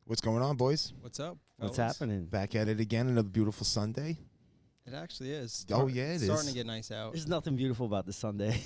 What's going on, boys? What's up? What's fellas? happening? Back at it again. Another beautiful Sunday. It actually is. Oh, yeah, it Starting is. to get nice out. There's nothing beautiful about this Sunday.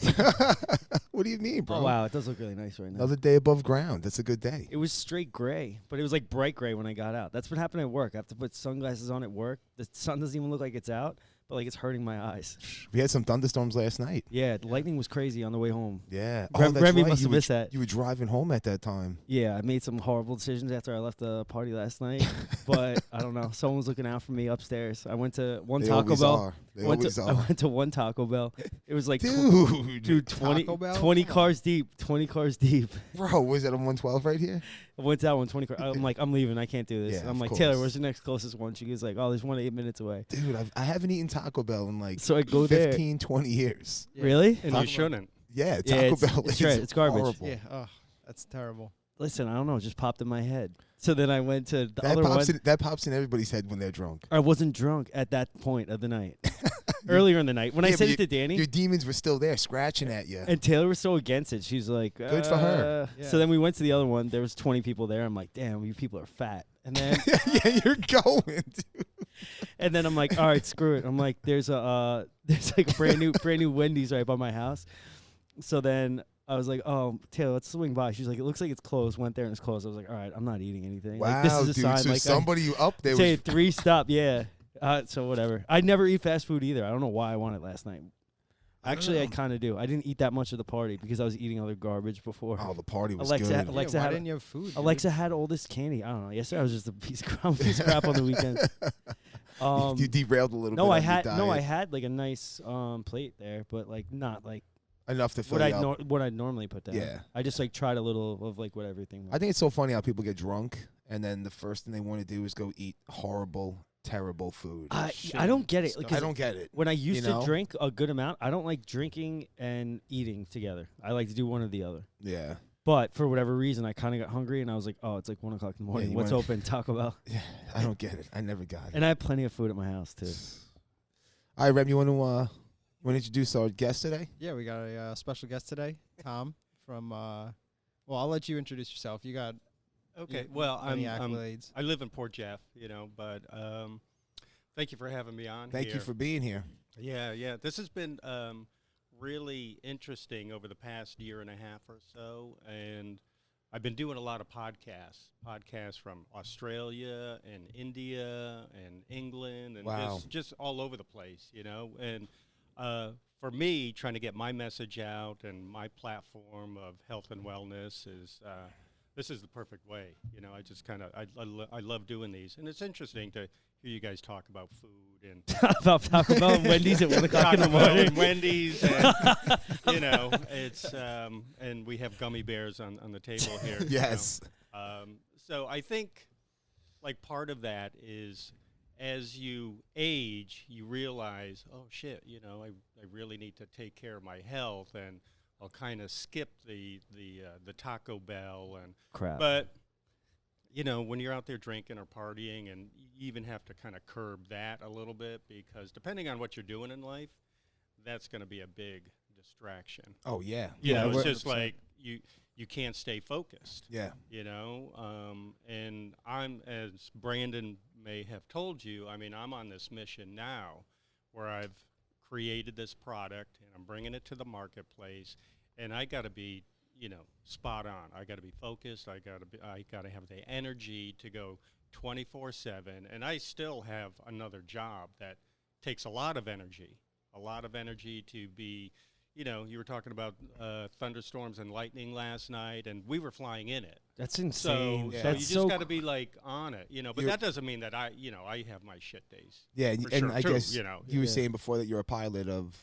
What do you mean, bro? Oh, wow. It does look really nice right now. Another day above ground. That's a good day. It was straight gray, but it was like bright gray when I got out. That's what happened at work. I have to put sunglasses on at work. The sun doesn't even look like it's out, but like it's hurting my eyes. We had some thunderstorms last night. Yeah, the lightning was crazy on the way home. Yeah. Remy that's right. must You have were- missed that. You were driving home at that time. Yeah, I made some horrible decisions after I left the party last night, but I don't know. Someone was looking out for me upstairs. I went to one They Taco always Bell. are. They Went always to, I are. went to one Taco Bell. It was like Dude. 20, Taco Bell? 20 Come on. cars deep. 20 cars deep. Bro, was it on 112 right here? I went down 120 cars. I'm like, I'm leaving. I can't do this. Yeah, And I'm of like, course. Taylor, where's the next closest one? She goes like, oh, there's one 8 minutes away. Dude, I haven't eaten Taco Bell in like So I go there. 15, 20 years. Yeah. Really? And Taco you shouldn't. Yeah, Yeah, Taco it's- Bell it's is trash. It's garbage. horrible. Yeah. Oh, that's terrible. Listen, I don't know. It just popped in my head. So then I went to the That other one. that pops in everybody's head when they're drunk. I wasn't drunk at that point of the night. Earlier in the night. When I Yeah, said but it to Danny. Your demons were still there, scratching at you. And Taylor was so against it. She's like, Good for her. Yeah. So then we went to the other one. There was 20 people there. I'm like, damn, you people are fat. And then Yeah, you're going, dude. and then I'm like, all right, screw it. I'm like, there's like a brand new Wendy's right by my house. So then I was like, oh, Taylor, let's swing by. She's like, it looks like it's closed. Went there and it's closed. I was like, all right, I'm not eating anything. Wow, like, this is a dude. sign. So like somebody up there say was 3 stop, yeah. So whatever. I never eat fast food either. I don't know why I wanted last night. Actually, I know. kind of do. I didn't eat that much of the party because I was eating other garbage before. Oh, the party was Alexa- good. Alexa yeah, why had- didn't you have food? dude? Alexa had all this candy. I don't know. Yesterday I was just a piece of crap on the weekend. You derailed a little bit. No, I on your had diet. had like a nice plate there, but like not like Enough to fill what you up. what I'd normally put down. Yeah. I just like tried a little of like what everything was. I think it's so funny how people get drunk and then the first thing they want to do is go eat horrible, terrible food. I don't get it. Like, I don't get it. when I used you know? to drink a good amount, I don't like drinking and eating together. I like to do one or the other. Yeah. But for whatever reason, I kind of got hungry, and I was like, "Oh, it's like 1 o'clock in the morning. you What's went- open? Taco Bell." Yeah. I don't get it. I never got it. And I have plenty of food at my house too. All right, Rem, you want to introduce our guest today? Yeah, we got a special guest today, Tom from. Well, I'll let you introduce yourself. You got Okay. you- Well, many I'm accolades. I live in Port Jeff, but thank you for having me on. Thank you here. for being here. Yeah. This has been really interesting over the past year and a half or so, and I've been doing a lot of podcasts from Australia and India and England and Wow. just all over the place, And for me, trying to get my message out and my platform of health and wellness is this is the perfect way. I just kind of I love doing these, and it's interesting to hear you guys talk about food and About Taco Bell and Wendy's at 1 o'clock in the Taco Bell morning. and Wendy's, and, it's and we have gummy bears on the table here. Yes. So I think like part of that is as you age, you realize, oh shit, I really need to take care of my health, and I'll kind of skip the Taco Bell and Crap. but when you're out there drinking or partying, and you even have to kind of curb that a little bit, because depending on what you're doing in life, that's going to be a big distraction. Oh, yeah. Yeah, It's just like you can't stay focused. Yeah. And I'm, as Brandon may have told you, I'm on this mission now where I've created this product and I'm bringing it to the marketplace, and I got to be spot on. I got to be focused. I got to have the energy to go 24/7. And I still have another job that takes a lot of energy to be, you were talking about thunderstorms and lightning last night, and we were flying in it. That's So, insane. Yeah. so you That's just got to be like on it, but You're- that doesn't mean that I have my shit days. Yeah, For and sure, I too, guess you were Yeah. saying before that you're a pilot of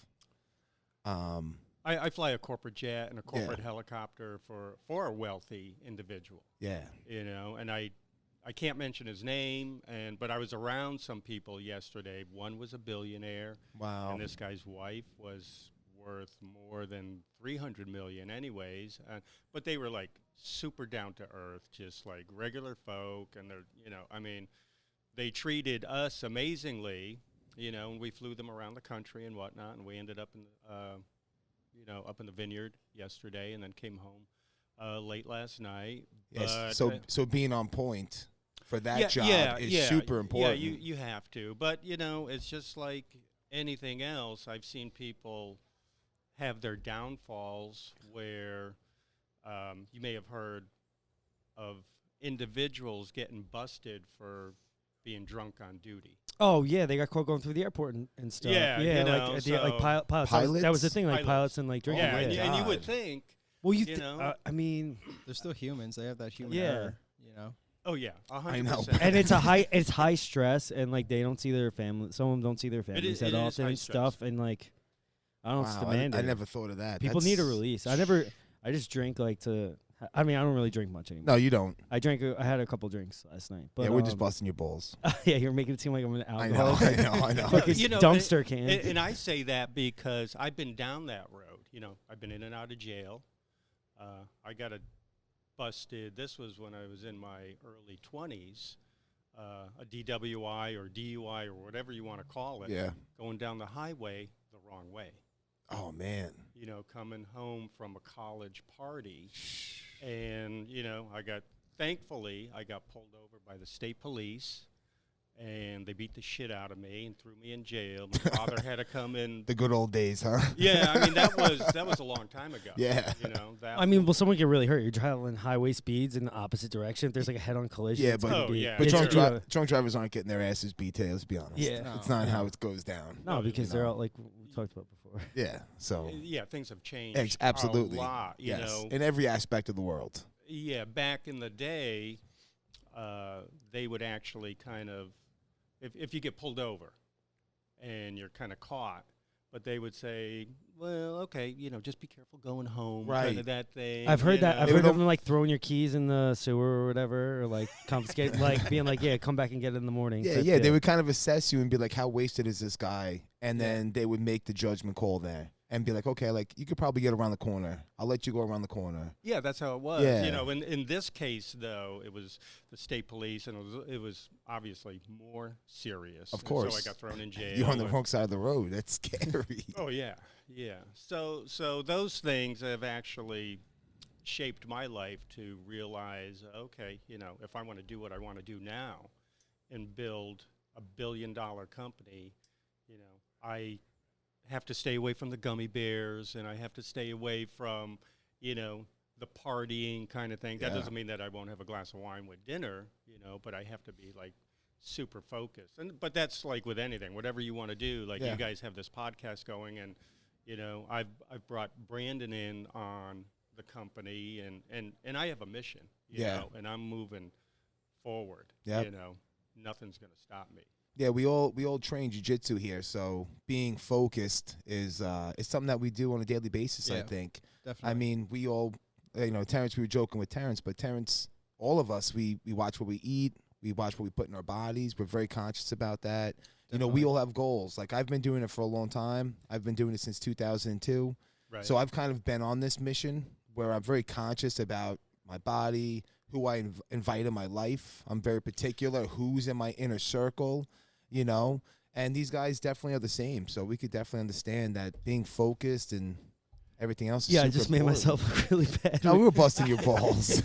I fly a corporate jet and a Yeah. corporate helicopter for a wealthy individual. yeah. And I can't mention his name, but I was around some people yesterday. One was a billionaire, Wow. and this guy's wife was worth more than 300 million anyways, but they were like super down to earth, just like regular folk, and they're they treated us amazingly, and we flew them around the country and whatnot, and we ended up in up in the vineyard yesterday, and then came home late last night. Yes. But, So being on point for that job is yeah, super important. Yeah, you have to. But, it's just like anything else. I've seen people have their downfalls where you may have heard of individuals getting busted for being drunk on duty. Oh yeah, they got caught going through the airport and stuff. Yeah, like pilots. That was the thing, like pilots and like drinking. Yeah, Yeah, and you would God. think. well, I They're mean, still humans. They have that human Yeah. error. Oh yeah, 100%. I know. and it's high stress, and like they don't see their family. Some of them don't see their families that often high and stress. stuff, and like I don't know, it's Wow, demanding. I never thought of that. People need a release. I just drink like to. I mean, I don't really drink much anymore. No, you don't. I had a couple drinks last night. But Yeah, we're just busting your balls. yeah, you're making it seem like I'm an I know, alcoholic. I know. Fucking dumpster can. And I say that because I've been down that road. I've been in and out of jail. I got busted. This was when I was in my early 20s. A DWI or DUI or whatever you want to call it. Yeah. Going down the highway the wrong way. Oh man. Coming home from a college party. And, thankfully, I got pulled over by the state police, and they beat the shit out of me and threw me in jail. My father had to come in. The good old days, huh? Yeah, I mean, that was a long time ago. Yeah. Well, someone get really hurt. You're traveling highway speeds in the opposite direction. If there's like a head-on collision, Yeah, it's but- gonna be- yeah. But it's- drunk drivers aren't getting their asses beat today, let's be honest. Yeah. It's not how it goes down. No, because they're all like we talked about before. Yeah. So Yeah, things have changed absolutely. a lot, yes. In every aspect of the world. Yeah, back in the day, they would actually kind of, if you get pulled over and you're kind of caught, but they would say, well, okay, just be careful going home. Right. Kind of that thing. I've heard that. I've They heard would of them like throwing your keys in the sewer or whatever, or like confiscate, like being like, yeah, come back and get it in the morning. Yeah, type yeah. They deal. would kind of assess you and be like, how wasted is this guy? And then they would make the judgment call there and be like, okay, like you could probably get around the corner. I'll let you go around the corner. Yeah, that's how it was. Yeah. In this case, though, it was the state police, and it was obviously more serious. Of And course. so I got thrown in jail. You're on the and- wrong side of the road. That's scary. Oh yeah, yeah. So those things have actually shaped my life to realize, okay, if I want to do what I want to do now, and build a billion-dollar company, I have to stay away from the gummy bears, and I have to stay away from, the partying kind of thing. That Yeah. doesn't mean that I won't have a glass of wine with dinner, but I have to be like super focused. But that's like with anything, whatever you want to do. Like Yeah. you guys have this podcast going, and I've brought Brandon in on the company, and I have a mission, you Yeah. know, and I'm moving forward. Yep. Nothing's gonna stop me. Yeah, we all train jiu-jitsu here, so being focused is something that we do on a daily basis, I Yeah. think. Definitely. I mean, we all, Terrence, we were joking with Terrence, but Terrence, all of us, we watch what we eat, we watch what we put in our bodies. We're very conscious about that. We Definitely. all have goals. Like, I've been doing it for a long time. I've been doing it since 2002. Right. So I've kind of been on this mission where I'm very conscious about my body, who I invite in my life. I'm very particular who's in my inner circle, and these guys definitely are the same. So we could definitely understand that being focused and everything else is Yeah, I super just made important. myself look really bad. No, we were busting your balls.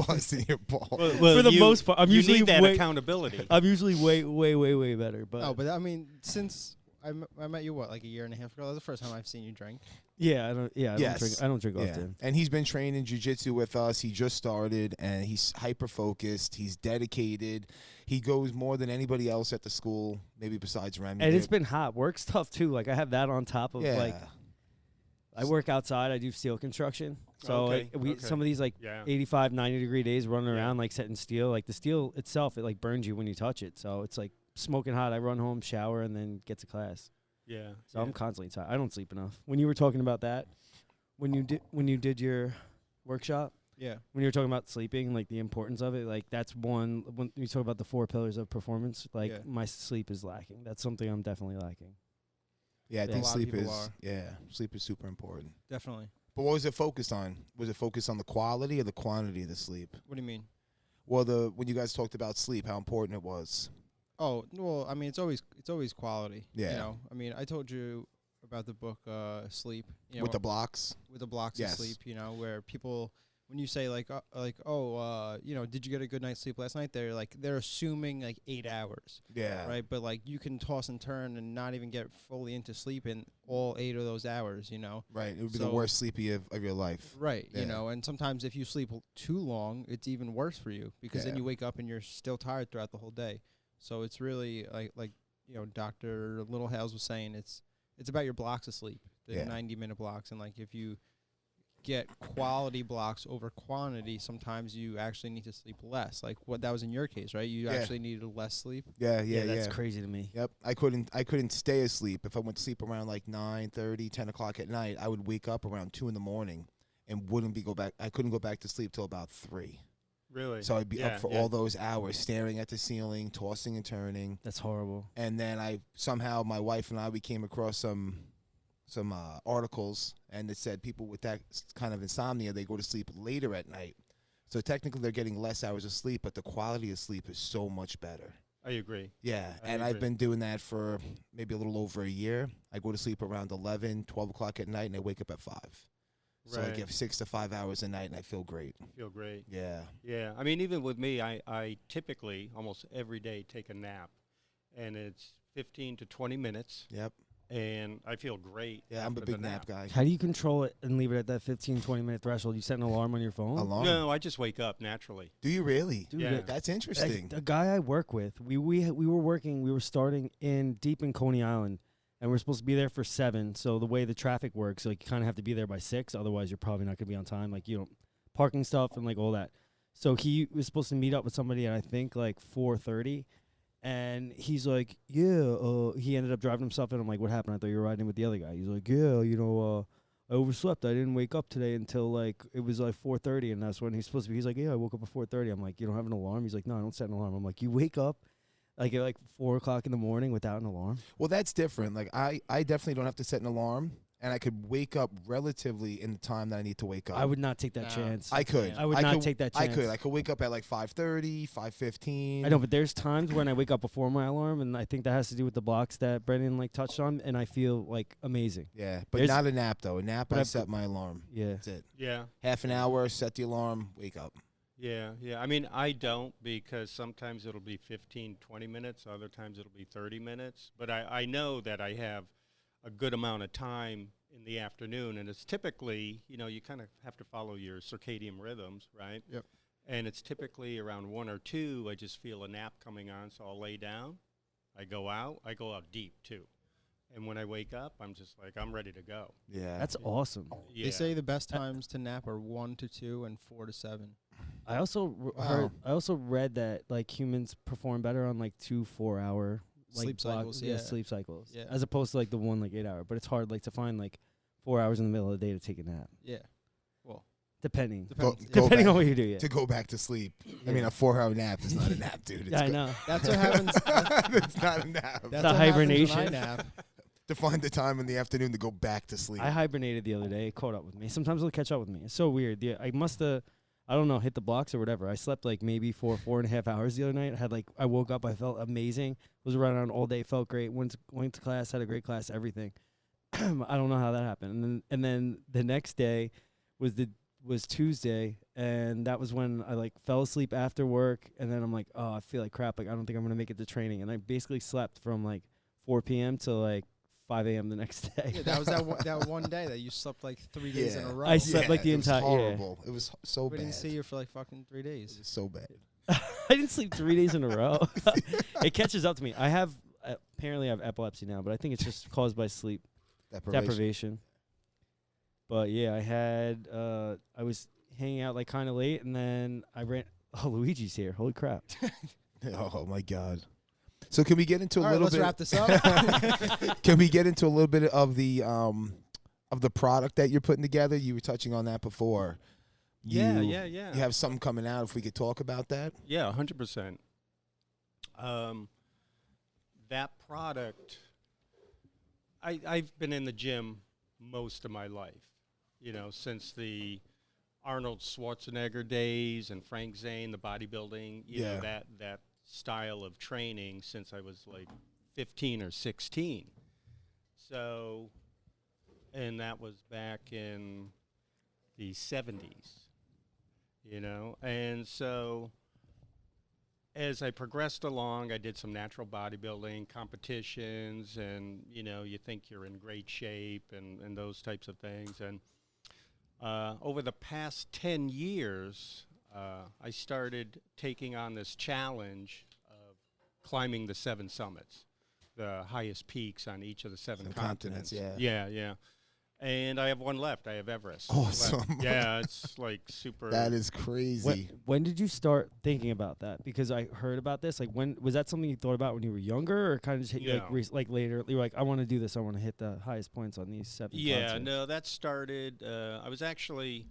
Busting your balls. Well, For the most part, I'm you usually need that way- accountability. I'm usually way better. But No, but I mean, since I met you, like a year and a half ago? That was the first time I've seen you drink. yeah, I don't Yes. drink. I don't drink Yeah. often. And he's been training jiu-jitsu with us. He just started, and he's hyper-focused. He's dedicated. He goes more than anybody else at the school, maybe besides Remy. And it's been hot. Work's tough too. Like I have that on top of like I work outside. I do steel construction. So Okay, like, okay. some of these like Yeah. 85, 90-degree days running Yeah. around like setting steel. Like the steel itself, it like burns you when you touch it. So it's like smoking hot. I run home, shower, and then get to class. Yeah. So yeah. I'm constantly tired. I don't sleep enough. When you were talking about that, when you did your workshop, Yeah. when you were talking about sleeping, like the importance of it, like that's one. When you talk about the 4 pillars of performance, like Yeah. my sleep is lacking. That's something I'm definitely lacking. Yeah, I Yeah. think A lot of sleep people is are. sleep is super important. Definitely. But what was it focused on? Was it focused on the quality or the quantity of the sleep? What do you mean? Well, when you guys talked about sleep, how important it was. Oh, well, I mean, it's always quality. Yeah. You know, I mean, I told you about the book Sleep. You know, With the blocks. with the blocks Yes. of sleep. You know, where people, when you say did you get a good night's sleep last night? They're assuming like 8 hours, Yeah. right? But like you can toss and turn and not even get fully into sleep in all 8 of those hours, Right. It would be the So- worst sleepy of your life. Right, Yeah. and sometimes if you sleep too long, it's even worse for you because then Yeah. you wake up and you're still tired throughout the whole day. So it's really like Dr. Littlehales was saying, it's about your blocks of sleep, the Yeah. 90-minute blocks, and like if you get quality blocks over quantity, sometimes you actually need to sleep less. Like what that was in your case, right? You Yeah. actually needed less sleep. Yeah. That's crazy to me. Yep. I couldn't stay asleep. If I went to sleep around like 9:30, 10 o'clock at night, I would wake up around 2 in the morning and I couldn't go back to sleep till about 3. Really? So I'd be Yeah, up for all those hours staring at the ceiling, tossing and turning. That's horrible. And then my wife and I, we came across some articles, and it said people with that kind of insomnia, they go to sleep later at night. So technically they're getting less hours of sleep, but the quality of sleep is so much better. I agree. Yeah, I and I've agree. been doing that for maybe a little over a year. I go to sleep around 11, 12 o'clock at night, and I wake up at 5. So I Right. get 6 to 5 hours a night, and I feel great. Feel great. Yeah. Yeah. I mean, even with me, I typically almost every day take a nap, and it's 15 to 20 minutes, Yep. and I feel great. Yeah, I'm a after big the nap guy. How do you control it and leave it at that 15, 20-minute threshold? You set an alarm on your phone? Alarm? No, I just wake up naturally. Do you really? Dude, Yeah. That's like, interesting. the guy I work with, we were starting deep in Coney Island, and we're supposed to be there for 7. So the way the traffic works, like you kind of have to be there by 6, otherwise you're probably not gonna be on time. Like parking stuff and like all that. So he was supposed to meet up with somebody at I think like 4:30, and he's like, yeah. He ended up driving himself in. I'm like, what happened? I thought you were riding with the other guy. He's like, yeah, I overslept. I didn't wake up today until like it was like 4:30, and that's when he's supposed to be. He's like, yeah, I woke up at 4:30. I'm like, you don't have an alarm? He's like, no, I don't set an alarm. I'm like, you wake up like at like 4 o'clock in the morning without an alarm? Well, that's different. Like I definitely don't have to set an alarm, and I could wake up relatively in the time that I need to wake up. I would not take that Nah. chance. I could. I would not take that chance. I could wake up at like 5:30, 5:15. I know, but there's times when I wake up before my alarm, and I think that has to do with the blocks that Brendan like touched on, and I feel like amazing. Yeah, but There's- not a nap though. A nap, But I I've- set my alarm. Yeah. That's it. Yeah. Half an hour, set the alarm, wake up. Yeah. I mean, I don't, because sometimes it'll be 15, 20 minutes. Other times it'll be 30 minutes. But I know that I have a good amount of time in the afternoon. And it's typically, you kind of have to follow your circadian rhythms, right? Yep. And it's typically around 1 or 2, I just feel a nap coming on. So I'll lay down. I go out deep too. And when I wake up, I'm just like, I'm ready to go. Yeah, That's awesome. Yeah. They say the best times to nap are 1 to 2 and 4 to 7. I also Wow. I also read that like humans perform better on like 2 4-hour like Sleep cycles, yeah. sleep cycles, Yeah. as opposed to like the one like 8-hour. But it's hard like to find like 4 hours in the middle of the day to take a nap, Yeah. Well, depending Go depending back on what you do. Yeah, to go back to sleep. I mean, a 4-hour nap is not a nap, dude. It's yeah, I know. that's what happens. It's not a nap. That's a what happens when hibernation. I nap. To find the time in the afternoon to go back to sleep. I hibernated the other day. It caught up with me. Sometimes it'll catch up with me. It's so weird. Yeah, I must have, I don't know, hit the blocks or whatever. I slept like maybe 4.5 hours the other night. I woke up. I felt amazing. Was around all day. Felt great. Went to class. Had a great class. Everything. I don't know how that happened. And then the next day was Tuesday, and that was when I like fell asleep after work. And then I'm like, oh, I feel like crap. Like I don't think I'm gonna make it to training. And I basically slept from like 4 p.m. to like 5 a.m. the next day. Yeah, that was that one day that you slept like 3 days in a row. I slept like the it was entire- yeah. horrible. It was so we bad. didn't see you for like fucking 3 It days. was so bad. I didn't sleep 3 days in a row. It catches up to me. I have apparently I have epilepsy now, but I think it's just caused by sleep deprivation. But yeah, I was hanging out like kind of late, and then I ran. Oh, Luigi's here! Holy crap! Oh my god. So can we get into a All right, little let's bit? wrap this up. Can we get into a little bit of the product that you're putting together? You were touching on that before. Yeah. You have something coming out. If we could talk about that. Yeah, 100%. That product, I've been in the gym most of my life, since the Arnold Schwarzenegger days and Frank Zane, the bodybuilding, you know, that style of training since I was like 15 or 16. So, and that was back in the 70s. And so as I progressed along, I did some natural bodybuilding competitions, and you think you're in great shape and those types of things. And over the past 10 years, I started taking on this challenge of climbing the 7 summits, the highest peaks on each of the 7 continents. Yeah. And I have one left. I have Everest. Awesome. Yeah, it's like super. That is crazy. When did you start thinking about that? Because I heard about this. Like, when was that something you thought about when you were younger, or kind of just hit you like later? You were like, I want to do this. I want to hit the highest points on these 7 continents. No, that started. I was actually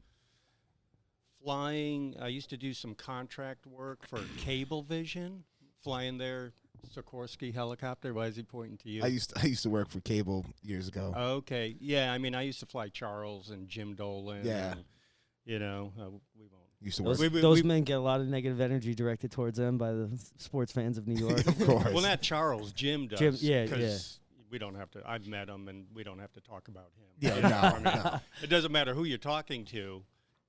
flying. I used to do some contract work for Cablevision, flying their Sikorsky helicopter. Why is he pointing to you? I used to work for Cable years ago. Okay. Yeah, I mean, I used to fly Charles and Jim Dolan. Yeah. And, we won't. Used to work. Those men get a lot of negative energy directed towards them by the sports fans of New York. Of course. Well, not Charles. Jim does. Jim, yeah. We don't have to. I've met him, and we don't have to talk about him. Yeah, no. It doesn't matter who you're talking to.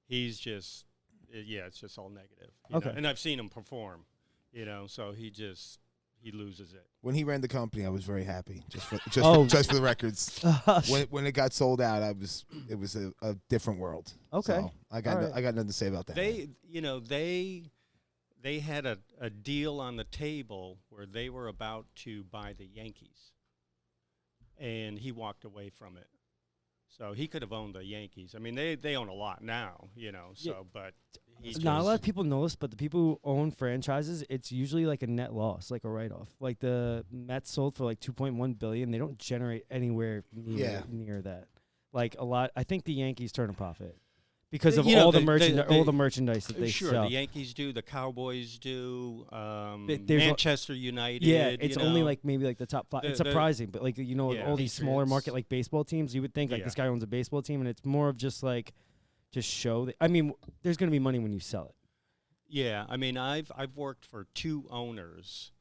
He's just, it's just all negative. You know? And I've seen him perform. So he loses it. When he ran the company, I was very happy. Just for the records. when it got sold out, it was a different world. Okay. So I got nothing to say about that. They had a deal on the table where they were about to buy the Yankees, and he walked away from it. So he could have owned the Yankees. I mean, they own a lot now, but not a lot of people know this, but the people who own franchises, it's usually like a net loss, like a write-off. Like the Mets sold for like $2.1 billion. They don't generate anywhere near that. Like a lot. I think the Yankees turn a profit because of all the merchandise that they sure, sell. The Yankees do, the Cowboys do, Manchester United. Yeah, it's only like maybe like the top 5. It's surprising, but like all these smaller market like baseball teams, you would think like this guy owns a baseball team, and it's more of just like show that. I mean, there's going to be money when you sell it. Yeah, I mean, I've worked for 2 owners.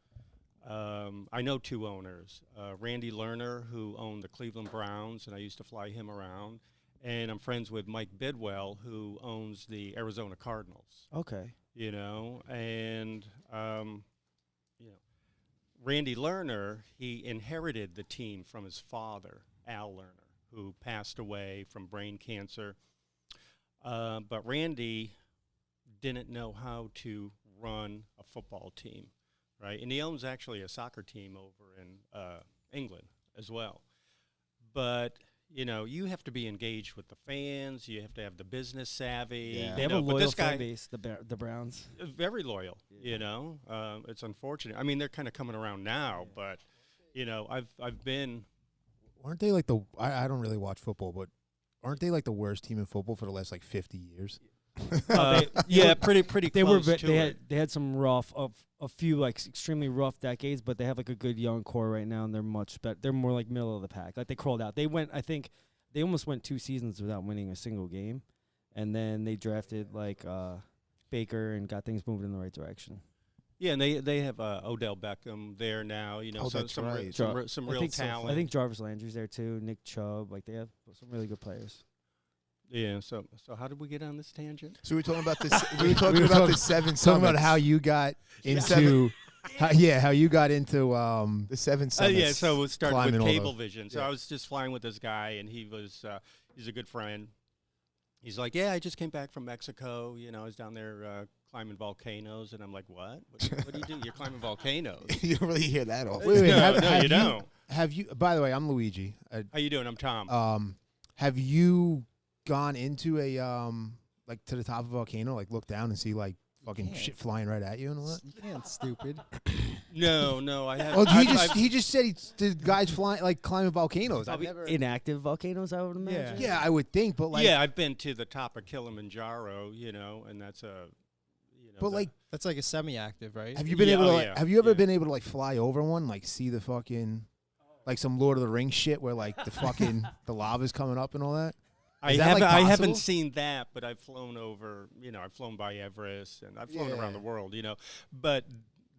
I know 2 owners. Randy Lerner, who owned the Cleveland Browns, and I used to fly him around. And I'm friends with Mike Bidwell, who owns the Arizona Cardinals. Okay. Randy Lerner, he inherited the team from his father, Al Lerner, who passed away from brain cancer. But Randy didn't know how to run a football team, right? And he owns actually a soccer team over in England as well. But you have to be engaged with the fans. You have to have the business savvy. Yeah. They have a loyal fan base, the Browns. Very loyal, It's unfortunate. I mean, they're kind of coming around now, but, I've been. Aren't they like I don't really watch football, but aren't they like the worst team in football for the last like 50 years? Pretty close to it. They had some a few like extremely rough decades, but they have like a good young core right now, and they're much better. They're more like middle of the pack. Like they crawled out. I think they almost went 2 seasons without winning a single game, and then they drafted like Baker and got things moving in the right direction. Yeah, and they have Odell Beckham there now. Some real talent. I think Jarvis Landry's there too. Nick Chubb. Like they have some really good players. Yeah. So how did we get on this tangent? So we were talking about this. We were talking about the 7 summits. Talking about how you got into. How you got into the 7 summits. So it started with So Cablevision. So I was just flying with this guy, and he's a good friend. He's like, I just came back from Mexico. I was down there climbing volcanoes, and I'm like, what? What do you do? You're climbing volcanoes. You don't really hear that often. Wait, you don't. Have you? By the way, I'm Luigi. How you doing? I'm Tom. Have you gone into a like to the top of a volcano, like look down and see like fucking shit flying right at you and all that? You can't, stupid. No, I haven't. Oh, he just said the guys flying like climbing volcanoes. I've never inactive volcanoes, I would imagine. Yeah, I would think, but like I've been to the top of Kilimanjaro, and that's a. But like that's like a semi-active, right? Have you been able to? Have you ever been able to like fly over one, like see the fucking, like some Lord of the Rings shit where like the fucking the lava's coming up and all that? I haven't seen that, but I've flown over. I've flown by Everest and I've flown around the world. But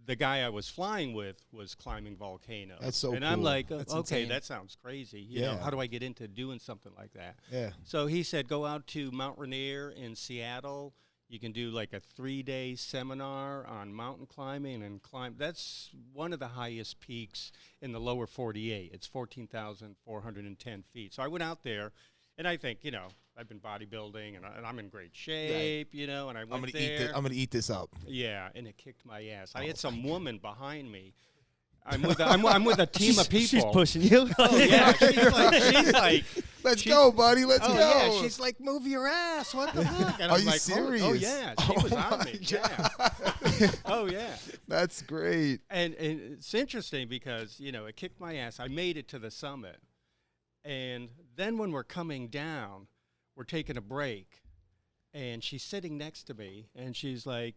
the guy I was flying with was climbing volcanoes. That's so and cool. I'm like, That's okay, insane. that sounds crazy. You know, how do I get into doing something like that? Yeah. So he said, go out to Mount Rainier in Seattle. You can do like a 3-day seminar on mountain climbing and climb. That's one of the highest peaks in the lower 48. It's 14,410 feet. So I went out there, and I think, you know, I've been bodybuilding, and I'm in great shape, you know, and I went there. I'm gonna eat this up. Yeah, and it kicked my ass. I had some woman behind me. I'm with a team of people. She's pushing you. Oh yeah, she's like, Let's go, buddy. Let's oh go. yeah, she's like, move your ass. What the fuck? And Are I'm you like, serious? Oh yeah, she was on me. Yeah. Oh yeah. That's great. And it's interesting because, you know, it kicked my ass. I made it to the summit, and then when we're coming down, we're taking a break, and she's sitting next to me, and she's like,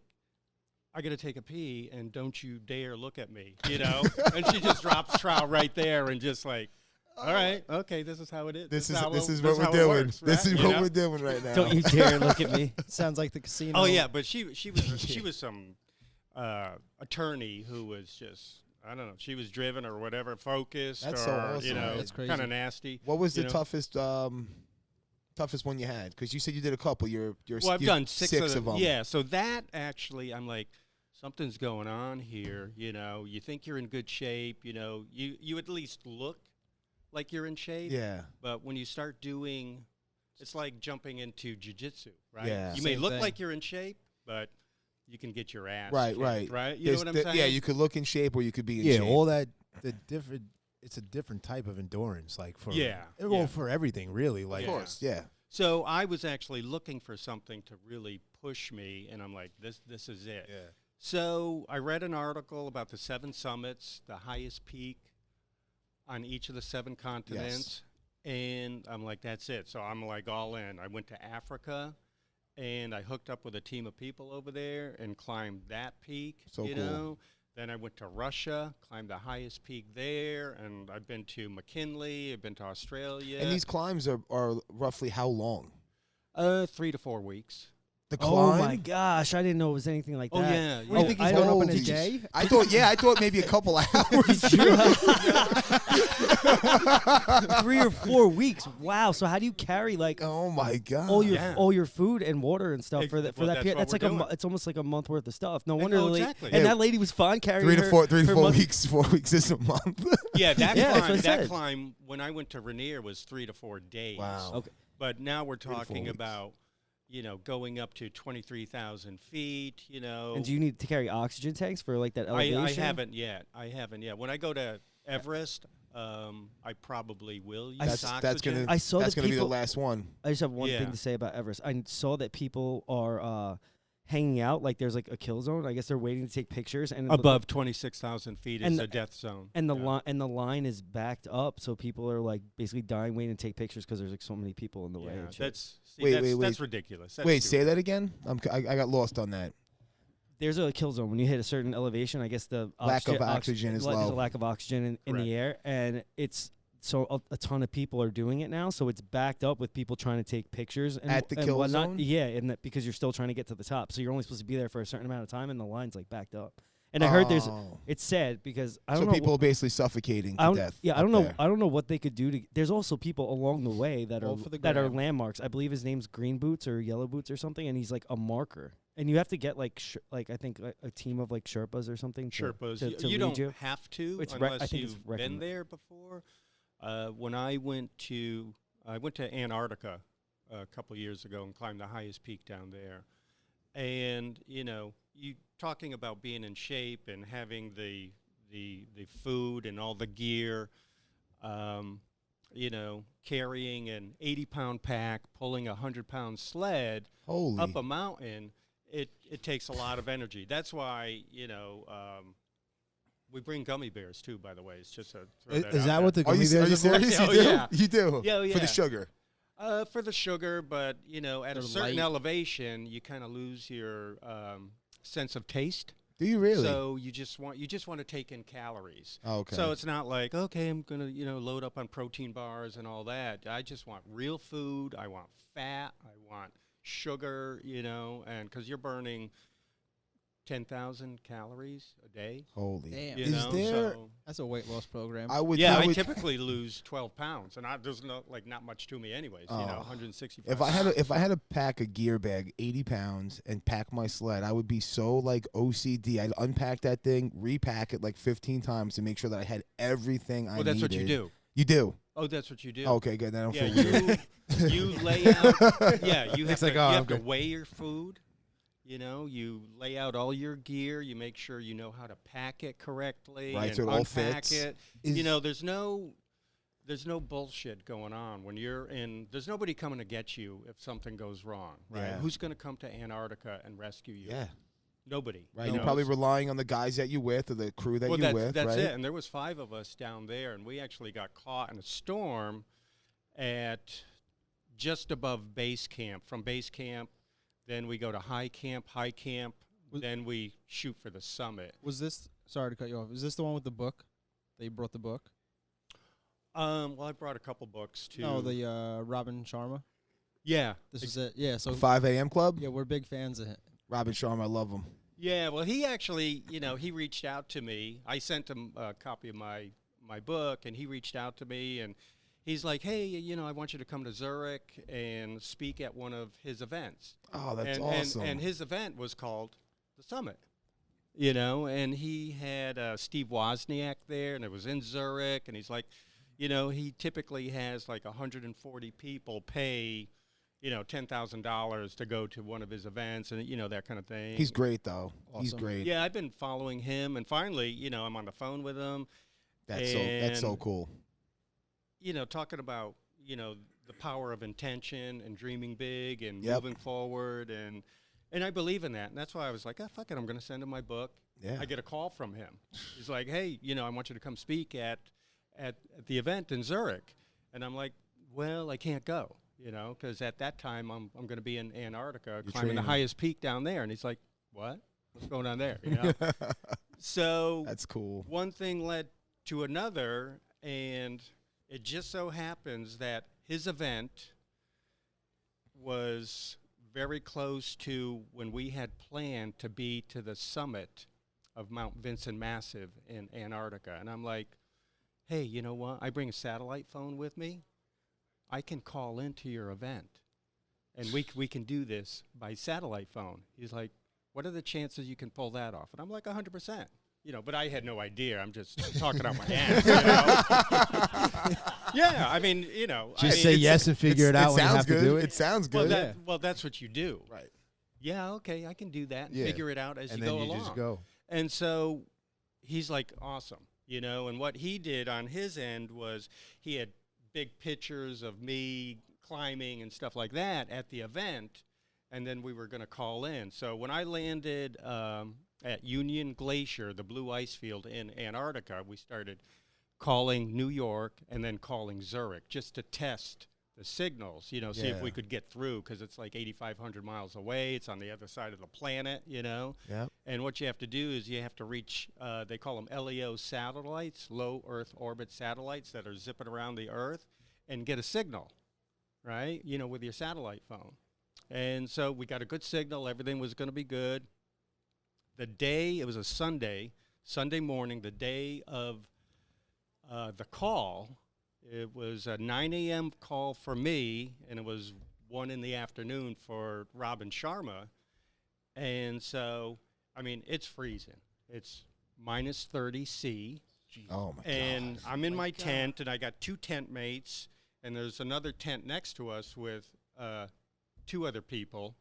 I got to take a pee, and don't you dare look at me, you know? And she just drops trowel right there and just like, all right, okay, this is how it is. This is how what it we're doing. works, This right? is You what know? we're doing right now. Don't you dare look at me. Sounds like the casino. Oh yeah, but she was some attorney who was just, I don't know, she was driven or whatever, focused, That's or so awesome. you know, That's crazy. kind of nasty. What was you the know? toughest one you had? Because you said you did a couple. Well, I've done six of them. Yeah, so that actually, I'm like, something's going on here. You know, you think you're in good shape. You know, you at least look like you're in shape. Yeah. But when you start doing, it's like jumping into jiu-jitsu, right? Yeah. You may Same look thing. like you're in shape, but you can get your ass Right, kicked, right. right? You know what I'm saying? Yeah, you could look in shape or you could be in Yeah, shape. all that it's a different type of endurance, like for Yeah. for everything really. Like Of course, yeah. So I was actually looking for something to really push me, and I'm like, this is it. yeah. So I read an article about the 7 summits, the highest peak on each of the 7 continents, and I'm like, that's it. So I'm like all in. I went to Africa, and I hooked up with a team of people over there and climbed that peak. So you cool. know. Then I went to Russia, climbed the highest peak there, and I've been to McKinley, I've been to Australia. And these climbs are roughly how long? 3 to 4 weeks. The Oh climb? my gosh, I didn't know it was anything like Oh, that. yeah. What do you think he's I going don't- up in a Holy day? I thought maybe a couple hours. 3 or 4 weeks. Wow. So how do you carry like Oh my god. all your food and water and stuff Ex- for that well, period? that's That's what like we're doing. it's almost like a month worth of stuff. No And- wonder oh, the lady, exactly. and Yeah. that lady was fine carrying 3 to 4 her month- weeks. 4 weeks is a month. Yeah, that Yeah, that's what I climb, said. when I went to Rainier was 3 to 4 days. Wow. Okay. But now we're 3 to 4 talking weeks. about, you know, going up to 23,000 feet, you know. And do you need to carry oxygen tanks for like that I elevation? haven't yet. When I go to Everest, I probably will use That's oxygen. gonna I saw that's that gonna be the people- last one. I just have one Yeah. thing to say about Everest. I saw that people are hanging out like there's like a kill zone. I guess they're waiting to take pictures and it looked Above 26,000 feet And is the- a death zone. and the Yeah. the line is backed up, so people are like basically dying waiting to take pictures because there's like so many people in the way. Yeah, and shit. that's Wait. that's ridiculous. That's Wait, stupid. say that again. I got lost on that. There's a kill zone when you hit a certain elevation. I guess the Lack of oxygen is There's low. a lack of oxygen in the air, and it's so a ton of people are doing it now. So it's backed up with people trying to take pictures and, At the and kill whatnot. zone? Yeah, and that because you're still trying to get to the top, so you're only supposed to be there for a certain amount of time, and the line's like backed up. And I heard there's Oh. it's sad because I don't So know. people are basically suffocating I to don't, death. yeah, I up don't know. there. I don't know what they could do to. There's also people along the way that All for the are gram. landmarks. I believe his name's Green Boots or Yellow Boots or something, and he's like a marker. And you have to get like I think a team of like Sherpas or something. Sherpas. To you lead don't you. have to It's unless I think it's you've been recommended. there before. When I went to Antarctica a couple years ago and climbed the highest peak down there, and you know, you talking about being in shape and having the food and all the gear. You know, carrying an 80-pound pack, pulling a 100-pound sled Holy. up a mountain, it takes a lot of energy. That's why, you know, we bring gummy bears too, by the way. It's just a throw that Is out that there. what the Are you, gummy are you bears are for? serious? Oh, You do? yeah. You do? Yeah, For the yeah. sugar. For the sugar, but you know, at a They're certain light. elevation, you kind of lose your sense of taste. Do you really? So you just want to take in calories. Oh, okay. So it's not like, okay, I'm gonna load up on protein bars and all that. I just want real food. I want fat. I want sugar. And because you're burning 10,000 calories a day. Holy. Damn. You Is know, there- so- That's a weight loss program. I would. yeah, I I would, typically lose 12 pounds, and there's not much to me anyways. You know, Oh. 165. if I had to pack a gear bag 80 pounds and pack my sled, I would be so like OCD. I'd unpack that thing, repack it like 15 times to make sure that I had everything I well, that's needed. what you do. You do? Oh, that's what you do. Okay, good. Then I don't Yeah, feel weird. you lay out. Yeah, you have It's to, like, oh, you I'm have to good. weigh your food. You know, you lay out all your gear. You make sure you know how to pack it correctly Right, and so it all unpack fits. it. Is- You know, there's no bullshit going on when you're in. There's nobody coming to get you if something goes wrong, right? Yeah. Who's going to come to Antarctica and rescue you? Yeah. Nobody. Right. you You're know? probably relying on the guys that you with or the crew that well, you're with, that's right? it. And there was 5 of us down there, and we actually got caught in a storm at just above base camp. From base camp, then we go to high camp, then we shoot for the summit. Was this? Sorry to cut you off. Is this the one with the book? They brought the book. Well, I brought a couple books too. No, the Robin Sharma. yeah, This is it. Yeah. So 5 a.m. Club? yeah, we're big fans of it. Robin Sharma, I love him. yeah. Well, he actually, he reached out to me. I sent him a copy of my book, and he reached out to me, and he's like, "Hey, I want you to come to Zurich and speak at one of his events." Oh, that's and, awesome. And his event was called the Summit. And he had Steve Wozniak there, and it was in Zurich, and he's like, he typically has like 140 people pay, $10,000 to go to one of his events, and that kind of thing. He's great, though. He's Awesome. great. Yeah, I've been following him, and finally, I'm on the phone with him. That's so And- cool. Talking about, the power of intention and dreaming big and Yep. moving forward, and I believe in that, and that's why I was like, fuck it, I'm going to send him my book. Yeah. I get a call from him. He's like, hey, I want you to come speak at the event in Zurich, and I'm like, well, I can't go, because at that time I'm going to be in Antarctica climbing the training. highest peak down there, and he's like, what? What's going on there? So That's cool. one thing led to another, and it just so happens that his event was very close to when we had planned to be to the summit of Mount Vincent Massive in Antarctica. And I'm like, hey, you know what? I bring a satellite phone with me. I can call into your event, and we can do this by satellite phone. He's like, what are the chances you can pull that off? And I'm like, 100%. But I had no idea. I'm just talking out my ass. Yeah, I mean, Just say yes and figure it out when you sounds have good. to do it. It sounds Well, good. that's what you do. Right. Yeah, okay, I can do that and Yeah. figure it out as And you then go you along. just go. And so he's like, awesome, and what he did on his end was he had big pictures of me climbing and stuff like that at the event, and then we were going to call in. So when I landed at Union Glacier, the blue ice field in Antarctica, we started calling New York and then calling Zurich just to test the signals, see if Yeah. we could get through, because it's like 8,500 miles away. It's on the other side of the planet, Yep. And what you have to do is you have to reach, they call them LEO satellites, low Earth orbit satellites that are zipping around the Earth, and get a signal, right, with your satellite phone. And so we got a good signal. Everything was going to be good. The day, it was a Sunday morning, the day of the call, it was a 9 a.m. call for me, and it was 1 in the afternoon for Robin Sharma. And so, I mean, it's freezing. It's minus 30 C. Oh, my And God. I'm in my tent, and I got 2 tent mates, and there's another tent next to us with 2 other people.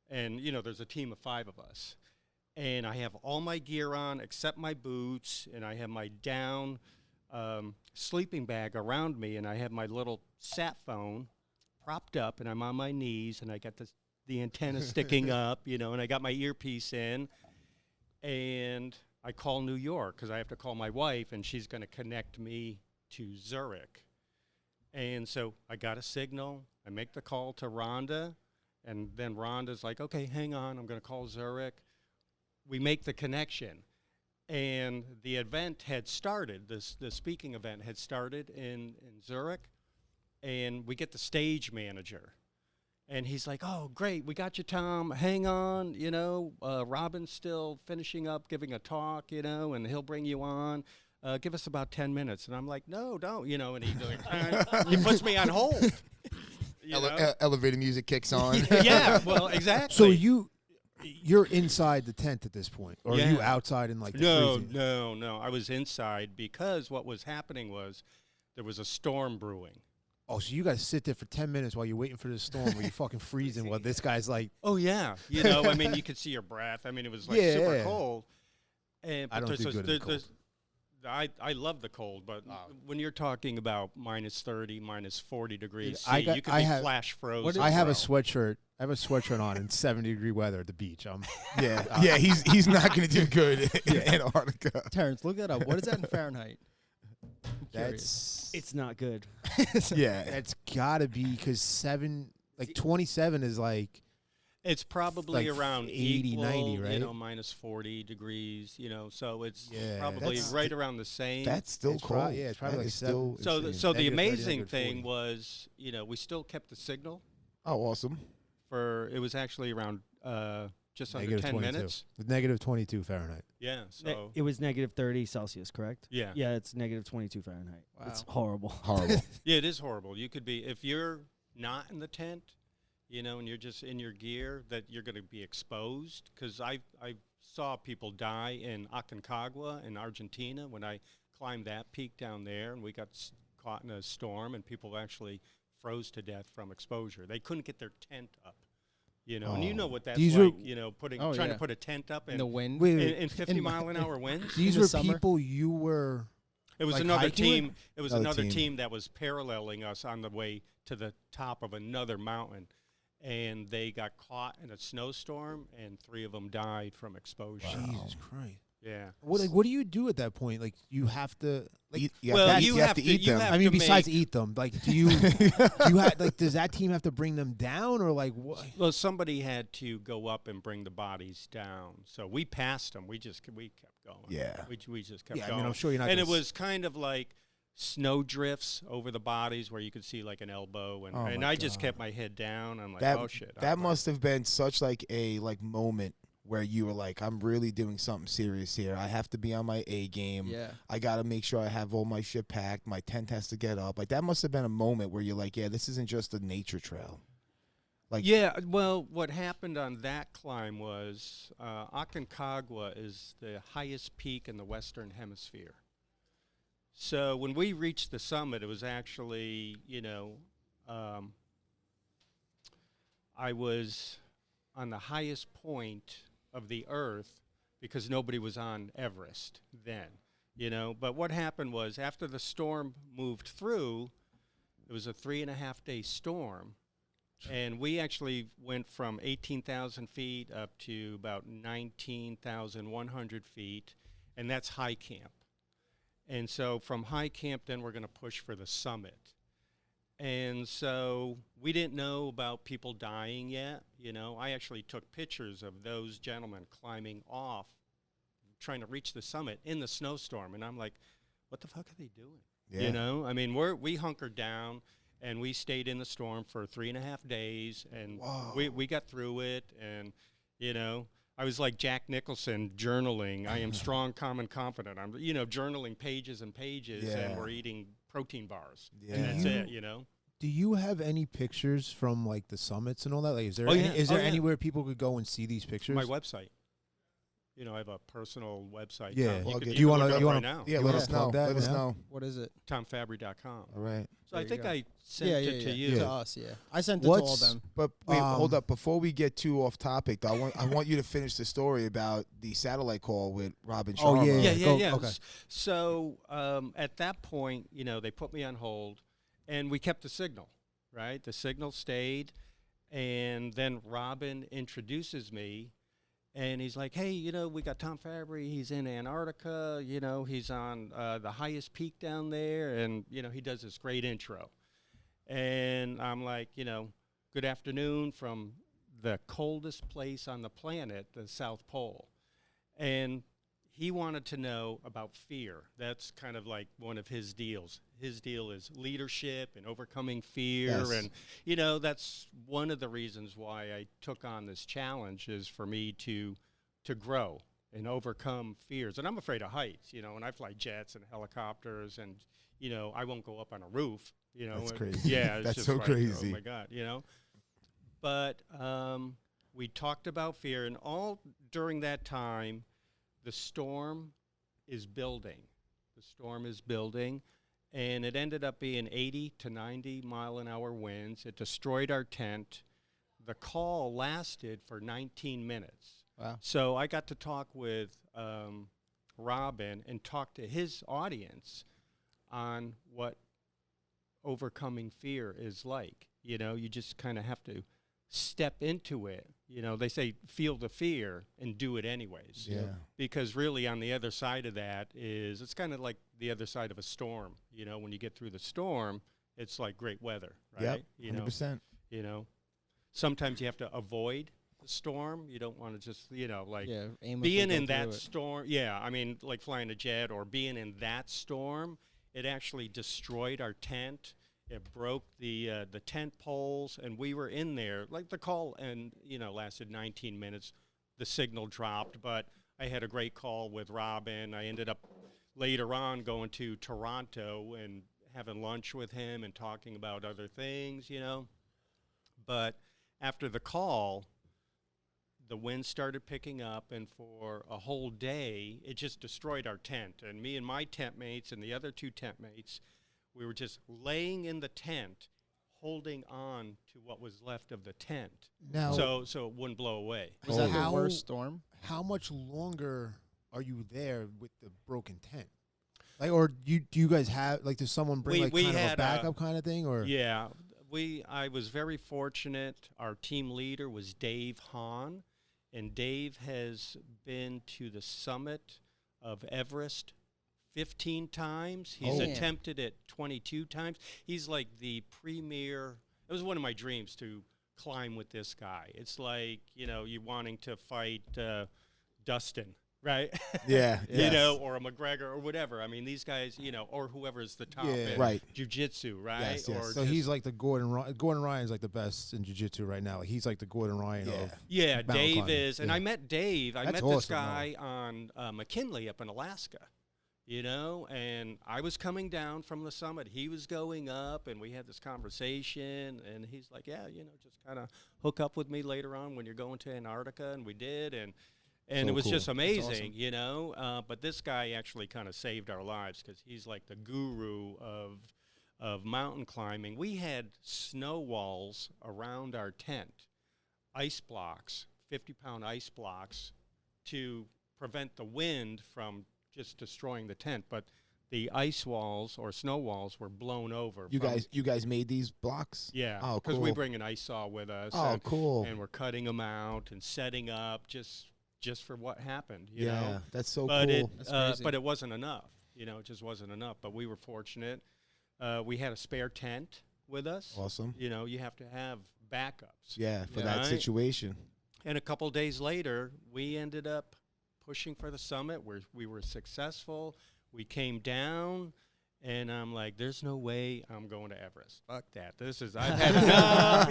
And, there's a team of 5 of us. And I have all my gear on except my boots, and I have my down sleeping bag around me, and I have my little sat phone propped up, and I'm on my knees, and I got the antenna sticking up, and I got my earpiece in, and I call New York because I have to call my wife, and she's going to connect me to Zurich. And so I got a signal. I make the call to Rhonda, and then Rhonda's like, okay, hang on, I'm going to call Zurich. We make the connection, and the event had started, the speaking event had started in Zurich, and we get the stage manager, And he's like, "Oh, great, we got you, Tom. Hang on, Robin's still finishing up giving a talk, and he'll bring you on. Give us about 10 minutes." And I'm like, "No, don't," and he puts me on hold. Elevator music kicks on. Yeah, well, exactly. So you're inside the tent at this point, or are you outside in like the freezing? No. I was inside because what was happening was there was a storm brewing. Oh, so you guys sit there for 10 minutes while you're waiting for the storm, where you're fucking freezing while this guy's like, oh yeah, I mean, you could see your breath. I mean, it was like super cold. And I don't do good in the cold. I love the cold, but when you're talking about minus 30, minus 40 degrees I C, you could be flash frozen. I have a sweatshirt. I have a sweatshirt on in 70-degree weather at the beach. Yeah, he's not going to do good in Antarctica. Terrence, look that up. What is that in Fahrenheit? It's not good. Yeah. That's got to be because 27 is like. It's probably like around 80, equal, 90, right? Minus 40 degrees, so it's Yeah, probably right around the same. That's still cold. It's probably That like is still so insane. so the Negative 30, amazing negative thing 40. was, we still kept the signal Oh, awesome. it was actually around just under Negative 10 22. minutes. Negative 22 Fahrenheit. Yeah, so It was negative 30 Celsius, correct? yeah. Yeah, it's negative 22 Fahrenheit. It's Wow. horrible. Horrible. Yeah, it is horrible. You could be, if you're not in the tent, and you're just in your gear, that you're going to be exposed. Because I saw people die in Aconcagua in Argentina when I climbed that peak down there, and we got caught in a storm, and people actually froze to death from exposure. They couldn't get their tent up. And you know what that's These like, Oh, trying yeah. to put a tent up In the wind. in 50-mile-an-hour winds. These the were summer? people you were. It was Like another hiking with? team. It was Another another team. team that was paralleling us on the way to the top of another mountain, and they got caught in a snowstorm, and 3 of them died from exposure. Jesus Christ. Yeah. What do you do at that point? Like, you have to. Like, You Well, have to, you you have have to to- eat you them. have- I mean, to besides make- eat them, like, do you have like, does that team have to bring them down, or like what? Well, somebody had to go up and bring the bodies down. So we passed them. We kept going. Yeah. We just kept Yeah, going. I mean, I'm sure you're not. And it gonna was kind of like snow drifts over the bodies where you could see like an elbow, and, Oh, and my I just God. kept my head down. I'm like, That oh shit. that must have been such like a moment where you were like, I'm really doing something serious here. I have to be on my A game. Yeah. I got to make sure I have all my shit packed. My tent has to get up. Like, that must have been a moment where you're like, yeah, this isn't just a nature trail. Like, Yeah, well, what happened on that climb was Aconcagua is the highest peak in the Western Hemisphere. So when we reached the summit, it was actually, I was on the highest point of the Earth because nobody was on Everest then, But what happened was after the storm moved through, it was a 3.5-day storm. And we actually went from 18,000 feet up to about 19,100 feet, and that's high camp. And so from high camp, then we're going to push for the summit. And so we didn't know about people dying yet. I actually took pictures of those gentlemen climbing off, trying to reach the summit in the snowstorm. And I'm like, what the fuck are they doing? yeah. I mean, we hunkered down. And we stayed in the storm for 3.5 days, and we got through it. And, I was like Jack Nicholson journaling. I am strong, calm, and confident. I'm, journaling pages and pages, Yeah. and we're eating protein bars. Yeah. And that's it, Do you have any pictures from like the summits and all that? Like, is there Oh, yeah. is there Oh, yeah. anywhere people could go and see these pictures? My website. I have a personal website. Yeah. Tom, Well, you could do you you wanna- look it up you wanna- right now. Yeah, You let wanna us know. plug that Let us now? know. What is it? TomFabbri.com. All right. So I There you think go. I sent Yeah, it to you. To us, yeah. I sent it to all of What's- them. But wait, hold Um, up. Before we get too off topic, though, I want you to finish the story about the satellite call with Robin Oh, Sharma. yeah. Yeah. Go- Yeah. okay. So at that point, they put me on hold, and we kept the signal, right? The signal stayed, and then Robin introduces me, and he's like, hey, we got Tom Fabbri. He's in Antarctica. He's on the highest peak down there, and, he does this great intro. And I'm like, good afternoon from the coldest place on the planet, the South Pole. And he wanted to know about fear. That's kind of like one of his deals. His deal is leadership and overcoming fear. Yes. And, you know, that's one of the reasons why I took on this challenge, is for me to grow and overcome fears. And I'm afraid of heights, you know, and I fly jets and helicopters, and, you know, I won't go up on a roof, you know. That's and crazy. Yeah. It's That's just so like, crazy. Oh, my God, you know. But we talked about fear, and all during that time, the storm is building. The storm is building, and it ended up being 80 to 90 mile an hour winds. It destroyed our tent. The call lasted for 19 minutes. Wow. So I got to talk with Robin and talk to his audience on what overcoming fear is like. You know, you just kind of have to step into it. You know, they say feel the fear and do it anyways. Yeah. Because really on the other side of that is, it's kind of like the other side of a storm. You know, when you get through the storm, it's like great weather, right? Yep. You know, 100%. you know, sometimes you have to avoid the storm. You don't want to just, you know, like Yeah, aimlessly being go in that through it. storm. Yeah, I mean, like flying a jet or being in that storm, it actually destroyed our tent. It broke the tent poles, and we were in there. Like the call, and you know, lasted 19 minutes. The signal dropped, but I had a great call with Robin. I ended up later on going to Toronto and having lunch with him and talking about other things, you know. But after the call, the wind started picking up, and for a whole day, it just destroyed our tent. And me and my tent mates and the other two tent mates, we were just laying in the tent, holding on to what was left of the tent, Now, so it wouldn't blow away. Was that the How- worst storm? how much longer are you there with the broken tent? Like, or do you guys have, like, does someone bring We kind of had a a- backup kind of thing, or? Yeah, I was very fortunate. Our team leader was Dave Hahn, and Dave has been to the summit of Everest 15 times. He's Oh. attempted it 22 times. He's like the premier. It was one of my dreams to climb with this guy. It's like, you know, you wanting to fight Dustin, right? Yeah. You yes. know, or a McGregor or whatever. I mean, these guys, you know, or whoever's the top Yeah. in Right. jiu-jitsu, right? Yes, yes. Or So just- he's like the Gordon Ryan. Gordon Ryan's like the best in jiu-jitsu right now. Like, he's like the Gordon Ryan Yeah. of. Yeah, mountain Dave climbing. is. And Yeah. I met Dave. I That's met this awesome, no. guy on McKinley up in Alaska, you know, and I was coming down from the summit. He was going up, and we had this conversation, and he's like, yeah, you know, just kind of hook up with me later on when you're going to Antarctica, and we did, and So it was cool. just That's amazing, awesome. you know. But this guy actually kind of saved our lives, because he's like the guru of mountain climbing. We had snow walls around our tent, ice blocks, 50-pound ice blocks, to prevent the wind from just destroying the tent. But the ice walls or snow walls were blown over. You from- guys made these blocks? yeah, Oh, because we cool. bring an ice saw with us. Oh, cool. And we're cutting them out and setting up just for what happened, you yeah, know. that's so But cool. That's crazy. but it wasn't enough. You know, it just wasn't enough. But we were fortunate. We had a spare tent with us. Awesome. You know, you have to have backups. Yeah, for Yeah. that Right. situation. And a couple days later, we ended up pushing for the summit, where we were successful. We came down, and I'm like, there's no way I'm going to Everest. Fuck that. I've had enough,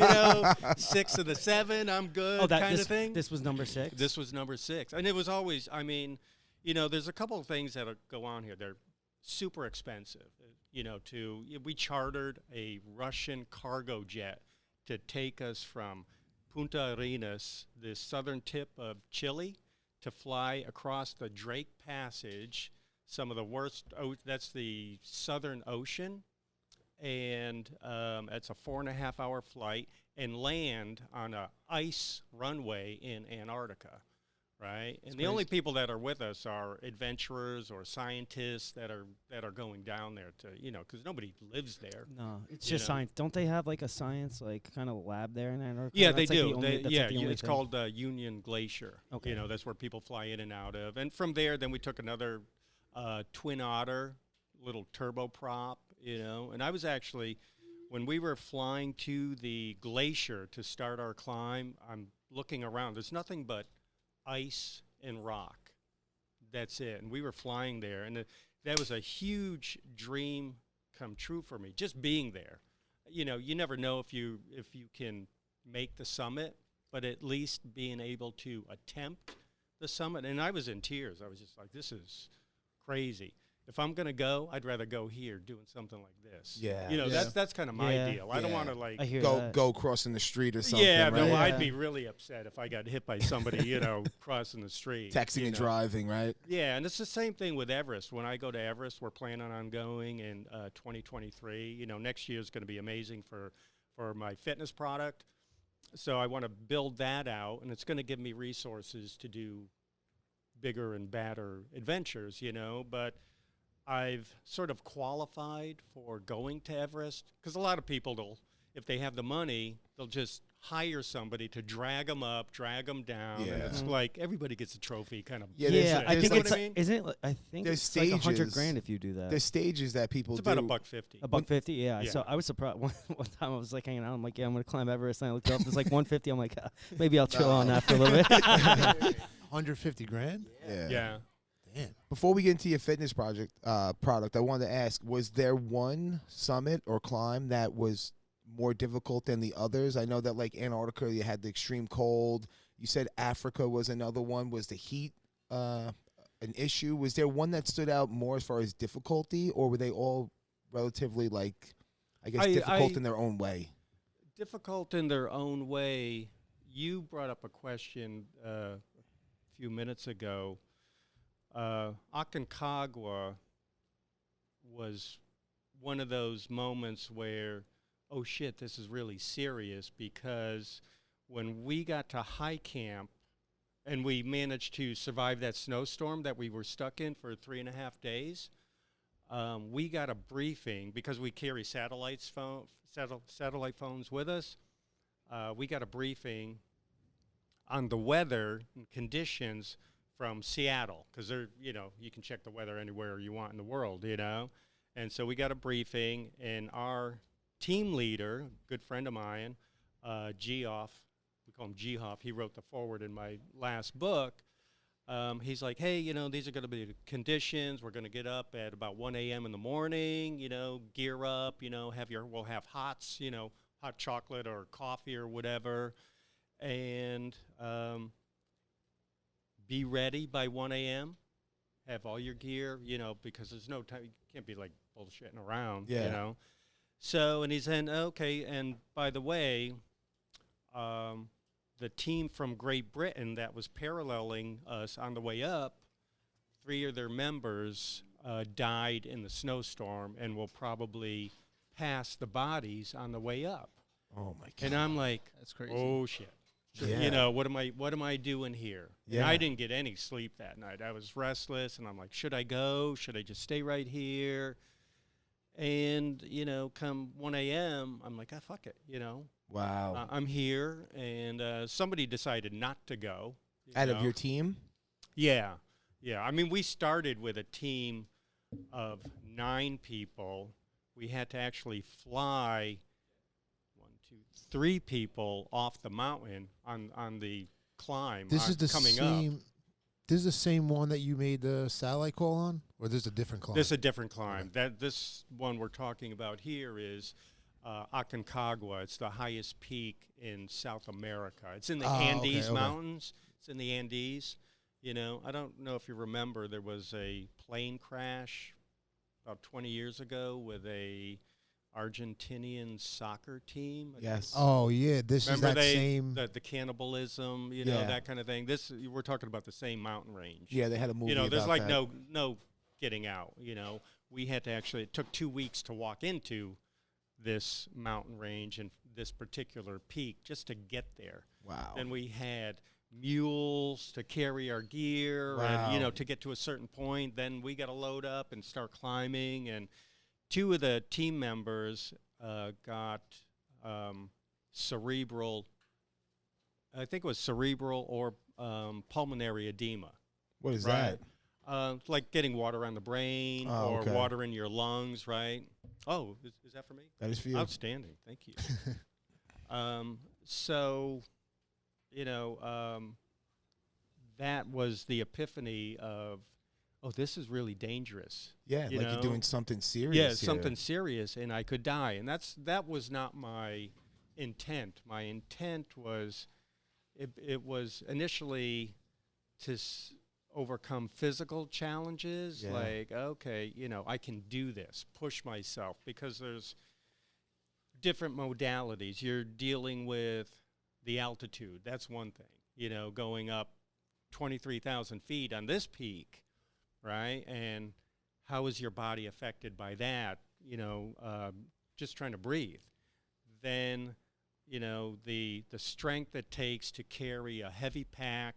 you know, 6 of the 7, I'm good, Oh, that kind this, of thing. This was number 6. This was number 6. And it was always, I mean, you know, there's a couple of things that go on here. They're super expensive. You know, we chartered a Russian cargo jet to take us from Punta Arenas, the southern tip of Chile, to fly across the Drake Passage, some of the worst, that's the Southern Ocean, and it's a 4.5-hour flight, and land on a ice runway in Antarctica, right? And the only people that are with us are adventurers or scientists that are going down there to, you know, because nobody lives there. No, it's you just know. science. Don't they have like a science like kind of lab there in Antarctica? Yeah, That's they like the do. only- that's like the only It's thing. called Union Glacier. Okay. You know, that's where people fly in and out of. And from there, then we took another Twin Otter, little turboprop, you know. And I was actually, when we were flying to the glacier to start our climb, I'm looking around. There's nothing but ice and rock that's it. And we were flying there, and that was a huge dream come true for me, just being there. You know, you never know if you can make the summit, but at least being able to attempt the summit. And I was in tears. I was just like, this is crazy. If I'm going to go, I'd rather go here doing something like this. Yeah. You know, Yeah. that's kind of my Yeah. deal. I don't want to, like, I hear Go that. go crossing the street or something. yeah, right? no, Yeah. I'd be really upset if I got hit by somebody, you know, crossing the street. Texting you and know. driving, right? Yeah, and it's the same thing with Everest. When I go to Everest, we're planning on going in 2023. You know, next year is going to be amazing for my fitness product. So I want to build that out, and it's going to give me resources to do bigger and badder adventures, you know. But I've sort of qualified for going to Everest because a lot of people, if they have the money, they'll just hire somebody to drag them up, drag them down, and it's Yeah. like everybody gets a trophy kind of. Yeah, Yeah, there's- I there's think like- it's what I mean? isn't it? I think There's it's like $100 stages. grand if you do that. There's stages that people It's do. about $150. $150, yeah. Yeah. So I was surprised one time I was like hanging out. I'm like, yeah, I'm gonna climb Everest. And I looked up, it's like 150. I'm like, maybe I'll chill on that for a little bit. 150 grand? Yeah. Yeah. Damn. Before we get into your fitness product, I wanted to ask: was there one summit or climb that was more difficult than the others? I know that like Antarctica, you had the extreme cold. You said Africa was another one. Was the heat an issue? Was there one that stood out more as far as difficulty, or were they all relatively like, I guess, difficult in their own way? Difficult in their own way. You brought up a question a few minutes ago. Aconcagua was one of those moments where, oh shit, this is really serious, because when we got to high camp and we managed to survive that snowstorm that we were stuck in for 3.5 days, we got a briefing because we carry satellite phones with us. We got a briefing on the weather and conditions from Seattle, because they're, you know, you can check the weather anywhere you want in the world, you know. And so we got a briefing, and our team leader, good friend of mine, Geoff, we call him Geoff, he wrote the foreword in my last book. He's like, hey, you know, these are going to be the conditions. We're going to get up at about 1 a.m. in the morning, you know, gear up, you know, we'll have hots, you know, hot chocolate or coffee or whatever, and be ready by 1 a.m., have all your gear, you know, because there's no time, you can't be like bullshitting around, Yeah. you know. So, and he's saying, okay, and by the way, the team from Great Britain that was paralleling us on the way up, 3 of their members died in the snowstorm and will probably pass the bodies on the way up. Oh my god! And I'm like, That's crazy. oh shit. Yeah. You know, what am I doing here? Yeah. And I didn't get any sleep that night. I was restless, and I'm like, should I go? Should I just stay right here? And, you know, come 1 a.m., I'm like, fuck it, you know. Wow. I'm here, and somebody decided not to go. Out of know. your team? Yeah. Yeah. I mean, we started with a team of 9 people. We had to actually fly 3 people off the mountain on the climb. This is the coming same. up. This is the same one that you made the satellite call on, or this is a different climb? This is a different climb. This one we're talking about here is Aconcagua. It's the highest peak in South America. It's in the Andes okay. Mountains. It's in the Andes. You know, I don't know if you remember, there was a plane crash about 20 years ago with a Argentinian soccer team. Yes. Oh yeah, this Remember is that same. the cannibalism, you know, Yeah. that kind of thing. We're talking about the same mountain range. Yeah, they had a movie. You know, there's about like that. no getting out. You know, we had to actually. It took 2 weeks to walk into this mountain range and this particular peak just to get there. Wow. Then we had mules to carry our gear, and you Wow. know, to get to a certain point. Then we got to load up and start climbing. And 2 of the team members got cerebral. I think it was cerebral or pulmonary edema. What is Right. that? Like getting water on the brain Oh, or okay. water in your lungs, right? Oh, is that for me? That is for you. Outstanding. Thank you. So, you know, that was the epiphany of oh, this is really dangerous. Yeah, You like know? you're doing something serious. Yeah, here. something serious, and I could die. And that was not my intent. My intent was, it was initially to overcome physical challenges. Yeah. Like, okay, you know, I can do this. Push myself, because there's different modalities. You're dealing with the altitude. That's one thing. You know, going up 23,000 feet on this peak, right? And how is your body affected by that? You know, just trying to breathe. Then, you know, the strength it takes to carry a heavy pack,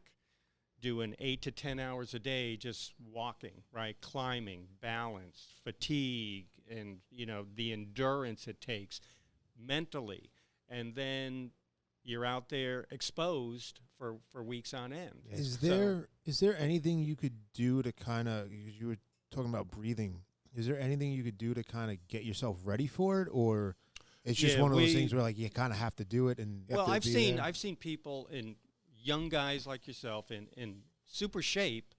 doing 8 to 10 hours a day, just walking, right? Climbing, balance, fatigue, and, you know, the endurance it takes mentally. And then you're out there exposed for weeks on end. Yeah. Is there anything you could do to kind of, you were talking about breathing, is there anything you could do to kind of get yourself ready for it, or it's just one of those things where like you kind of have to do it? And Well, I've seen people, in young guys like yourself in super shape,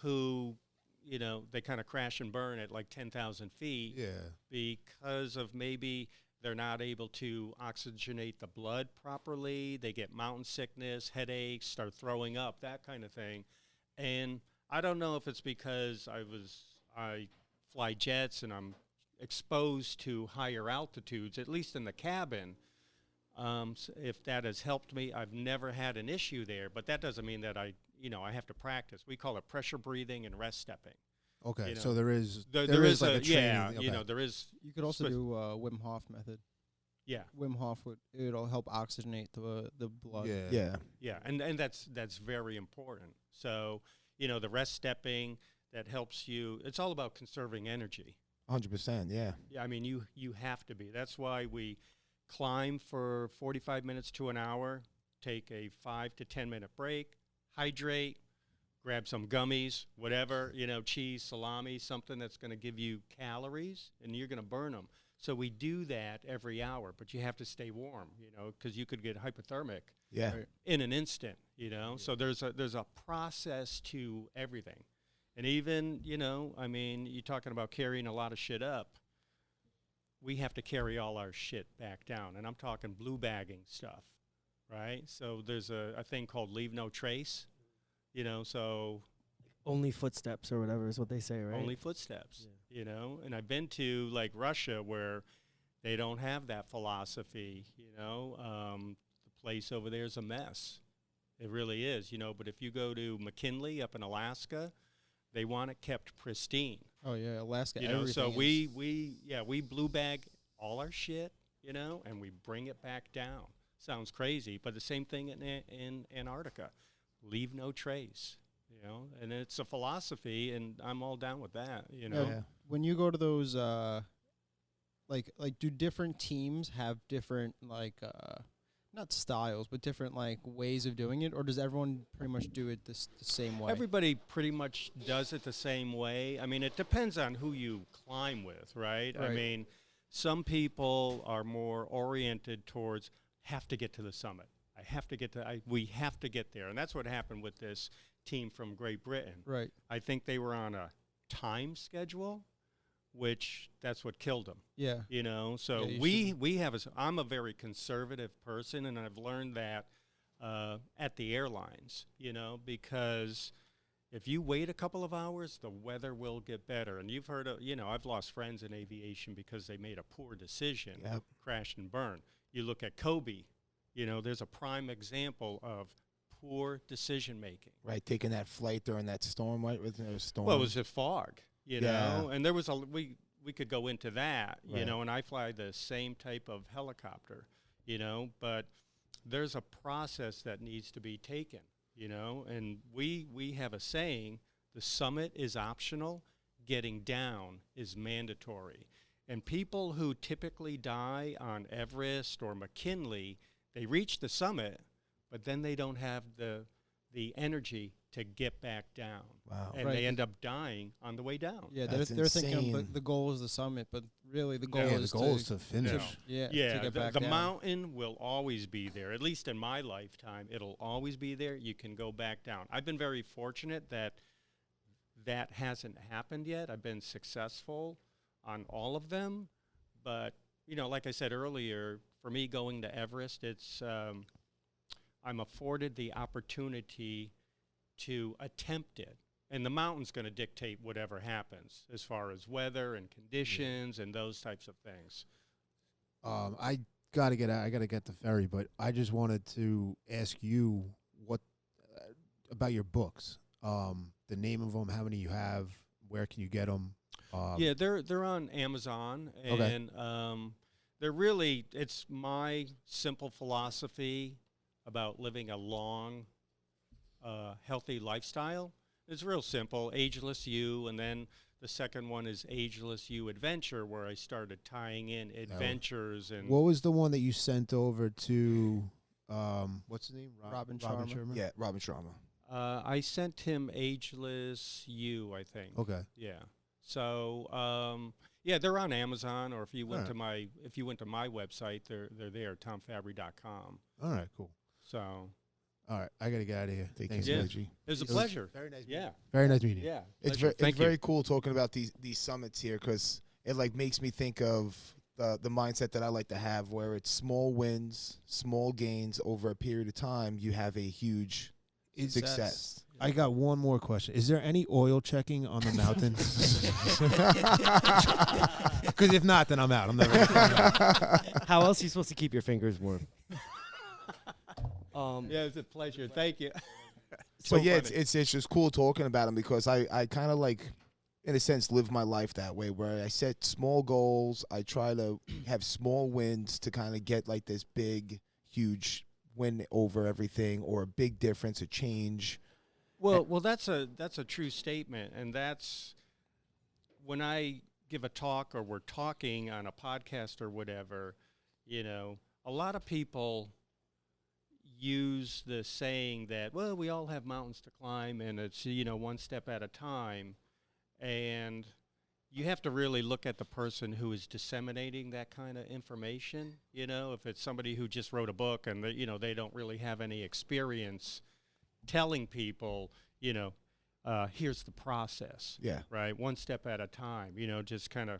who, you know, they kind of crash and burn at like 10,000 feet, Yeah. because of maybe they're not able to oxygenate the blood properly. They get mountain sickness, headaches, start throwing up, that kind of thing. And I don't know if it's because I fly jets and I'm exposed to higher altitudes, at least in the cabin. If that has helped me, I've never had an issue there, but that doesn't mean that I have to practice. We call it pressure breathing and rest stepping. Okay, You know, so there is a like a training. yeah, Okay. you know, there is. You could also do Wim Hof method. Yeah, Wim Hof it'll help oxygenate the blood. Yeah. Yeah. yeah, and that's very important. So, you know, the rest stepping, that helps you. It's all about conserving energy. 100%. Yeah. Yeah, I mean, you have to be. That's why we climb for 45 minutes to an hour, take a 5 to 10 minute break, hydrate, grab some gummies, whatever, you know, cheese, salami, something that's going to give you calories, and you're going to burn them. So we do that every hour, but you have to stay warm, you know, because you could get hypothermic Yeah. in an instant, you know. So there's a process to everything. And even, you know, I mean, you're talking about carrying a lot of shit up. We have to carry all our shit back down. And I'm talking blue bagging stuff, right? So there's a thing called leave no trace, you know, so Only footsteps or whatever is what they say, right? only footsteps, you know. And I've been to, like, Russia, where they don't have that philosophy, you know. The place over there is a mess. It really is, you know. But if you go to McKinley up in Alaska, they want it kept pristine. Oh yeah, Alaska. You know, so everything is- we blue bag all our shit, you know, and we bring it back down. Sounds crazy, but the same thing in Antarctica. Leave no trace, you know, and it's a philosophy, and I'm all down with that, you know. Yeah. When you go to those, like do different teams have different not styles, but different like ways of doing it, or does everyone pretty much do it the same way? Everybody pretty much does it the same way. I mean, it depends on who you climb with, right? I Right. mean, some people are more oriented towards have to get to the summit. We have to get there. And that's what happened with this team from Great Britain. Right. I think they were on a time schedule, which that's what killed them. Yeah. You know, so Yeah, you I'm a very conservative person, and I've learned that at the airlines, you know, because if you wait a couple of hours, the weather will get better. And you've heard of, you know, I've lost friends in aviation because they made a poor decision, Yep. crashed and burned. You look at Kobe, you know, there's a prime example of poor decision making. Right. Taking that flight during that storm. Right. With a storm. Well, it was a fog, you Yeah. know, and there was we could go into that, you Right. know, and I fly the same type of helicopter, you know, but there's a process that needs to be taken, you know, and we have a saying, the summit is optional, getting down is mandatory. And people who typically die on Everest or McKinley, they reach the summit, but then they don't have the energy to get back down. Wow. And Right. they end up dying on the way down. Yeah, That's they're thinking insane. the goal is the summit, but really the goal Yeah, is the goal is to finish. No. yeah, Yeah, to get back the down. mountain will always be there. At least in my lifetime, it'll always be there. You can go back down. I've been very fortunate that that hasn't happened yet. I've been successful on all of them, but like I said earlier, for me going to Everest, it's I'm afforded the opportunity to attempt it. And the mountain's going to dictate whatever happens as far as weather and conditions and those types of things. I gotta get out. I gotta get the ferry, but I just wanted to ask you what about your books. The name of them, how many you have, where can you get them? Yeah, they're on Amazon, and they're really, it's my simple philosophy about living a long, healthy lifestyle. It's real simple, Ageless You, and then the second one is Ageless You Adventure, where I started tying in adventures. And what was the one that you sent over to, what's his name? Robin Sharma. Yeah, Robin Sharma. I sent him Ageless You, I think. Okay. Yeah. So, yeah, they're on Amazon, or if you went to my website, they're there, tomfabbri.com. All right, cool. So, all right, I gotta get out of here. Thank Thanks, you, Yeah. Reggie. it was a pleasure. Very nice. Yeah. Very nice meeting you. Yeah. It's pleasure. Thank you. very cool talking about these summits here, because it like makes me think of the mindset that I like to have, where it's small wins, small gains over a period of time. You have a huge success. I got one more question. Is there any oil checking on the mountains? Because if not, then I'm out. I'm never gonna come out. How else are you supposed to keep your fingers warm? Yeah, it's a pleasure. Thank you. But yeah, it's just cool talking about them, because I kind of like, in a sense, live my life that way, where I set small goals. I try to have small wins to kind of get like this big, huge win over everything, or a big difference, a change. Well, that's a true statement, and that's when I give a talk or we're talking on a podcast or whatever. A lot of people use the saying that, well, we all have mountains to climb, and it's one step at a time, and you have to really look at the person who is disseminating that kind of information. If it's somebody who just wrote a book and they don't really have any experience telling people, here's the process. Yeah. Right? One step at a time. Just kind of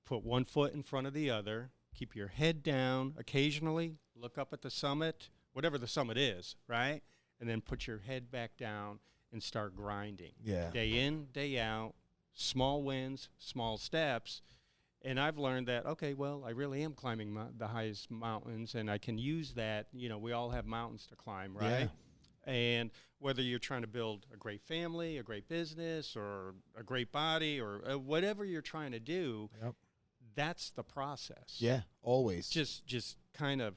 put one foot in front of the other, keep your head down, occasionally look up at the summit, whatever the summit is, right? And then put your head back down and start grinding. Yeah. Day in, day out, small wins, small steps. And I've learned that, okay, well, I really am climbing the highest mountains, and I can use that. We all have mountains to climb, right? Yeah. And whether you're trying to build a great family, a great business, or a great body, or whatever you're trying to do, that's the process. Yeah, always. Just kind of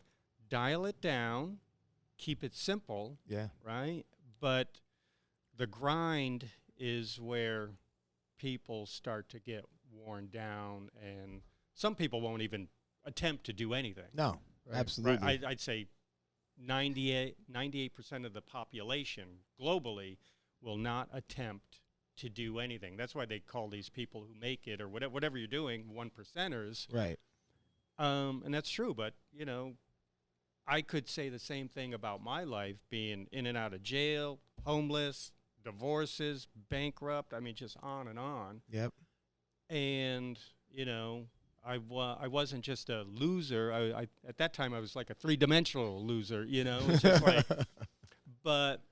dial it down, keep it simple, right? But the grind is where people start to get worn down, and some people won't even attempt to do anything. No, absolutely. Right? I'd say 98% of the population globally will not attempt to do anything. That's why they call these people who make it, or whatever you're doing, 1%ers. Right. And that's true, but, I could say the same thing about my life, being in and out of jail, homeless, divorces, bankrupt, just on and on. Yep. And, I wasn't just a loser. I at that time I was like a three-dimensional loser, It's just like, but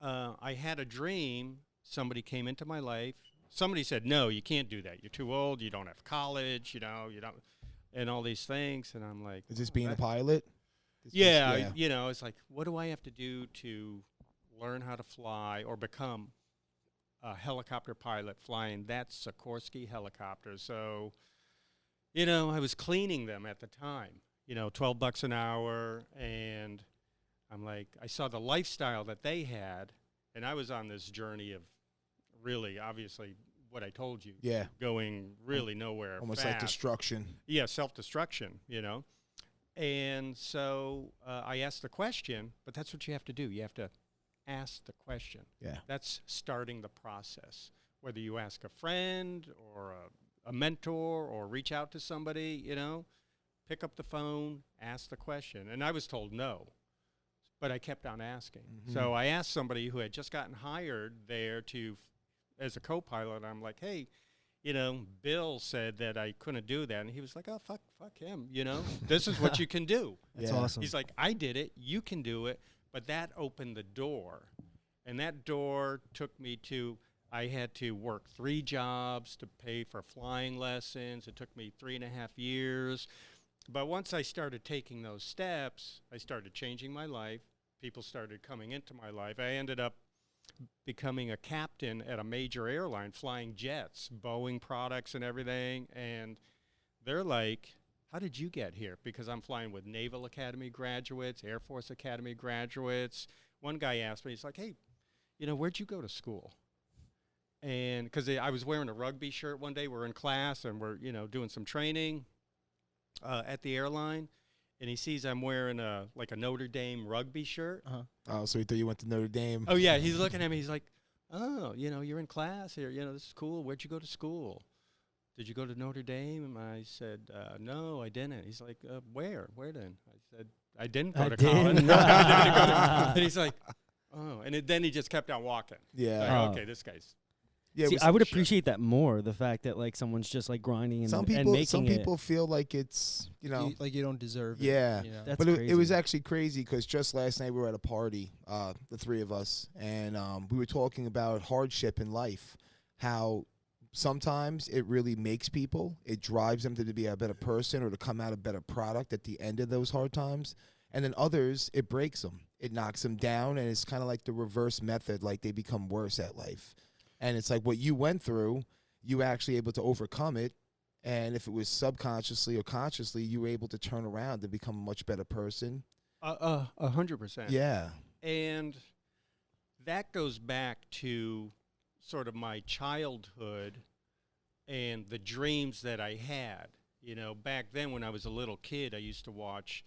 I had a dream. Somebody came into my life. Somebody said, "No, you can't do that. You're too old. You don't have college. You don't," and all these things. And I'm like, Is this being a pilot? It's like, what do I have to do to learn how to fly or become a helicopter pilot flying that Sikorsky helicopter? So, I was cleaning them at the time, $12 an hour. And I'm like, I saw the lifestyle that they had. And I was on this journey of really, obviously, what I told you. Yeah. Going really nowhere Almost fast. like destruction. Yeah, self-destruction, And so I asked the question, but that's what you have to do. You have to ask the question. Yeah. That's starting the process. Whether you ask a friend or a mentor or reach out to somebody, pick up the phone, ask the question. And I was told no. but I kept on asking. Mm-hmm. So I asked somebody who had just gotten hired there as a co-pilot. I'm like, hey, Bill said that I couldn't do that. And he was like, oh, fuck him, This is what you can do. That's Yeah. awesome. He's like, I did it, you can do it. But that opened the door. And that door took me to, I had to work 3 jobs to pay for flying lessons. It took me 3.5 years. But once I started taking those steps, I started changing my life. People started coming into my life. I ended up becoming a captain at a major airline, flying jets, Boeing products and everything. And they're like, how did you get here? Because I'm flying with Naval Academy graduates, Air Force Academy graduates. One guy asked me, he's like, hey, where'd you go to school? And because I was wearing a rugby shirt one day, we're in class and we're, doing some training at the airline. And he sees I'm wearing a Notre Dame rugby shirt. Uh-huh. Oh, so he thought you went to Notre Dame. Oh, yeah. He's looking at me. He's like, oh, you're in class here. This is cool. Where'd you go to school? Did you go to Notre Dame? And I said, no, I didn't. He's like, where? Where then? I said, I didn't go to college. And he's like, oh. And then he just kept on walking. Yeah. Like, Oh. okay, this guy's. Yeah. See, we- I would shit. appreciate that more. The fact that like someone's just like grinding and, some and people, making some it. people feel like it's, Like you don't deserve it. Yeah. That's but it was crazy. actually crazy because just last night we were at a party, the 3 of us, and we were talking about hardship in life, how sometimes it really makes people, it drives them to be a better person or to come out a better product at the end of those hard times. And then others, it breaks them. It knocks them down, and it's kind of like the reverse method, like they become worse at life. And it's like what you went through, you were actually able to overcome it. And if it was subconsciously or consciously, you were able to turn around and become a much better person. 100%. Yeah. And that goes back to sort of my childhood and the dreams that I had. Back then when I was a little kid, I used to watch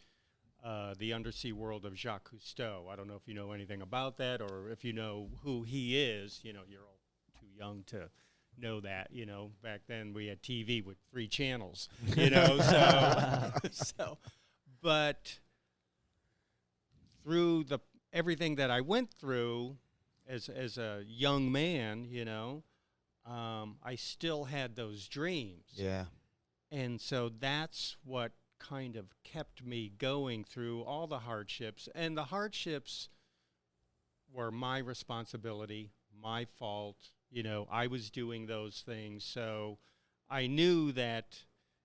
The Undersea World of Jacques Cousteau. I don't know if you know anything about that or if you know who he is. You're all too young to know that. Back then we had TV with 3 channels, but through everything that I went through as a young man, I still had those dreams. Yeah. And so that's what kind of kept me going through all the hardships. And the hardships were my responsibility, my fault. I was doing those things. So I knew that,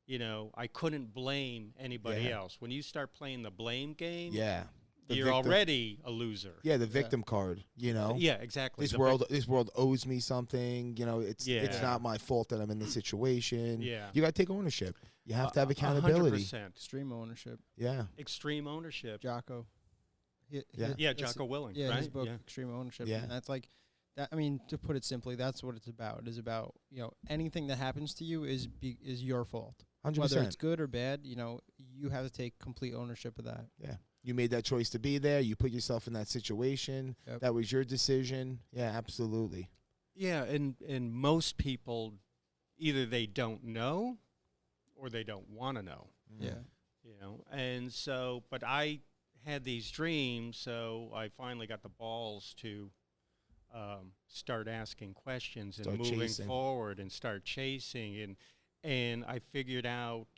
I couldn't blame anybody else. When you start playing the blame game, Yeah. The you're victim- already a loser. Yeah, the victim card, Yeah, exactly. This The world owes me something, it's Yeah. not my fault that I'm in this situation. Yeah. You got to take ownership. You have to have accountability. 100%. Extreme ownership. Yeah. Extreme ownership. Jocko. Yeah. Yeah, That's- Jocko Willing, Yeah, right? his book, Yeah. Extreme Ownership. Yeah. And that's like that. I mean, to put it simply, that's what it's about. It is about anything that happens to you is your fault. 100%. Whether it's good or bad, you have to take complete ownership of that. Yeah. You made that choice to be there. You put yourself in that situation. Yep. That was your decision. Yeah, absolutely. Yeah, and most people, either they don't know or they don't want to know, Yeah. And so, but I had these dreams, so I finally got the balls to start asking questions and Start moving chasing. forward and start chasing. And I figured out,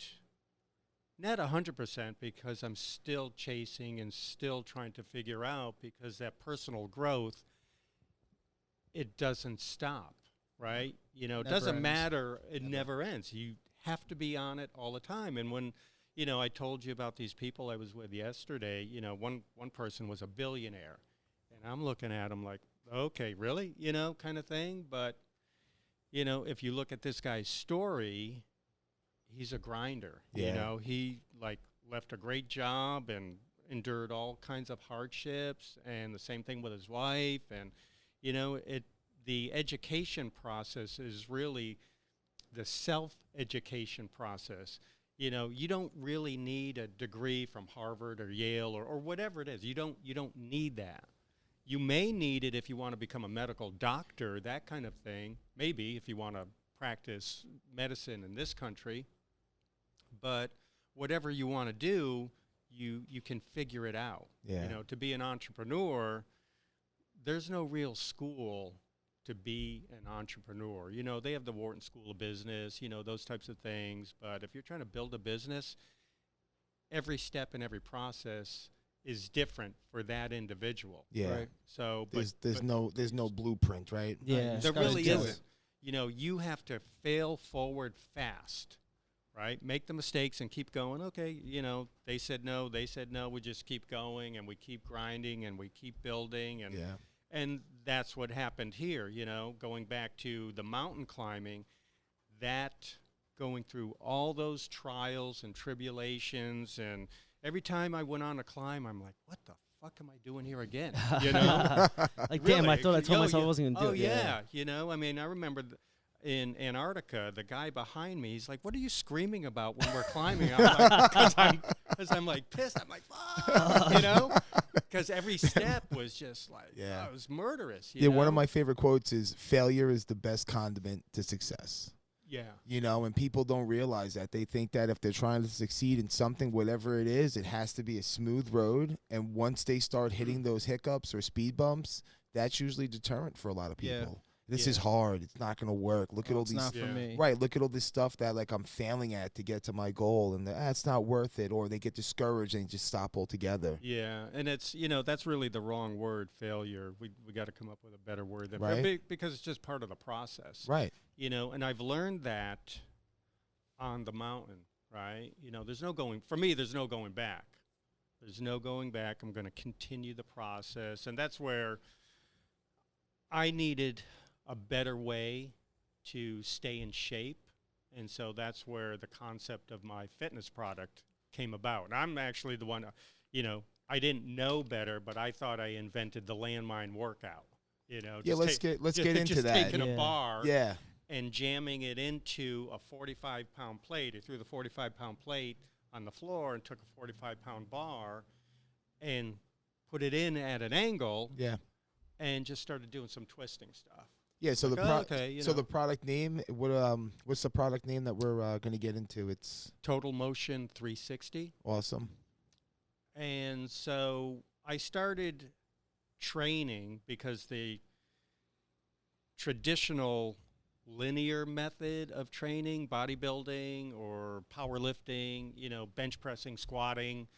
not 100% because I'm still chasing and still trying to figure out, because that personal growth, it doesn't stop, right? It Never doesn't ends. matter. It Never. never ends. You have to be on it all the time. And when, I told you about these people I was with yesterday, one person was a billionaire. And I'm looking at him like, okay, really? Kind of thing. But, if you look at this guy's story, he's a grinder. Yeah. He left a great job and endured all kinds of hardships, and the same thing with his wife. And, the education process is really the self-education process. You don't really need a degree from Harvard or Yale or whatever it is. You don't need that. You may need it if you want to become a medical doctor, that kind of thing. Maybe if you want to practice medicine in this country. But whatever you want to do, you can figure it out. Yeah. You know, to be an entrepreneur, there's no real school to be an entrepreneur. You know, they have the Wharton School of Business, you know, those types of things. But if you're trying to build a business, every step and every process is different for that individual. Yeah. Right. So There's no blueprint, right? Yeah. there gotta really do isn't. it. You know, you have to fail forward fast, right? Make the mistakes and keep going. Okay, you know, they said no, we just keep going and we keep grinding and we keep building and Yeah. and that's what happened here, you know, going back to the mountain climbing, that going through all those trials and tribulations, and every time I went on a climb, I'm like, what the fuck am I doing here again? You know? Like, damn, I Really, thought I told oh, myself yeah. I wasn't going to do Oh, it. yeah. You know, I mean, I remember in Antarctica, the guy behind me, he's like, what are you screaming about when we're climbing? I'm like, because I'm like pissed. I'm like, fuck, you know? Because every step was just like, Yeah. it was murderous. Yeah, You one of know? my favorite quotes is failure is the best condiment to success. Yeah. You know, and people don't realize that. They think that if they're trying to succeed in something, whatever it is, it has to be a smooth road. And once they start hitting those hiccups or speed bumps, that's usually deterrent for a lot of Yeah. people. This Yeah. is hard. It's not going to work. Look at all It's these not for Yeah. me. right. Look at all this stuff that like I'm failing at to get to my goal, and it's not worth it. Or they get discouraged and just stop altogether. Yeah, and it's, you know, that's really the wrong word, failure. We got to come up with a better word than Right. because it's just part of the process. Right. You know, and I've learned that on the mountain, right? You know, there's no going back. There's no going back. I'm going to continue the process, and that's where I needed a better way to stay in shape. And so that's where the concept of my fitness product came about. And I'm actually the one, you know, I didn't know better, but I thought I invented the landmine workout. You know, Yeah. Let's get into just that. taking Yeah. a bar Yeah. and jamming it into a 45-pound plate. I threw the 45-pound plate on the floor and took a 45-pound bar and put it in at an angle Yeah. and just started doing some twisting stuff. Yeah, so Like, the oh, product. okay, you So know. the product name. What's the product name that we're going to get into? It's Total Motion 360. awesome. And so I started training because the traditional linear method of training, bodybuilding or powerlifting, you know, bench pressing, squatting,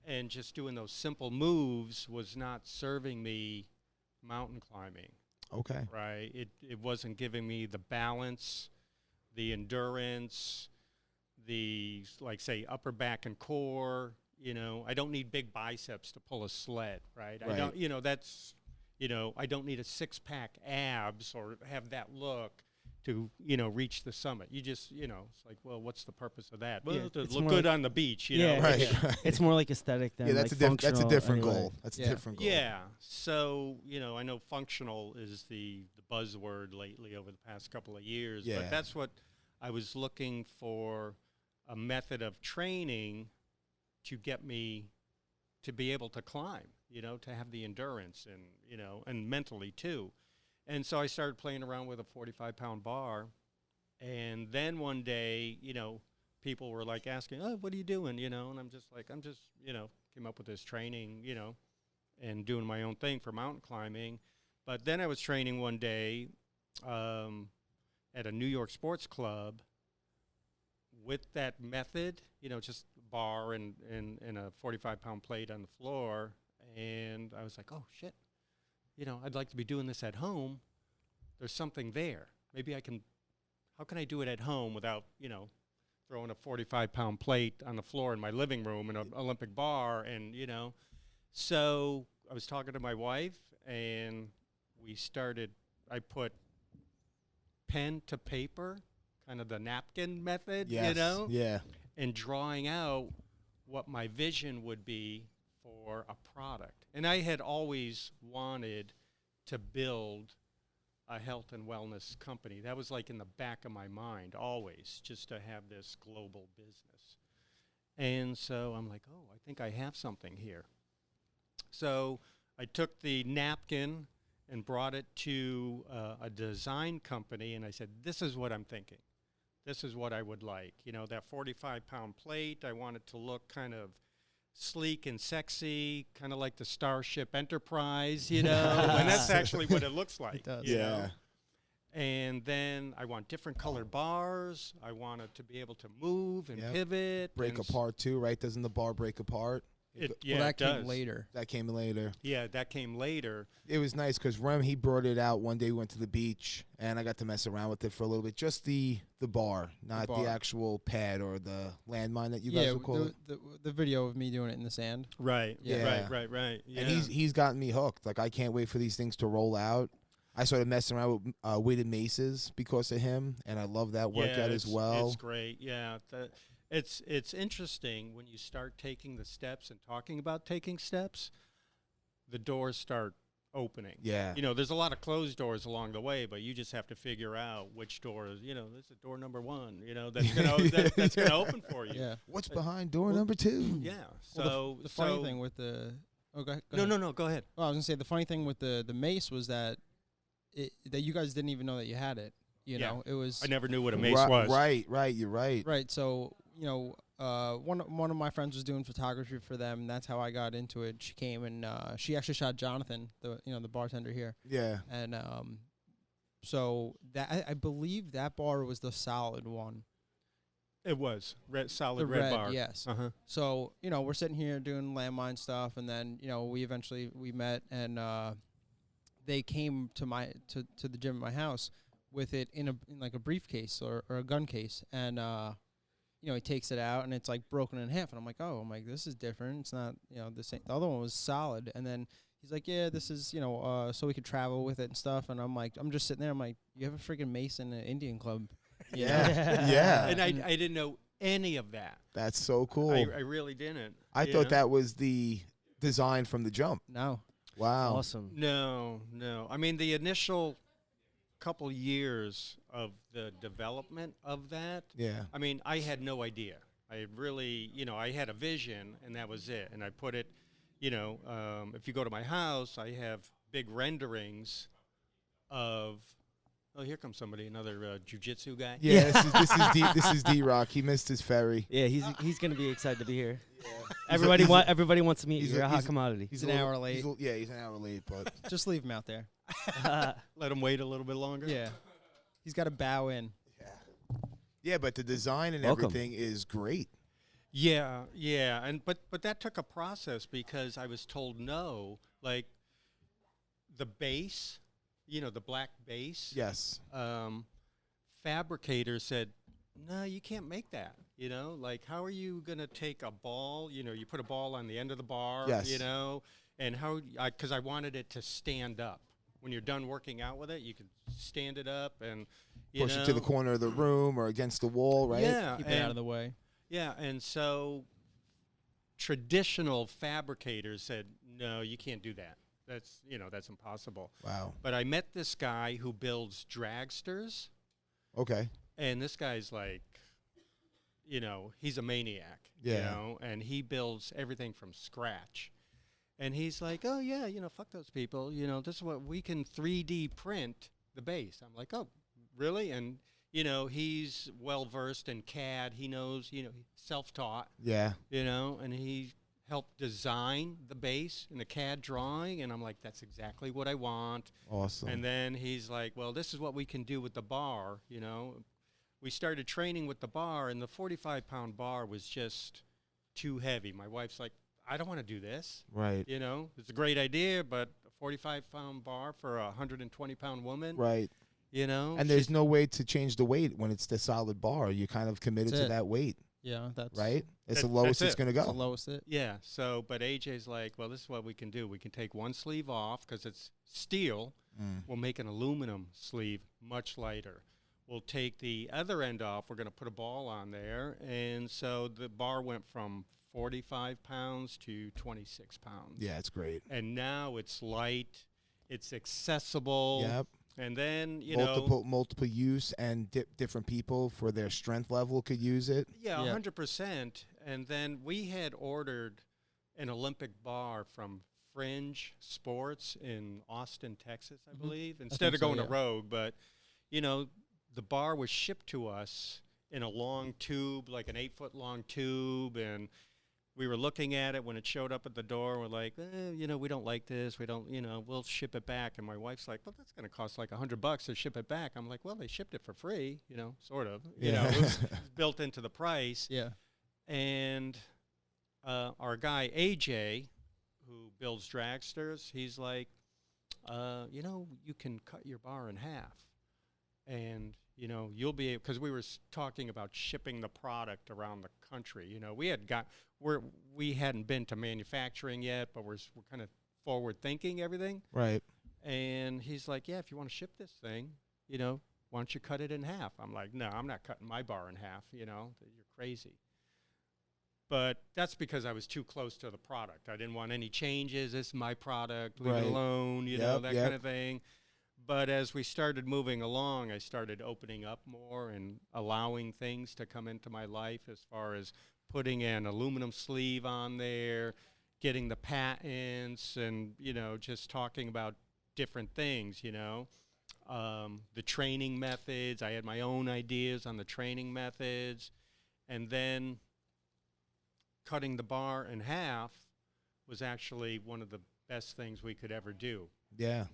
and just doing those simple moves was not serving me mountain climbing. Okay. Right? It wasn't giving me the balance, the endurance, the, like, say, upper back and core. You know, I don't need big biceps to pull a sled, right? I Right. don't, you know, that's, you know, I don't need a six-pack abs or have that look to, you know, reach the summit. You just, you know, it's like, well, what's the purpose of that? Well, Yeah, to it's look more good like- on the beach, you Yeah, know? Right. It's more like aesthetic than Yeah, that's like a that's a functional different anyway. goal. That's Yeah. a different goal. Yeah. So, you know, I know functional is the buzzword lately over the past couple of years, Yeah. but that's what I was looking for, a method of training to get me to be able to climb, you know, to have the endurance and, you know, and mentally too. And so I started playing around with a 45-pound bar. And then one day, you know, people were like asking, oh, what are you doing? You know, and I'm just like, you know, came up with this training, you know, and doing my own thing for mountain climbing. But then I was training one day at a New York sports club with that method, you know, just bar and a 45-pound plate on the floor. And I was like, oh, shit, you know, I'd like to be doing this at home. There's something there. Maybe I can, how can I do it at home without, you know, throwing a 45-pound plate on the floor in my living room and an Olympic bar and, you know. So I was talking to my wife, and I put pen to paper, kind of the napkin method, Yes. you know, Yeah. and drawing out what my vision would be for a product. And I had always wanted to build a health and wellness company. That was like in the back of my mind always, just to have this global business. And so I'm like, oh, I think I have something here. So I took the napkin and brought it to a design company, and I said, this is what I'm thinking. This is what I would like. You know, that 45-pound plate, I want it to look kind of sleek and sexy, kind of like the Starship Enterprise, you know, and that's actually what it looks like. It does. you Yeah. know? And then I want different colored bars. I want it to be able to move and Yep. pivot. Break and apart too, right? Doesn't the bar break apart? Yeah, Well, that it came does. later. That came later. Yeah, that came later. It was nice because Rem, he brought it out one day. We went to the beach, and I got to mess around with it for a little bit. Just the bar, not the bar. actual pad or the landmine that you guys would call it. The video of me doing it in the sand. Right. Yeah. Right. Yeah. And he's gotten me hooked. Like, I can't wait for these things to roll out. I started messing around with weighted maces because of him, and I love that workout as well. It's great. Yeah. It's interesting when you start taking the steps and talking about taking steps, the doors start opening. Yeah. You know, there's a lot of closed doors along the way, but you just have to figure out which door is, you know, this is door number 1, you know, that's that's gonna open for you. Yeah. What's behind door number 2? Yeah. So Well, the funny thing with the go ahead. No, go ahead. Well, I was gonna say the funny thing with the mace was that that you guys didn't even know that you had it. You Yeah. know, it was I never knew what a mace was. Right. You're right. right. So you know, one of my friends was doing photography for them, and that's how I got into it. She came and she actually shot Jonathan, the bartender here, Yeah. and so that I believe that bar was the solid one. It was solid The red red, bar. yes. Uh-huh. So, you know, we're sitting here doing landmine stuff, and then, you know, we met, and they came to the gym at my house with it in like a briefcase or a gun case, and you know, he takes it out, and it's like broken in half, and I'm like, this is different. It's not, you know, the same. The other one was solid, and then he's like, yeah, this is, you know, so we could travel with it and stuff, and I'm like, I'm just sitting there, I'm like, you have a freaking mace in an Indian club. Yeah. Yeah. And I didn't know any of that. That's so cool. I really didn't. I you thought know? that was the design from the jump. No. Wow. Awesome. No. I mean, the initial couple years of the development of that, Yeah. I mean, I had no idea. I really, you know, I had a vision, and that was it. And I put it, you know, if you go to my house, I have big renderings of. Oh, here comes somebody, another jiu-jitsu guy. Yeah, this is D-Rock. He missed his ferry. Yeah, he's gonna be excited to be here. Yeah. Everybody wants to meet you. he's You're a- a hot he's a- commodity. He's an hour late. He's an hour late, but Just leave him out there. Let him wait a little bit longer. Yeah. He's got to bow in. yeah, but the design and Welcome. everything is great. Yeah, and but that took a process because I was told no, like the base, you know, the black base. Yes. Fabricators said, no, you can't make that. You know, like how are you gonna take a ball? You know, you put a ball on the end of the bar. Yes. You know, and because I wanted it to stand up. When you're done working out with it, you can stand it up and Push it to the corner of the room or against the wall, right? Yeah, Keep it out of the way. Yeah, and so traditional fabricators said, no, you can't do that. That's impossible. Wow. But I met this guy who builds dragsters, Okay. and this guy's like, you know, he's a maniac, you Yeah. know, and he builds everything from scratch. And he's like, oh, yeah, you know, fuck those people. You know, this is what we can 3D print the base. I'm like, oh, really? And, you know, he's well-versed in CAD. He knows, you know, self-taught, Yeah. you know, and he helped design the base in a CAD drawing. And I'm like, that's exactly what I want. Awesome. And then he's like, well, this is what we can do with the bar, you know. We started training with the bar, and the 45-pound bar was just too heavy. My wife's like, I don't want to do this. Right. You know, it's a great idea, but a 45-pound bar for a 120-pound woman, Right. you know? And there's no way to change the weight when it's the solid bar. You're kind of committed That's to it. that weight, Yeah, that's right? It's the That's lowest it's it. going to That's go. the lowest it. Yeah, so, but AJ's like, well, this is what we can do. We can take one sleeve off because it's steel. Mm. We'll make an aluminum sleeve much lighter. We'll take the other end off. We're going to put a ball on there. And so the bar went from 45 pounds to 26 pounds. Yeah, it's great. And now it's light, it's accessible. Yep. And then, you Multiple use and different people for their strength level could use it. yeah, Yeah. 100%. And then we had ordered an Olympic bar from Fringe Sports in Austin, Texas, I believe, instead think of so, going to yeah. Rogue. But, you know, the bar was shipped to us in a long tube, like an 8-foot long tube, and we were looking at it when it showed up at the door. We're like, you know, we don't like this. We don't, you know, we'll ship it back. And my wife's like, well, that's going to cost like $100 to ship it back. I'm like, well, they shipped it for free, you know, sort of. You know, it was built into the price. Yeah. And our guy, AJ, who builds dragsters, he's like, you know, you can cut your bar in half. And, you know, you'll be able, because we were talking about shipping the product around the country. You know, we hadn't been to manufacturing yet, but we're kind of forward thinking everything. Right. And he's like, yeah, if you want to ship this thing, you know, why don't you cut it in half? I'm like, no, I'm not cutting my bar in half. You know, you're crazy. But that's because I was too close to the product. I didn't want any changes. This is my product. Leave it alone. You know, that kind of thing. But as we started moving along, I started opening up more and allowing things to come into my life as far as putting an aluminum sleeve on there, getting the patents, and, you know, just talking about different things, you know. The training methods. I had my own ideas on the training methods. And then cutting the bar in half was actually one of the best things we could ever do. Yeah.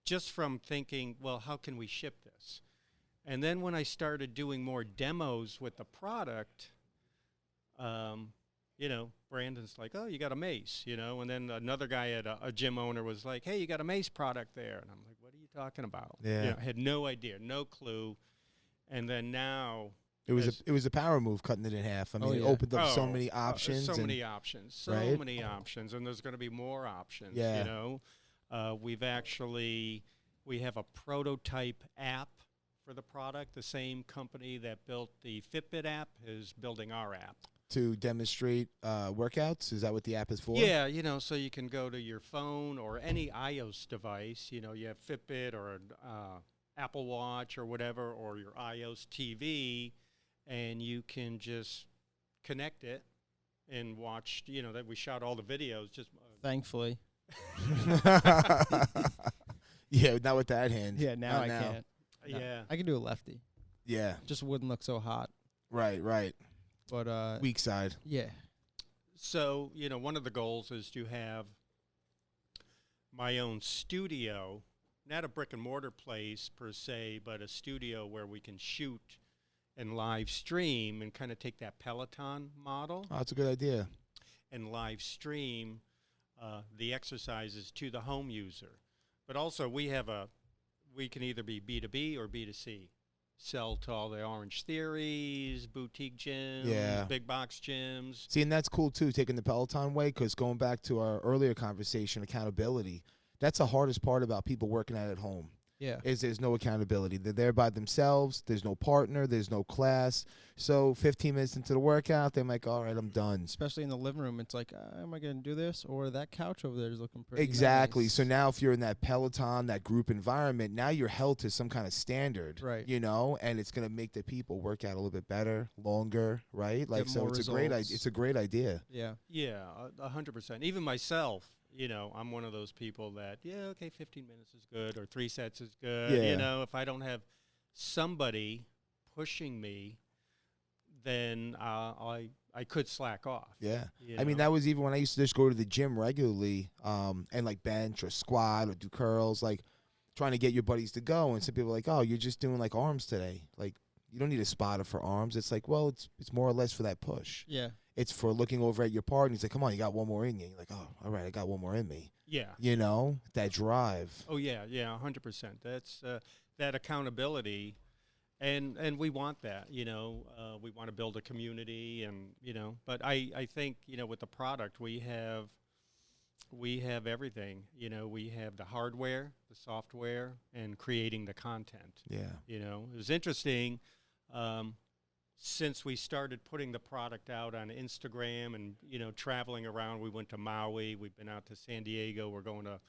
Just from thinking, well, how can we ship this? And then when I started doing more demos with the product, you know, Brandon's like, oh, you got a mace, you know, and then another guy at a gym owner was like, hey, you got a mace product there. And I'm like, what are you talking about? Yeah. You know, I had no idea, no clue. And then now It was a power move cutting it in half. I mean, it opened up so many options. So many options. Many options. And there's going to be more options, you know. We have a prototype app for the product. The same company that built the Fitbit app is building our app. To demonstrate workouts? Is that what the app is for? Yeah, you know, so you can go to your phone or any iOS device. You know, you have Fitbit or an Apple Watch or whatever, or your iOS TV, and you can just connect it and watch, you know, that we shot all the videos. Just Thankfully. Yeah, not with that hand. Yeah, now I can't. No. Yeah. I can do a lefty. Yeah. Just wouldn't look so hot. Right. But weak side. Yeah. So, you know, one of the goals is to have my own studio, not a brick and mortar place per se, but a studio where we can shoot and live stream and kind of take that Peloton model. Oh, that's a good idea. And live stream the exercises to the home user. But also we can either be B2B or B2C. Sell to all the Orange Theories, boutique gyms, big box gyms. See, and that's cool, too, taking the Peloton way, because going back to our earlier conversation, accountability, that's the hardest part about people working out at home. Yeah. Is there's no accountability. They're there by themselves. There's no partner. There's no class. So 15 minutes into the workout, they're like, all right, I'm done. Especially in the living room, it's like, am I going to do this? Or that couch over there is looking pretty Exactly. nice. So now if you're in that Peloton, that group environment, now you're held to some kind of standard. Right. You know, and it's going to make the people work out a little bit better, longer, right? Like, so it's a great idea. Yeah. Yeah, 100%. Even myself, you know, I'm one of those people that, 15 minutes is good or 3 sets is good. Yeah. You know, if I don't have somebody pushing me, then I could slack off. Yeah. You I mean, know? that was even when I used to just go to the gym regularly and like bench or squat or do curls, like trying to get your buddies to go. And some people are like, oh, you're just doing like arms today. Like, you don't need a spotter for arms. It's like, well, it's more or less for that push. Yeah. It's for looking over at your partner. He's like, come on, you got one more in you. You're like, oh, all right, I got one more in me. Yeah. You know, that drive. Oh, yeah, 100%. That's that accountability, and we want that, you know. We want to build a community, and, you know. But I think, you know, with the product, we have everything. You know, we have the hardware, the software, and creating the content. Yeah. You know, it was interesting. Since we started putting the product out on Instagram and, you know, traveling around, we went to Maui, we've been out to San Diego, we're going to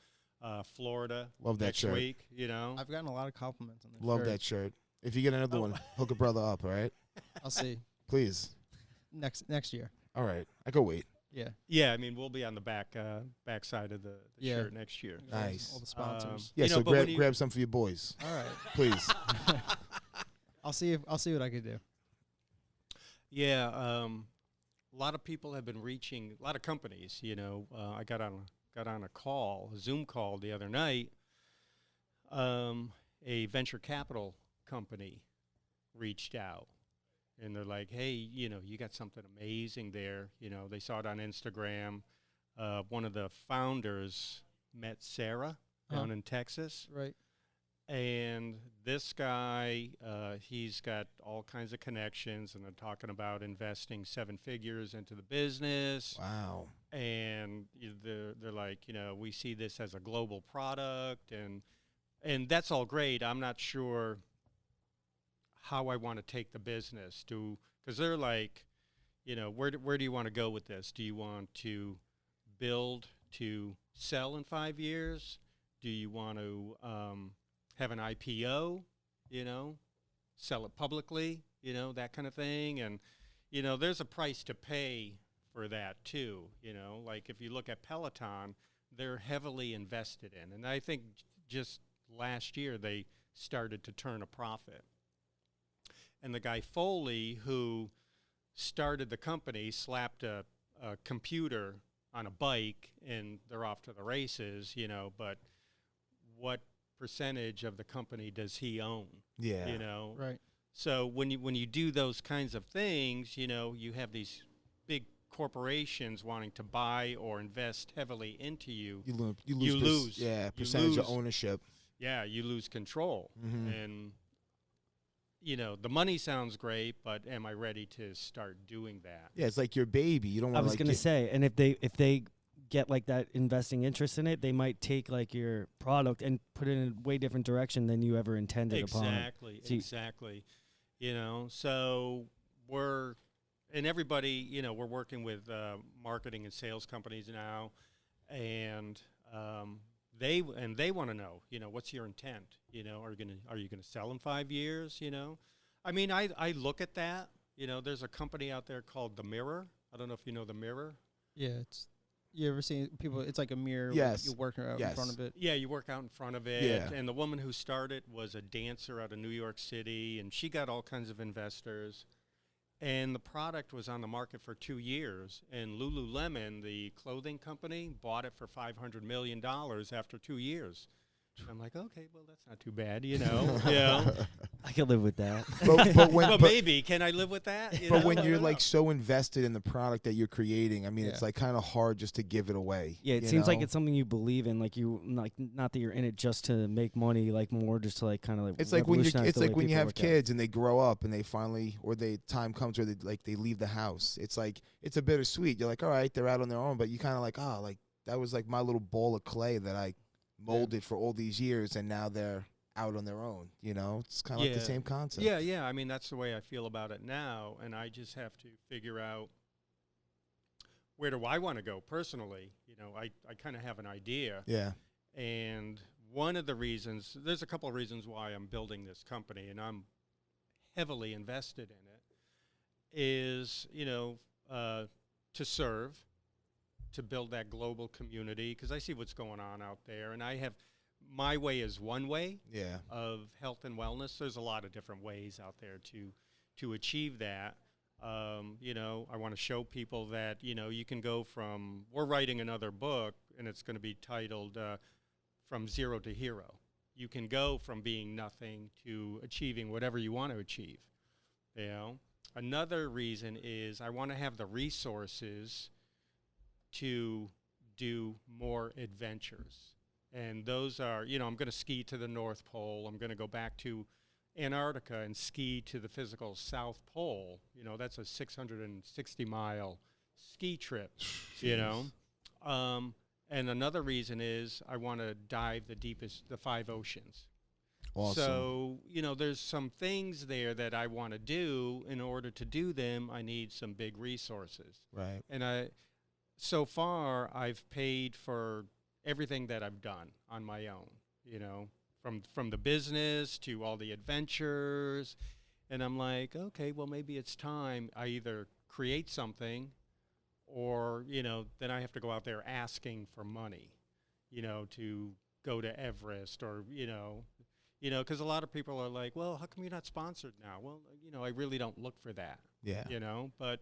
Florida Love that next shirt. week, you know. I've gotten a lot of compliments on this Love shirt. that shirt. If you get another one, hook a brother up, all right? I'll see. Please. Next year. All right. I go wait. Yeah. Yeah, I mean, we'll be on the back side of the Yeah. shirt next year. Nice. All the sponsors. Yeah, You know, so but when grab some for your boys, All right. please. I'll see what I can do. Yeah, a lot of people have been reaching, a lot of companies, I got on a call, a Zoom call the other night. A venture capital company reached out, and they're like, hey, you got something amazing there. They saw it on Instagram. One of the founders met Sarah down in Texas. Right. And this guy, he's got all kinds of connections, and they're talking about investing 7 figures into the business. Wow. And they're like, we see this as a global product, and that's all great. I'm not sure how I want to take the business because they're like, where do you want to go with this? Do you want to build to sell in 5 years? Do you want to have an IPO, sell it publicly, that kind of thing? And, there's a price to pay for that too, like if you look at Peloton, they're heavily invested in. And I think just last year they started to turn a profit. And the guy Foley, who started the company, slapped a computer on a bike and they're off to the races, but what percentage of the company does he own? Yeah. Right. So when you do those kinds of things, you have these big corporations wanting to buy or invest heavily into you. You lose. Yeah, percentage of ownership. Yeah, you lose control. Mm-hmm. And the money sounds great, but am I ready to start doing that? Yeah, it's like your baby. You don't want. I was gonna say, and if they get like that investing interest in it, they might take like your product and put it in a way different direction than you ever intended upon. Exactly. So everybody, we're working with marketing and sales companies now, and they want to know, what's your intent? Are you gonna sell in 5 years? I mean, I look at that. There's a company out there called The Mirror. I don't know if you know The Mirror. Yeah, you ever seen people? It's like a mirror. Yes. You work out in front of it. Yeah, you work out in front of it. Yeah. And the woman who started was a dancer out of New York City, and she got all kinds of investors. And the product was on the market for 2 years, and Lululemon, the clothing company, bought it for $500 million after 2 years. I'm like, okay, well, that's not too bad, I can live with that. But maybe, can I live with that? But when you're like so invested in the product that you're creating, I mean, it's like kind of hard just to give it away. Yeah, it seems like it's something you believe in. Like not that you're in it just to make money, like more just to like kind of like. It's like when you have kids and they grow up and they finally, or time comes where they leave the house. It's like it's a bittersweet. You're like, all right, they're out on their own, but you kind of like, like that was like my little ball of clay that I molded for all these years, and now they're out on their own. It's kind of like the same concept. Yeah. I mean, that's the way I feel about it now, and I just have to figure out where do I want to go personally. I kind of have an idea. Yeah. And one of the reasons, there's a couple of reasons why I'm building this company, and I'm heavily invested in it, is, to serve, to build that global community, because I see what's going on out there, and my way is one way of health and wellness. There's a lot of different ways out there to achieve that. I want to show people that, you can go we're writing another book, and it's going to be titled From Zero to Hero. You can go from being nothing to achieving whatever you want to achieve. Another reason is I want to have the resources to do more adventures. And those are, I'm going to ski to the North Pole. I'm going to go back to Antarctica and ski to the physical South Pole. That's a 660-mile ski trip, And another reason is I want to dive the 5 oceans. Awesome. So, there's some things there that I want to do. In order to do them, I need some big resources. Right. And so far, I've paid for everything that I've done on my own, from the business to all the adventures. And I'm like, okay, well, maybe it's time I either create something or, then I have to go out there asking for money, to go to Everest or, because a lot of people are like, well, how come you're not sponsored now? Well, I really don't look for that. Yeah. But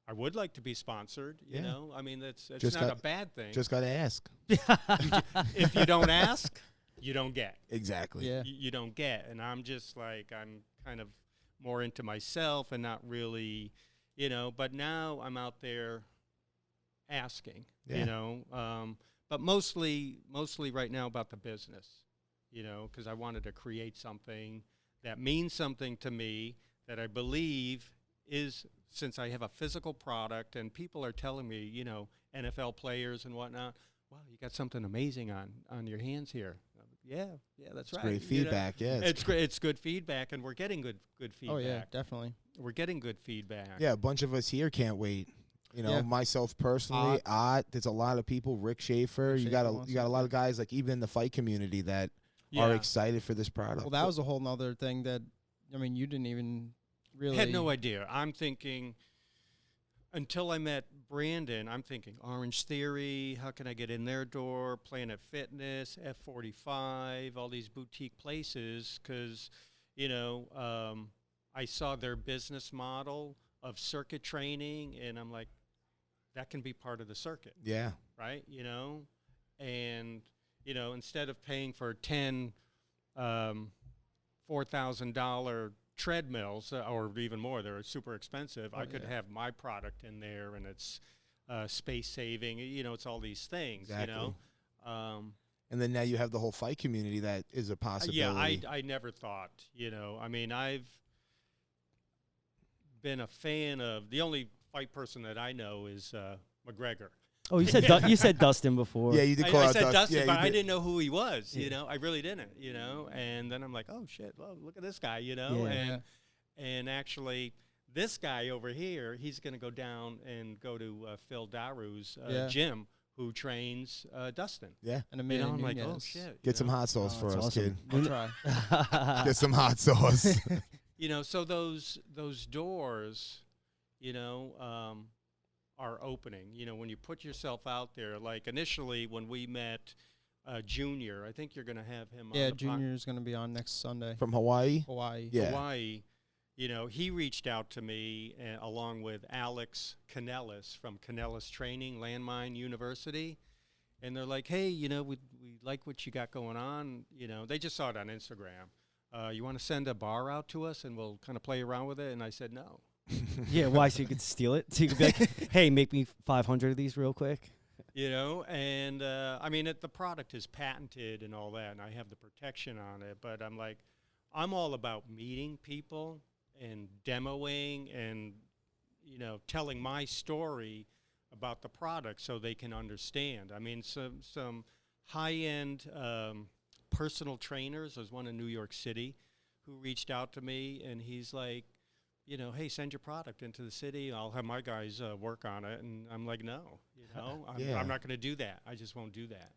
I would like to be sponsored. You Yeah. know, I mean, it's Just not got- a bad thing. Just gotta ask. If you don't ask, you don't get. Exactly. Yeah. You don't get. And I'm just like, I'm kind of more into myself and not really, you know, but now I'm out there asking, Yeah. you know, but mostly right now about the business, you know, because I wanted to create something that means something to me that I believe is, since I have a physical product and people are telling me, you know, NFL players and whatnot, wow, you got something amazing on your hands here. Yeah, that's It's right. great you know. feedback. Yeah. It's great. It's good feedback, and we're getting good feedback. Oh yeah, definitely. We're getting good feedback. Yeah, a bunch of us here can't wait. You know, Yeah. myself personally, there's a lot of people. Rick Schaefer, you got wants a it, lot yeah. of guys like even in the fight community that Yeah. are excited for this product. Well, that was a whole nother thing that, I mean, you didn't even really. Had no idea. I'm thinking, until I met Brandon, I'm thinking Orange Theory, how can I get in their door, Planet Fitness, F45, all these boutique places, because, you know, I saw their business model of circuit training, and I'm like, that can be part of the circuit, Yeah. right? You know, and, you know, instead of paying for 10 $4,000 treadmills, or even more, they're super expensive. I could have my product in there, and it's space saving. You know, it's all these things. Exactly. You know, And then now you have the whole fight community that is a possibility. yeah. I never thought. You know, I mean, I've been a fan of, the only fight person that I know is McGregor. Oh, you said you said Dustin before. Yeah, you did call I out said Dustin, yeah, but you I did. didn't know who he was. Yeah. You know, I really didn't. You know, and then I'm like, oh shit, well, look at this guy. You know, Yeah. and actually, this guy over here, he's going to go down and go to Phil Daru's gym, who trains Dustin. Yeah. And a You minute. know, I'm like, oh shit. Get some hot sauce Oh, for that's us, kid. awesome. I'll try. Get some hot sauce. You know, so those doors, you know, are opening. You know, when you put yourself out there, like initially when we met Junior, I think you're going to have him Yeah, on the Junior's gonna be on next Sunday. From Hawaii? Hawaii. Yeah. Hawaii. You know, he reached out to me along with Alex Canellis from Canellis Training, Landmine University. And they're like, hey, you know, we like what you got going on. You know, they just saw it on Instagram. You want to send a bar out to us and we'll kind of play around with it? And I said, no. Yeah, why? So you could steal it? So you could be like, hey, make me 500 of these real quick. You know, and I mean, the product is patented and all that, and I have the protection on it. But I'm like, I'm all about meeting people and demoing and, you know, telling my story about the product so they can understand. I mean, some high-end personal trainers. There's one in New York City who reached out to me, and he's like, you know, hey, send your product into the city. I'll have my guys work on it. And I'm like, no, you know, Yeah. I'm not going to do that. I just won't do that.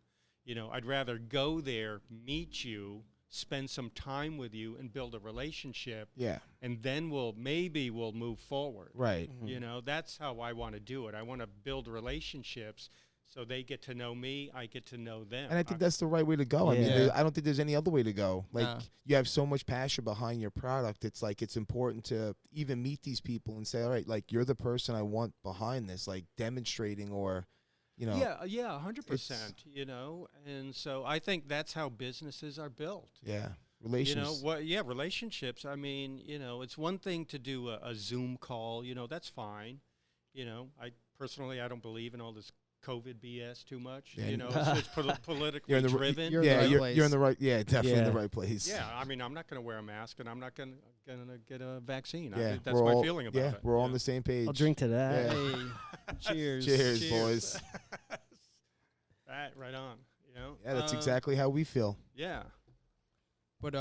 You know, I'd rather go there, meet you, spend some time with you, and build a relationship. Yeah. And then maybe we'll move forward. Right. You know, that's how I want to do it. I want to build relationships so they get to know me, I get to know them. And I think that's the right way to go. I mean, Yeah. I don't think there's any other way to go. Like, No. you have so much passion behind your product. It's like it's important to even meet these people and say, all right, like, you're the person I want behind this, like demonstrating or, you know. Yeah, 100%, you know. And so I think that's how businesses are built. Yeah. Relations. You know, relationships. I mean, you know, it's one thing to do a Zoom call, you know, that's fine. You know, I don't believe in all this COVID BS too much. Yeah. You know, it's politically You're in the driven. You're in the yeah, right you're place. in the right. Yeah, definitely in the Yeah. right place. Yeah, I mean, I'm not going to wear a mask, and I'm not going to get a vaccine. Yeah, That's we're my all- feeling about yeah, it. we're all you on know? the same page. I'll drink to that. Yeah. Hey, cheers. Cheers, boys. Right on. You know. Yeah, that's exactly how we feel. Yeah. But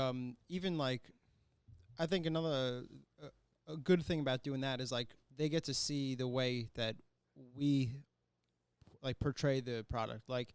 even like, I think another a good thing about doing that is like they get to see the way that we like portray the product. Like,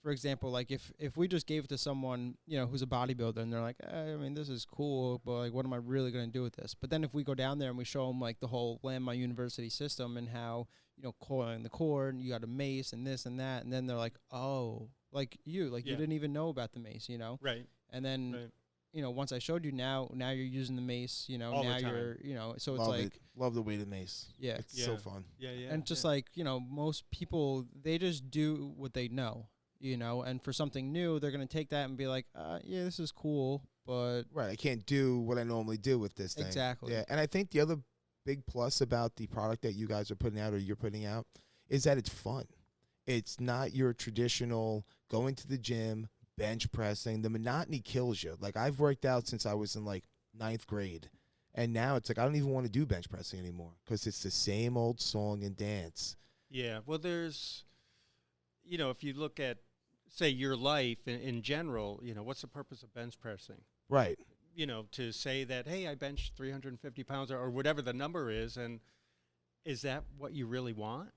for example, like if we just gave it to someone, you know, who's a bodybuilder and they're like, I mean, this is cool, but like, what am I really going to do with this? But then if we go down there and we show them like the whole Landmine University system and how, you know, coiling the cord and you got a mace and this and that, and then they're like, oh, like you Yeah. didn't even know about the mace, you know? Right. And then, Right. once I showed you, now you're using the mace, All the now time. you're, so it's Love like, it. Love the weighted mace. yeah. It's so fun. Yeah, yeah. And just like, most people, they just do what they know, and for something new, they're going to take that and be like, yeah, this is cool, but. Right. I can't do what I normally do with this thing. Exactly. Yeah. And I think the other big plus about the product that you guys are putting out or you're putting out is that it's fun. It's not your traditional going to the gym, bench pressing. The monotony kills you. Like, I've worked out since I was in like 9th grade. And now it's like, I don't even want to do bench pressing anymore because it's the same old song and dance. Yeah. Well, there's, if you look at, say, your life in general, what's the purpose of bench pressing? Right. To say that, hey, I benched 350 pounds or whatever the number is, and is that what you really want?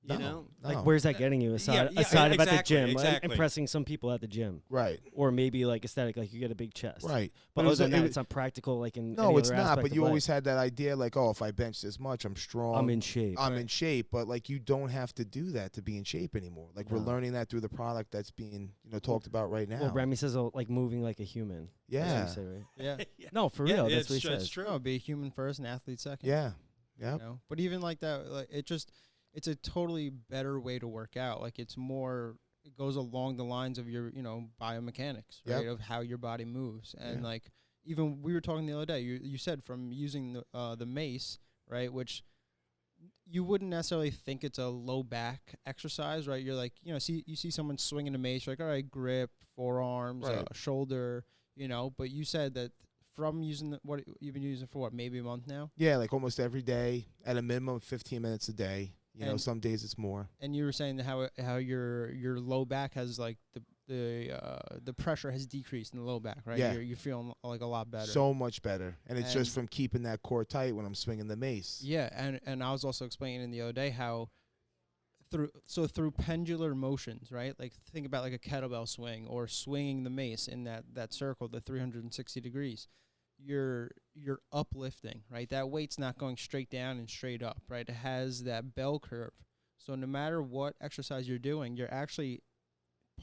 No. Like, where's that getting you aside of exactly, at the gym, exactly. impressing some people at the gym, Right. or maybe like aesthetic, like you get a big chest, Right. But it other was than a- that, it- it's not practical. Like in No, any it's other not. aspect But of you life. always had that idea, like, oh, if I bench this much, I'm strong. I'm in shape. I'm in shape. But like, you don't have to do that to be in shape anymore. Like, we're No. learning that through the product that's being talked about right now. Well, Remy says like moving like a human. Yeah. That's what you say, right? Yeah. No, for Yeah, real. yeah, That's what he it's says. true. No, be a human first and athlete second. Yeah. Yeah. But even like that, like it's a totally better way to work out. Like it goes along the lines of your, biomechanics, right? Yep. Of how your body moves. And Yeah. like, even we were talking the other day, you said from using the mace, right? Which you wouldn't necessarily think it's a low back exercise, right? You're like, you see someone swinging a mace, you're like, all right, grip, forearms, Right. shoulder, but you said that from using what you've been using for maybe a month now? Yeah, like almost every day at a minimum of 15 minutes a day. And- Some days it's more. And you were saying that how your low back has like the pressure has decreased in the low back, right? Yeah. You're feeling like a lot better. So much better. And it's just And- from keeping that core tight when I'm swinging the mace. yeah, and I was also explaining the other day how through pendular motions, right? Like think about like a kettlebell swing or swinging the mace in that circle, the 360 degrees. You're uplifting, right? That weight's not going straight down and straight up, right? It has that bell curve. So no matter what exercise you're doing, you're actually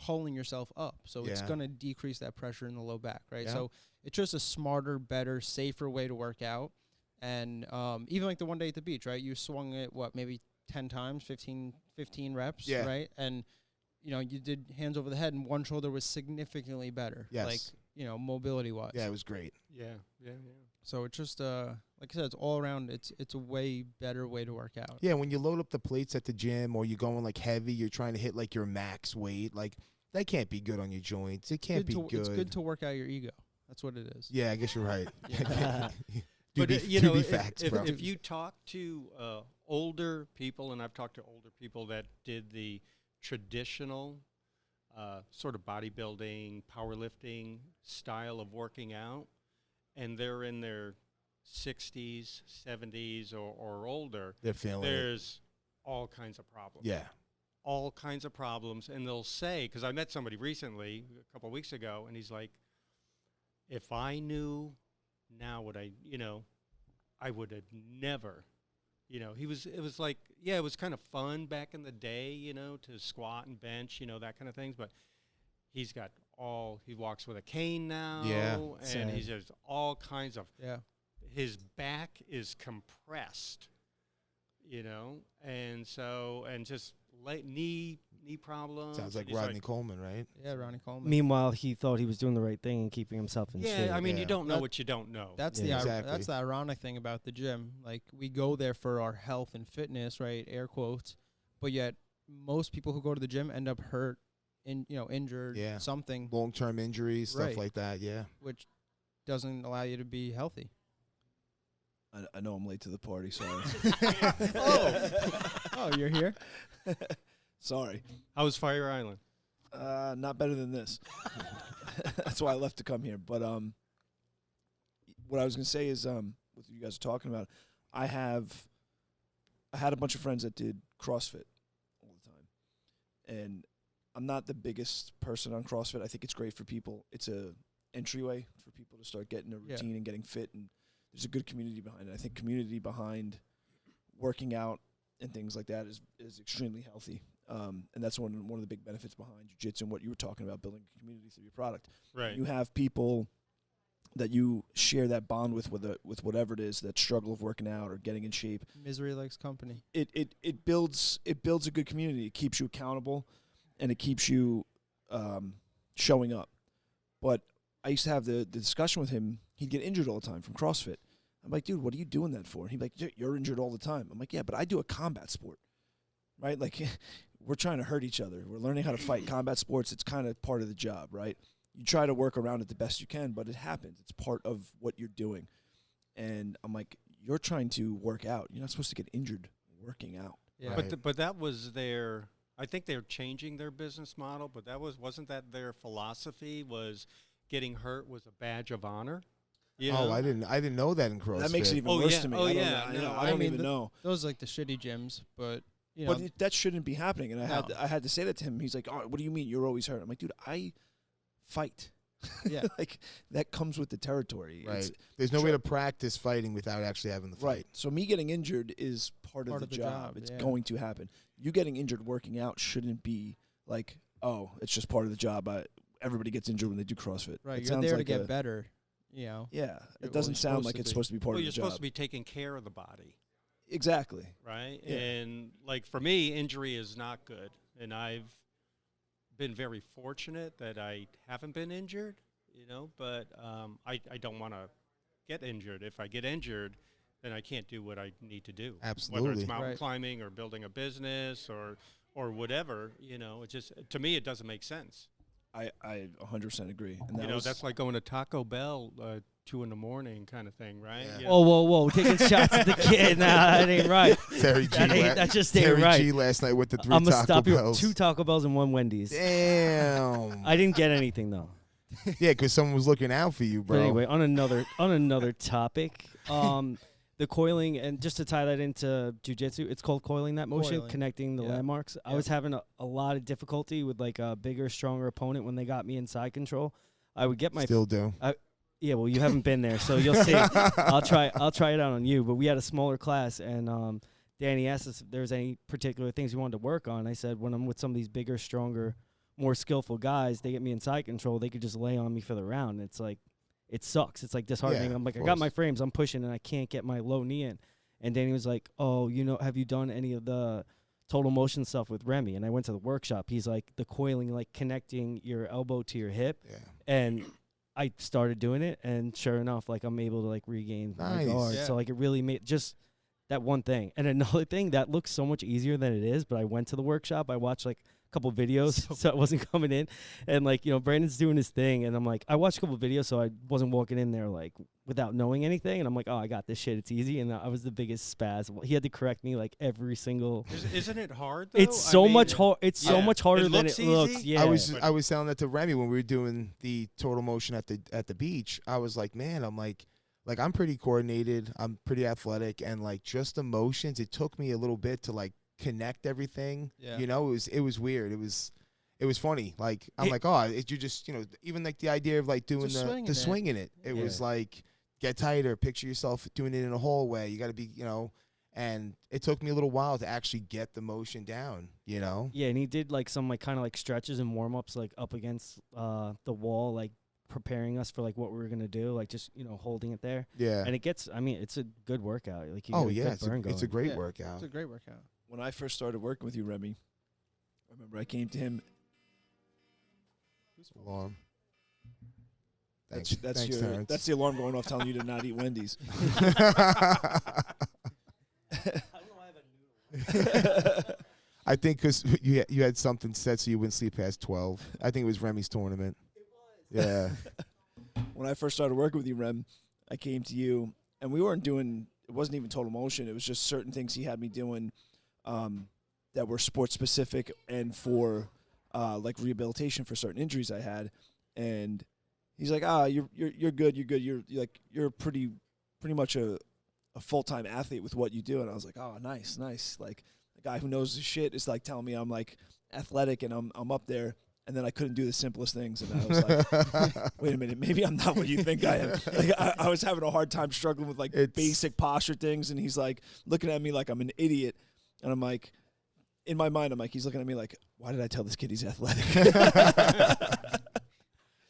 pulling yourself up. So it's Yeah. going to decrease that pressure in the low back, right? Yeah. So it's just a smarter, better, safer way to work out. And even like the one day at the beach, right? You swung it, maybe 10 times, 15 reps, Yeah. right? And, you did hands over the head and one shoulder was significantly better. Yes. Like, mobility-wise. Yeah, it was great. Yeah. So it's just, like I said, it's all around. It's a way better way to work out. Yeah, when you load up the plates at the gym or you're going like heavy, you're trying to hit like your max weight, like that can't be good on your joints. It can't be good. It's good to work out your ego. That's what it is. Yeah, I guess you're right. Yeah. Do be, facts, bro. if you talk to older people, and I've talked to older people that did the traditional sort of bodybuilding, powerlifting style of working out, and they're in their 60s, 70s, or older, They're feeling it. there's all kinds of problems. Yeah. All kinds of problems. And they'll say, because I met somebody recently, a couple of weeks ago, and he's like, if I knew now what I would have never, it was like, yeah, it was kind of fun back in the day, to squat and bench, that kind of things. But he walks with a cane now. Yeah, And sad. he's just all kinds of, Yeah. his back is compressed, and just knee problems. Sounds like and he's Rodney Coleman, right? Yeah, Ronnie Coleman. Meanwhile, he thought he was doing the right thing and keeping himself in shape. Yeah, I mean, you Yeah. don't know That- what you don't know. That's Yeah. Exactly. that's the ironic thing about the gym. Like we go there for our health and fitness, right? Air quotes. But yet most people who go to the gym end up hurt, injured, Yeah. something, Long-term injuries, stuff Right. like that. Yeah. which doesn't allow you to be healthy. I know I'm late to the party, sorry. Oh, you're here? Sorry. How was Fire Island? Not better than this. That's why I left to come here. But what I was gonna say is, what you guys are talking about, I had a bunch of friends that did CrossFit all the time, and I'm not the biggest person on CrossFit. I think it's great for people. It's a entryway for people to start getting a Yeah. routine and getting fit, and there's a good community behind it. I think community behind working out and things like that is extremely healthy. And that's one of the big benefits behind jiu-jitsu and what you were talking about, building a community through your product. Right. You have people that you share that bond with whatever it is, that struggle of working out or getting in shape. Misery likes company. It builds a good community. It keeps you accountable, and it keeps you showing up. But I used to have the discussion with him. He'd get injured all the time from CrossFit. I'm like, dude, what are you doing that for? And he'd be like, you're injured all the time. I'm like, yeah, but I do a combat sport, right? Like, we're trying to hurt each other. We're learning how to fight. Combat sports, it's kind of part of the job, right? You try to work around it the best you can, but it happens. It's part of what you're doing. And I'm like, you're trying to work out. You're not supposed to get injured working out. Yeah. But but that was their. I think they're changing their business model. But wasn't that their philosophy? Was getting hurt was a badge of honor. You know? Oh, I didn't know that in CrossFit. That makes it even Oh, worse yeah. to me. Oh, I don't yeah. know. No, I I don't mean, even know. Those are like the shitty gyms, but you know, But that shouldn't be happening. And No. I had to say that to him. He's like, oh, what do you mean you're always hurt? I'm like, dude, I fight. yeah. Like, that comes with the territory. Right. It's, There's no way to practice fighting without actually having the fight. right. So me getting injured is part of the job. It's yeah. going to happen. You getting injured working out shouldn't be like, oh, it's just part of the job. Everybody gets injured when they do CrossFit. Right, It you're sounds there to like get better. You know. Yeah. You're It doesn't always sound supposed like to it's be. supposed to be part Well, of you're the supposed job. to be taking care of the body, Exactly. right? Yeah. And like for me, injury is not good, and I've been very fortunate that I haven't been injured. You know, but I don't want to get injured. If I get injured, then I can't do what I need to do. Absolutely. Whether it's mountain Right. climbing or building a business or whatever, you know, it just, to me, it doesn't make sense. I 100% agree. And that You know, was, that's like going to Taco Bell 2 a.m. kind of thing, right? Yeah. Whoa, taking shots at the kid. Nah, that ain't right. Terry G. That just ain't Terry right. G. last night with the 3 I'm gonna Taco stop you. Bells. 2 Taco Bells and 1 Wendy's. Damn. I didn't get anything though. Yeah, because someone was looking out for you, bro. But anyway, on another topic, the coiling, and just to tie that into jujitsu, it's called coiling, that motion, Coiling. connecting the Yeah. landmarks. I Yeah. was having a lot of difficulty with like a bigger, stronger opponent when they got me in side control. I would get my Still do. Yeah, well, you haven't been there, so you'll see. I'll try it out on you. But we had a smaller class, and Danny asked us if there was any particular things we wanted to work on. I said, when I'm with some of these bigger, stronger, more skillful guys, they get me in side control, they could just lay on me for the round. It's like, it sucks. It's like disheartening. Yeah, I'm like, of I got course. my frames, I'm pushing, and I can't get my low knee in. And Danny was like, oh, you know, have you done any of the total motion stuff with Remy? And I went to the workshop. He's like, the coiling, like connecting your elbow to your hip. Yeah. And I started doing it, and sure enough, like I'm able to like regain my Nice. guard. Yeah. So like it really made just that one thing. And another thing that looks so much easier than it is, but I went to the workshop, I watched like a couple videos, so it wasn't coming in. And like, you know, Brandon's doing his thing, and I'm like, I watched a couple videos, so I wasn't walking in there like without knowing anything. And I'm like, oh, I got this shit, it's easy. And I was the biggest spaz. He had to correct me like every single. Isn't it hard, though? It's so much hard. It's so yeah. much harder It than looks it looks. easy? Yeah. I was telling that to Remy when we were doing the total motion at the beach. I was like, man, I'm like I'm pretty coordinated. I'm pretty athletic, and like just the motions. It took me a little bit to like connect everything. Yeah. You know, it was weird. It was funny. Like I'm like, oh, you just, you know, even like the idea of like doing Just swinging the it. swinging it. It Yeah. was like, get tighter. Picture yourself doing it in a hallway. You got to be, you know. And it took me a little while to actually get the motion down, you know? Yeah, and he did like some like kind of like stretches and warm ups like up against the wall, like preparing us for like what we were gonna do, like just, you know, holding it there. Yeah. And it gets, I mean, it's a good workout. Like you Oh, get a yeah. good It's burn a going. great Yeah. workout. It's a great workout. when I first started working with you, Remy, I remember I came to him. Alarm. That's Thanks, your Terrence. that's the alarm going off telling you to not eat Wendy's. I think because you had something set so you wouldn't sleep past 12. I think it was Remy's tournament. It was. Yeah. When I first started working with you, Rem, I came to you, and we weren't doing. It wasn't even total motion. It was just certain things he had me doing that were sports specific and for like rehabilitation for certain injuries I had. And he's like, you're good. You're pretty much a full-time athlete with what you do. And I was like, oh, nice. Like the guy who knows his shit is like telling me I'm like athletic and I'm up there. And then I couldn't do the simplest things. And I was like, wait a minute, maybe I'm not what you think I am. Like I was having a hard time struggling with like basic posture things. And he's like looking at me like I'm an idiot. And I'm like, in my mind, I'm like, he's looking at me like, why did I tell this kid he's athletic?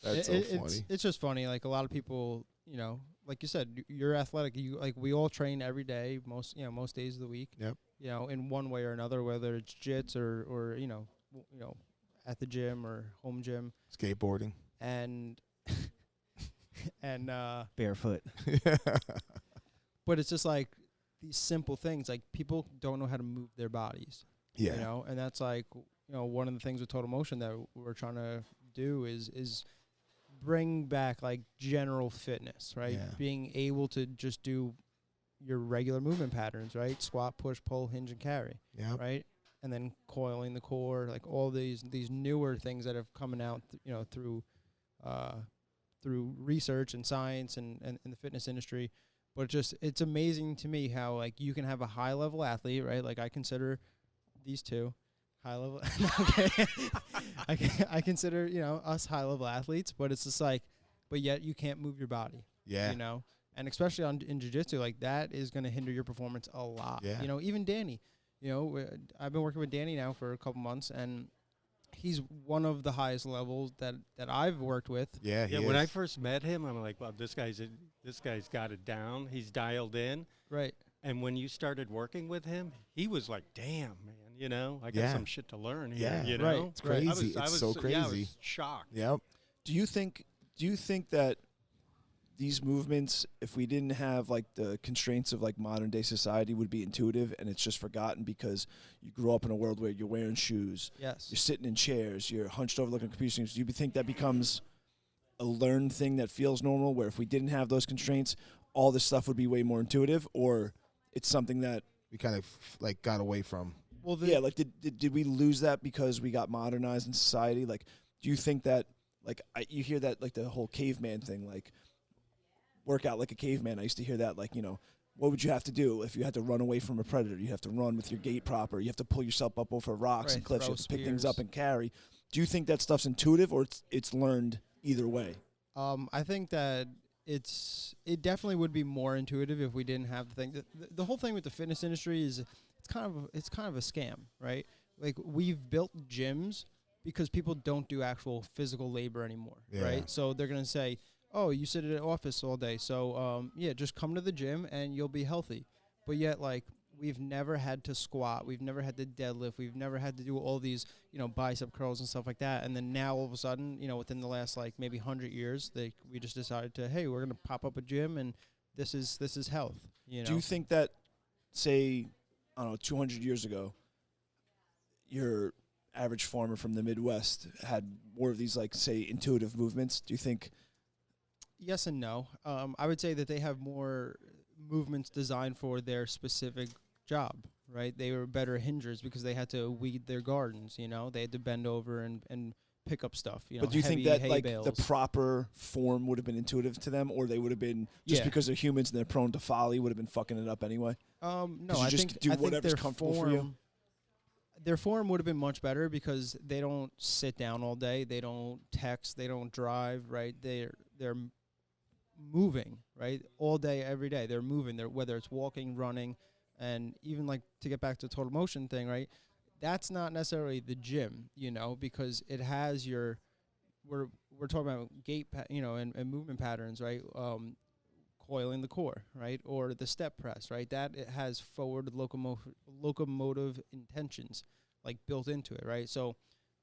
That's so funny. It's just funny. Like a lot of people you know, like you said, you're athletic. You like we all train every day, most days of the week. Yep. You know, in one way or another, whether it's jits or at the gym or home gym Skateboarding. and Barefoot. but it's just like these simple things. Like people don't know how to move their bodies. Yeah. You know, and that's like one of the things with Total Motion that we're trying to do is bring back like general fitness, right? Yeah. Being able to just do your regular movement patterns, right? Squat, push, pull, hinge, and carry, Yep. right? And then coiling the core, like all these newer things that have coming out, through research and science and the fitness industry. But it's amazing to me how like you can have a high level athlete, right? Like I consider these two high level. I consider us high level athletes, but it's just like, but yet you can't move your body. Yeah. You know, and especially in jiu-jitsu, like that is going to hinder your performance a lot. Yeah. You know, even Danny. I've been working with Danny now for a couple months, and he's one of the highest levels that I've worked with. Yeah. Yeah, when I first met him, I'm like, well, this guy's got it down. He's dialed in. Right. And when you started working with him, he was like, damn, man, I got Yeah. some shit to learn Yeah. here, Right. It's crazy. I It's was so Yeah, I crazy. was shocked. Yep. Do you think that these movements, if we didn't have like the constraints of like modern day society, would be intuitive, and it's just forgotten because you grew up in a world where you're wearing shoes, Yes. you're sitting in chairs, you're hunched over looking at computer screens? Do you think that becomes a learned thing that feels normal, where if we didn't have those constraints, all this stuff would be way more intuitive, or it's something that We kind of like got away from. Well, like did we lose that because we got modernized in society? Like, do you think that like you hear that like the whole caveman thing, like work out like a caveman? I used to hear that, like, what would you have to do if you had to run away from a predator? You have to run with your gait proper. You have to pull yourself up over rocks and Right, cliffs. You throw have to pick things spears. up and carry. Do you think that stuff's intuitive, or it's learned either way? I think that it definitely would be more intuitive if we didn't have the thing. The whole thing with the fitness industry is it's kind of a scam, right? Like we've built gyms because people don't do actual physical labor anymore, Yeah. right? So they're gonna say, "Oh, you sit at an office all day, so just come to the gym and you'll be healthy." But yet, like we've never had to squat, we've never had to deadlift, we've never had to do all these bicep curls and stuff like that. And then now all of a sudden, within the last like maybe 100 years, we just decided to, hey, we're gonna pop up a gym and this is health. Do you think that, say, I don't know, 200 years ago, your average farmer from the Midwest had more of these, like, say, intuitive movements? Do you think? Yes and no. I would say that they have more movements designed for their specific job, right? They were better hingers because they had to weed their gardens, They had to bend over and pick up stuff, But do you think heavy that, hay like, bales. the proper form would have been intuitive to them, or they would have been, just Yeah. because they're humans and they're prone to folly, would have been fucking it up anyway? No, you I just think do I think whatever's their comfortable for you? form- Their form would have been much better because they don't sit down all day. They don't text. They don't drive. Right? They're moving, right, all day, every day. They're moving. Whether it's walking, running, and even like to get back to the Total Motion thing, right? That's not necessarily the gym, because it has your. We're talking about gait, and movement patterns, right? Coiling the core, right, or the step press, right? That it has forward locomotive intentions like built into it, right? So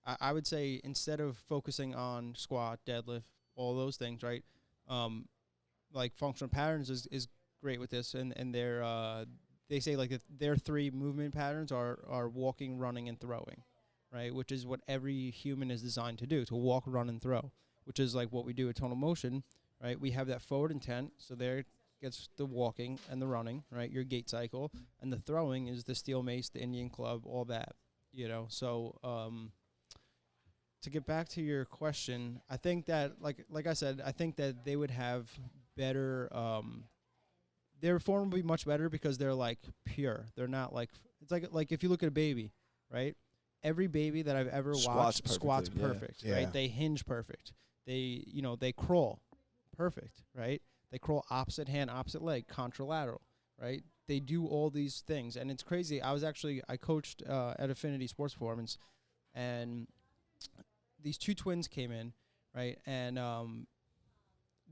I would say instead of focusing on squat, deadlift, all those things, right? Like functional patterns is great with this, and they say like their three movement patterns are walking, running, and throwing, right? Which is what every human is designed to do, to walk, run, and throw, which is like what we do at Total Motion. Right, we have that forward intent, so there gets the walking and the running, right? Your gait cycle, and the throwing is the steel mace, the Indian club, all that, So to get back to your question, I think that, like I said, I think that they would have better. Their form would be much better because they're like pure. They're not like it's like if you look at a baby, right? Every baby that I've ever Squats watched squats perfectly, yeah. perfect, Yeah. right? They hinge perfect. They crawl perfect, right? They crawl opposite hand, opposite leg, contralateral, right? They do all these things, and it's crazy. I coached at Affinity Sports Performance, and these two twins came in, right? And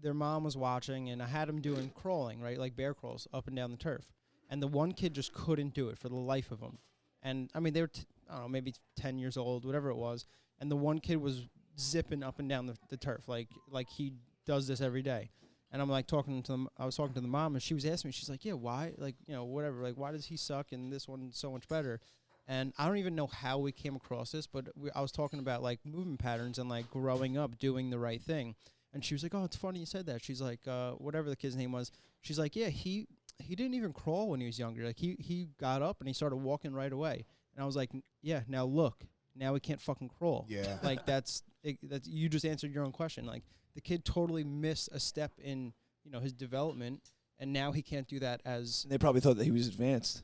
their mom was watching, and I had them doing crawling, right, like bear crawls up and down the turf. And the one kid just couldn't do it for the life of him. And, I mean, they were, I don't know, maybe 10 years old, whatever it was. And the one kid was zipping up and down the turf like he does this every day. And I'm like talking to them. I was talking to the mom, and she was asking me. She's like, "Yeah, why? Like, you know, whatever. Like, why does he suck and this one's so much better?" And I don't even know how we came across this, but I was talking about like movement patterns and like growing up doing the right thing. And she was like, "Oh, it's funny you said that." She's like, "Whatever the kid's name was." She's like, "Yeah, he didn't even crawl when he was younger. Like he got up and he started walking right away." And I was like, "Yeah, now look, now he can't fucking crawl." Yeah. Like that's you just answered your own question. Like, the kid totally missed a step in, you know, his development, and now he can't do that as. They probably thought that he was advanced,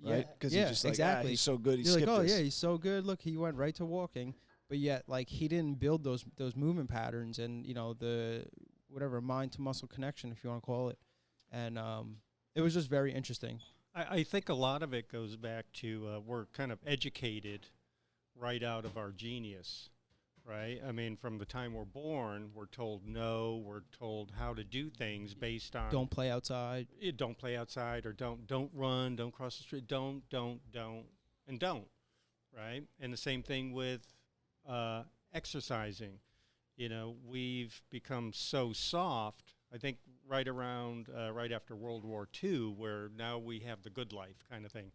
right? Because yeah, he's just like, exactly. he's so good, he You're skipped like, oh this. yeah, he's so good. Look, he went right to walking, but yet like he didn't build those movement patterns and, you know, the whatever mind to muscle connection, if you want to call it, and it was just very interesting. I think a lot of it goes back to we're kind of educated right out of our genius. Right? I mean, from the time we're born, we're told no, we're told how to do things based on Don't play outside. don't play outside, or don't run, don't cross the street, don't, and don't, right? And the same thing with exercising. You know, we've become so soft, I think right around, right after World War II, where now we have the good life kind of thing.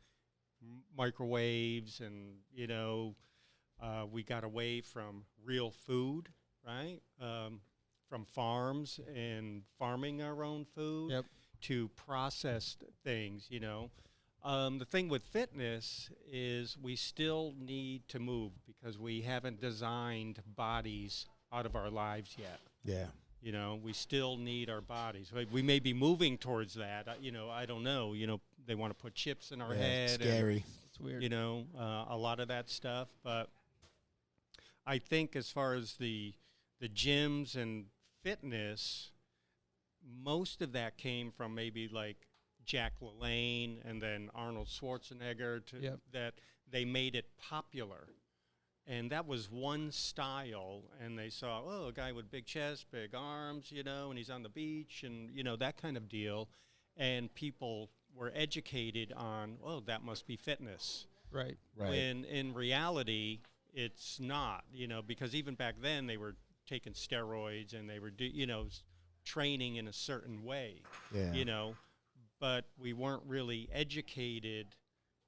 Microwaves and, you know, we got away from real food, right? From farms and farming our own food to processed things, you know. The thing with fitness is we still need to move because we haven't designed bodies out of our lives yet. Yeah. You know, we still need our bodies. We may be moving towards that. You know, I don't know. You know, they want to put chips in our head. Scary. It's weird. You know, a lot of that stuff, but I think as far as the gyms and fitness, most of that came from maybe like Jack LaLanne and then Arnold Schwarzenegger that they made it popular. And that was one style, and they saw, oh, a guy with big chest, big arms, you know, and he's on the beach and, you know, that kind of deal. And people were educated on, oh, that must be fitness. Right. When in reality, it's not, you know, because even back then they were taking steroids and they were, you know, training in a certain way, you know, but we weren't really educated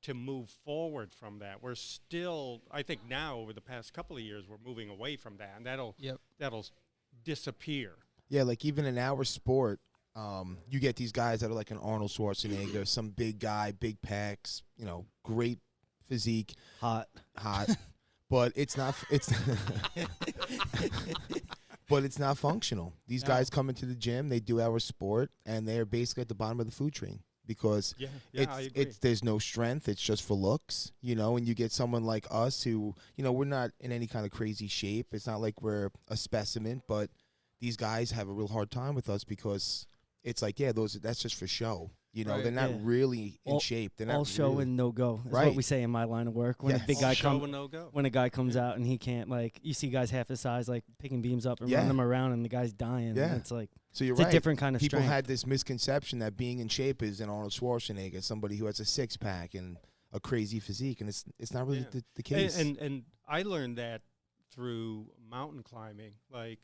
to move forward from that. We're still, I think now over the past couple of years, we're moving away from that, and that'll disappear. Yeah, like even in our sport, you get these guys that are like an Arnold Schwarzenegger, some big guy, big pecs, you know, great physique, Hot. but it's not. But it's not functional. These guys come into the gym, they do our sport, and they're basically at the bottom of the food chain because there's no strength. It's just for looks, you know. And you get someone like us who, you know, we're not in any kind of crazy shape. It's not like we're a specimen, but these guys have a real hard time with us because it's like, that's just for show. You know, they're not really in shape. They're not all show really, and no go. That's right. what we say in my line of work. When a big guy comes, when a guy comes out and he can't, like, you see guys half his size, like picking beams up and running them around, and the guy's dying. Yeah, and it's like, so you're it's right. a different kind of People strength. had this misconception that being in shape is an Arnold Schwarzenegger, somebody who has a six pack and a crazy physique, and it's not really the case. And I learned that through mountain climbing. Like,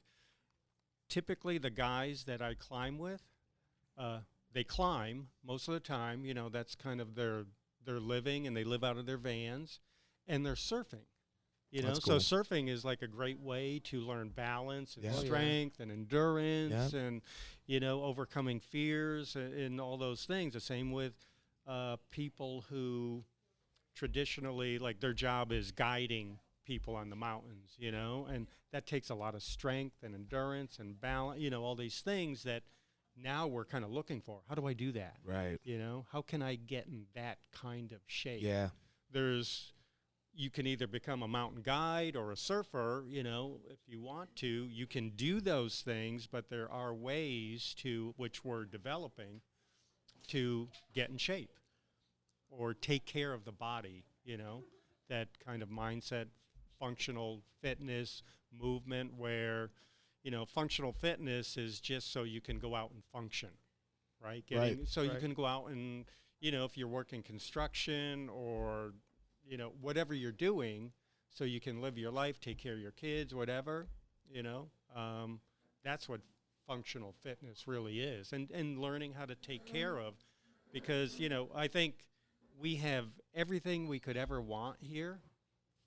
typically the guys that I climb with, they climb most of the time. You know, that's kind of their living, and they live out of their vans, and they're surfing. You know, so surfing is like a great way to learn balance and strength and endurance and, you know, overcoming fears and all those things. The same with people who traditionally, like, their job is guiding people on the mountains, you know, and that takes a lot of strength and endurance and balance, you know, all these things that now we're kind of looking for. How do I do that? Right. You know, how can I get in that kind of shape? Yeah. You can either become a mountain guide or a surfer, you know, if you want to. You can do those things, but there are ways which we're developing, to get in shape or take care of the body, you know, that kind of mindset, functional fitness, movement where, functional fitness is just so you can go out and function, right? Right. So you Right. can go out and, if you're working construction or, whatever you're doing, so you can live your life, take care of your kids, whatever, that's what functional fitness really is. And learning how to take care of, because, I think we have everything we could ever want here,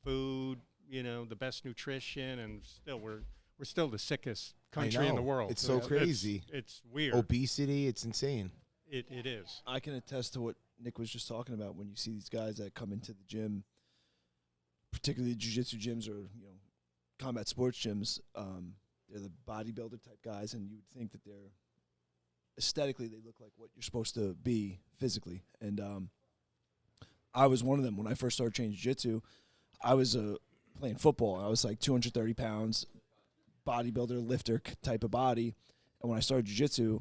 food, the best nutrition, and still we're still the sickest country in the know. world. It's so crazy. It's weird. Obesity, it's insane. It is. I can attest to what Nick was just talking about. When you see these guys that come into the gym, particularly jiu-jitsu gyms or combat sports gyms, they're the bodybuilder type guys, and you would think that they're aesthetically they look like what you're supposed to be physically. And I was one of them when I first started training jiu-jitsu. I was playing football. I was like 230 pounds, bodybuilder, lifter type of body. And when I started jiu-jitsu,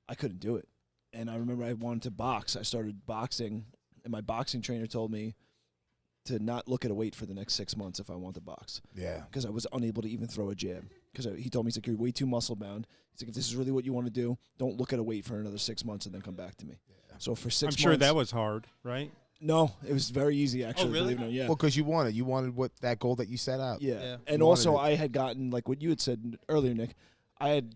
I couldn't do it. And I remember I wanted to box. I started boxing, and my boxing trainer told me to not look at a weight for the next 6 months if I want to box, Yeah. because I was unable to even throw a jab. Because he told me, he's like, you're way too muscle bound. He's like, if this is really what you want to do, don't look at a weight for another 6 months and then come back to me. Yeah. So for 6 I'm months. sure that was hard, right? No, it was very easy, actually. really? Believe it or not. Yeah. Well, because you wanted what that goal that you set out. Yeah. Yeah. And You also, wanted I had gotten, like what you had said earlier, Nick, I had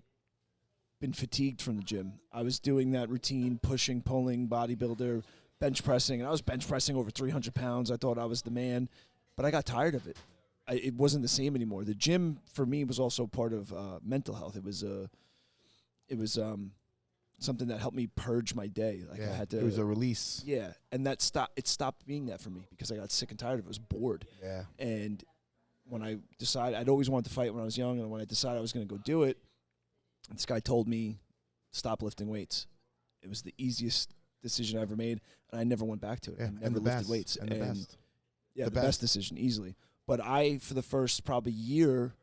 been fatigued from the gym. I was doing that routine, pushing, pulling, bodybuilder, bench pressing, and I was bench pressing over 300 pounds. I thought I was the man, but I got tired of it. It wasn't the same anymore. The gym, for me, was also part of mental health. It was something that helped me purge my day. Like I had to. It was a release. Yeah, and it stopped being that for me because I got sick and tired of it. I was bored. Yeah. And when I decided, I'd always wanted to fight when I was young, and when I decided I was going to go do it, this guy told me, stop lifting weights. It was the easiest decision I ever made, and I never went back to it. Yeah. I never lifted weights. And the best. Yeah, The the best decision, easily. But I, for the first probably year,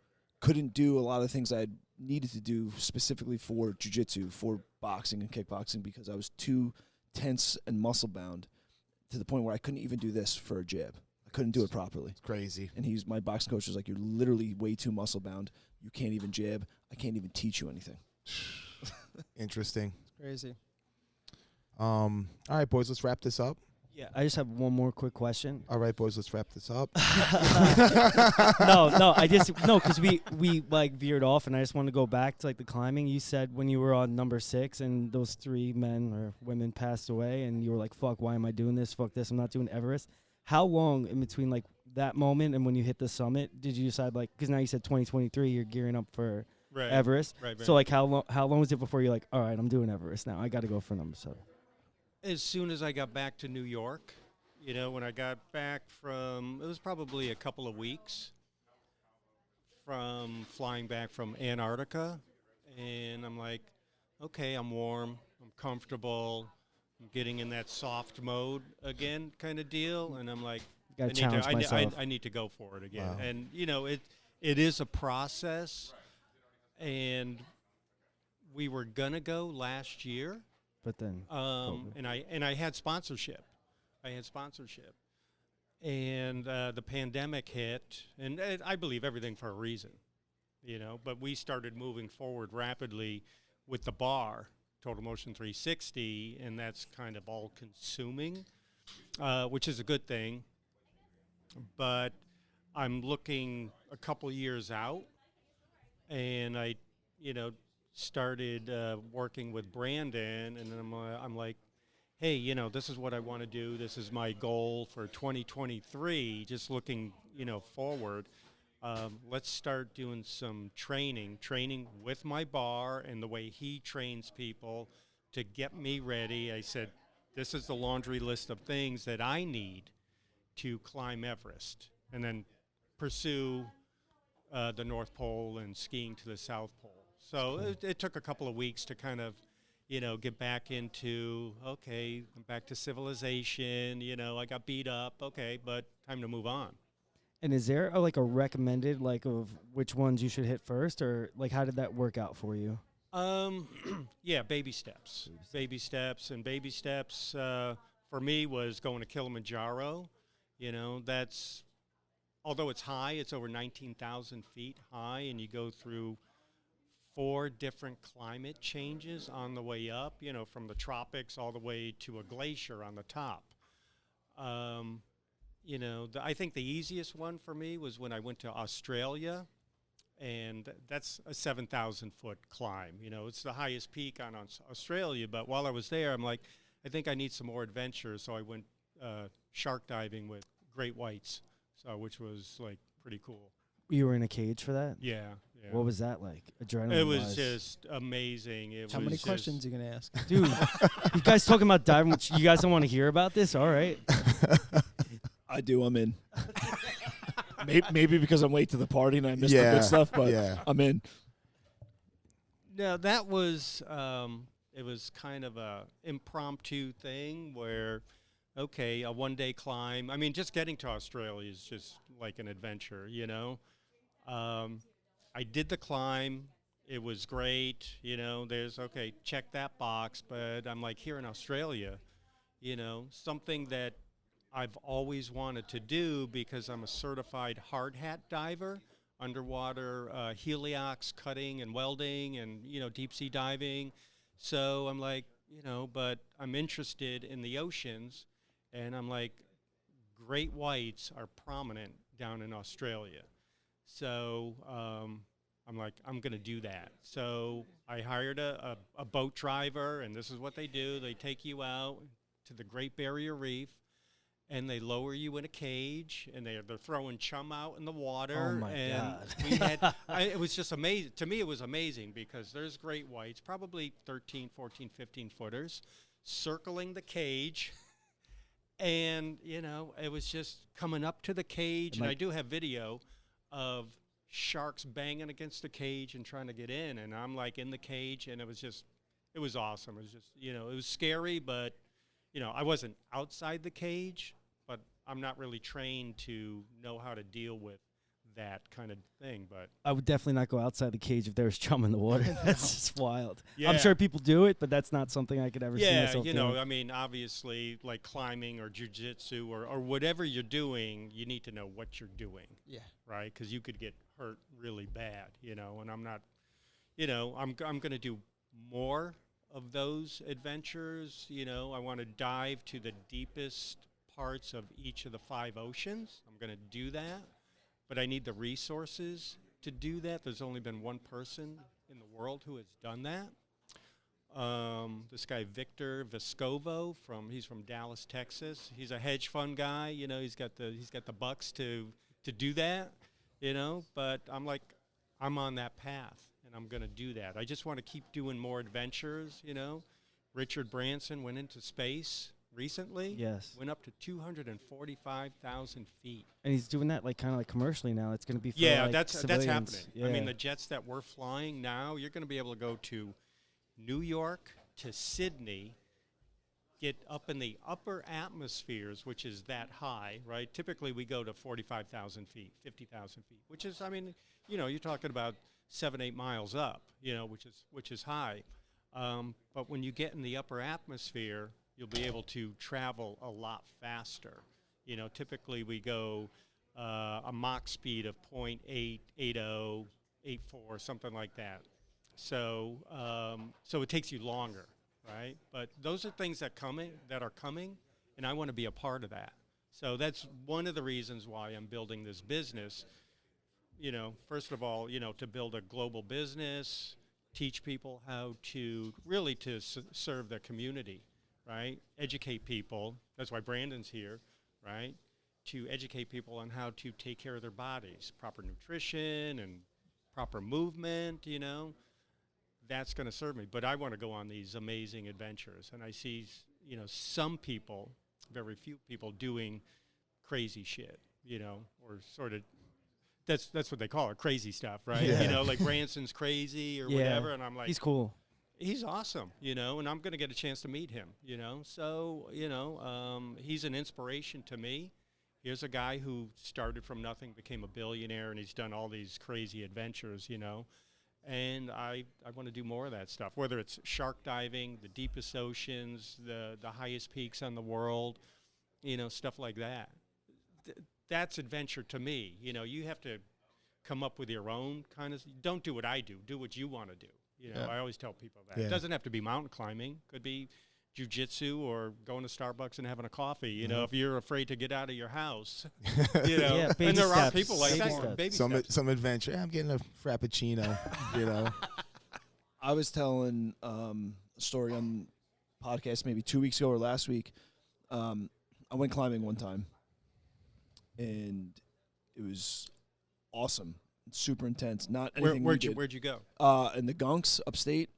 couldn't do a lot of things I needed to do specifically for jiu-jitsu, for boxing and kickboxing, because I was too tense and muscle-bound to the point where I couldn't even do this for a jab. I couldn't do it properly. It's crazy. And my boxing coach was like, you're literally way too muscle-bound. You can't even jab. I can't even teach you anything. Interesting. It's crazy. All right, boys, let's wrap this up. Yeah, I just have one more quick question. All right, boys, let's wrap this up. Because we like veered off, and I just want to go back to like the climbing. You said when you were on number 6 and those 3 men or women passed away, and you were like, "Fuck, why am I doing this? Fuck this, I'm not doing Everest." How long in between like that moment and when you hit the summit did you decide, like, because now you said 2023, you're gearing up for Right. Everest. Right. So like how long was it before you're like, all right, I'm doing Everest now. I got to go for number 7. As soon as I got back to New York, when I got back from, it was probably a couple of weeks from flying back from Antarctica, and I'm like, okay, I'm warm, I'm comfortable, I'm getting in that soft mode again kind of deal, and I'm like, Got to challenge myself. I need to go for it again. Wow. And, it is a process, and we were going to go last year. But then And I had sponsorship. And the pandemic hit, and I believe everything for a reason, But we started moving forward rapidly with the bar, Total Motion 360, and that's kind of all consuming, which is a good thing. But I'm looking a couple years out, and I, started working with Brandon, and then I'm like, hey, this is what I want to do. This is my goal for 2023, just looking, forward. Let's start doing some training with my bar and the way he trains people to get me ready. I said, this is the laundry list of things that I need to climb Everest and then pursue the North Pole and skiing to the South Pole. So it took a couple of weeks to kind of, get back into, okay, I'm back to civilization, I got beat up, okay, but time to move on. And is there a recommended of which ones you should hit first, or how did that work out for you? Yeah, baby steps. Baby steps for me was going to Kilimanjaro. That's, although it's high, it's over 19,000 feet high, and you go through 4 different climate changes on the way up, from the tropics all the way to a glacier on the top. I think the easiest one for me was when I went to Australia, and that's a 7,000-foot climb. It's the highest peak on Australia, but while I was there, I'm like, I think I need some more adventure, so I went shark diving with great whites, which was, like, pretty cool. You were in a cage for that? Yeah. What was that like? Adrenaline. It was just amazing. How many questions are you gonna ask, dude? You guys talking about diving? Which you guys don't want to hear about this? All right. I do. I'm in. Maybe because I'm late to the party and I missed the good stuff, but I'm in. No, that was it was kind of a impromptu thing where, okay, a one-day climb. I mean, just getting to Australia is just like an adventure, I did the climb. It was great. There's, okay, check that box. But I'm like, here in Australia, something that I've always wanted to do because I'm a certified hard hat diver, underwater heliox cutting and welding and, deep sea diving. So I'm like, but I'm interested in the oceans. And I'm like, great whites are prominent down in Australia. So I'm like, I'm going to do that. So I hired a boat driver, and this is what they do. They take you out to the Great Barrier Reef, and they lower you in a cage, and they're throwing chum out in the water. Oh, my God. We it was just amazing. To me, it was amazing because there's great whites, probably 13, 14, 15 footers, circling the cage. And, it was just coming up to the cage. And I do have video of sharks banging against the cage and trying to get in. And I'm like in the cage, and it was awesome. It was just, it was scary, but, I wasn't outside the cage, but I'm not really trained to know how to deal with that kind of thing. But I would definitely not go outside the cage if there was chum in the water. That's just wild. Yeah. I'm sure people do it, but that's not something I could ever see myself doing. I mean, obviously, like climbing or jujitsu or whatever you're doing, you need to know what you're doing. Yeah. Right? Because you could get hurt really bad, and I'm not, I'm going to do more of those adventures. I want to dive to the deepest parts of each of the 5 oceans. I'm going to do that. But I need the resources to do that. There's only been one person in the world who has done that. This guy, Victor Vescovo, he's from Dallas, Texas. He's a hedge fund guy. He's got the bucks to do that. But I'm like, I'm on that path, and I'm going to do that. I just want to keep doing more adventures. Richard Branson went into space recently. Yes. Went up to 245,000 feet. And he's doing that kind of like commercially now. It's going to be for that's civilians. happening. Yeah. I mean, the jets that we're flying now, you're going to be able to go to New York to Sydney, get up in the upper atmospheres, which is that high, right? Typically, we go to 45,000 feet, 50,000 feet, which is, I mean, you're talking about 7-8 miles up, which is high. But when you get in the upper atmosphere, you'll be able to travel a lot faster. Typically we go a Mach speed of 0.8, 80, 84, something like that. So it takes you longer, right? But those are things that are coming, and I want to be a part of that. So that's one of the reasons why I'm building this business. First of all, to build a global business, teach people how to really serve the community. Right? Educate people. That's why Brandon's here, right? To educate people on how to take care of their bodies, proper nutrition and proper movement, That's going to serve me. But I want to go on these amazing adventures. And I see, some people, very few people, doing crazy shit, or sort of, that's what they call it, crazy stuff, right? Yeah. Like Branson's crazy or whatever. And I'm like, he's cool. He's awesome, and I'm going to get a chance to meet him, So, he's an inspiration to me. Here's a guy who started from nothing, became a billionaire, and he's done all these crazy adventures, And I want to do more of that stuff, whether it's shark diving, the deepest oceans, the highest peaks on the world, stuff like that. That's adventure to me. You have to come up with your own kind of. Don't do what I do. Do what you want to do. You know, Yeah. I always tell people that. Yeah. It doesn't have to be mountain climbing. Could be jiu-jitsu or going to Starbucks and having a coffee. You know, if you're afraid to get out of your house, you know. Yeah, baby and there are steps. people like Baby that. steps. Baby some steps. some adventure. Yeah, I'm getting a frappuccino. You know. I was telling a story on podcast maybe 2 weeks ago or last week. I went climbing one time, and it was awesome, super intense. Not anything we did. Where'd you go? In the Gunks upstate.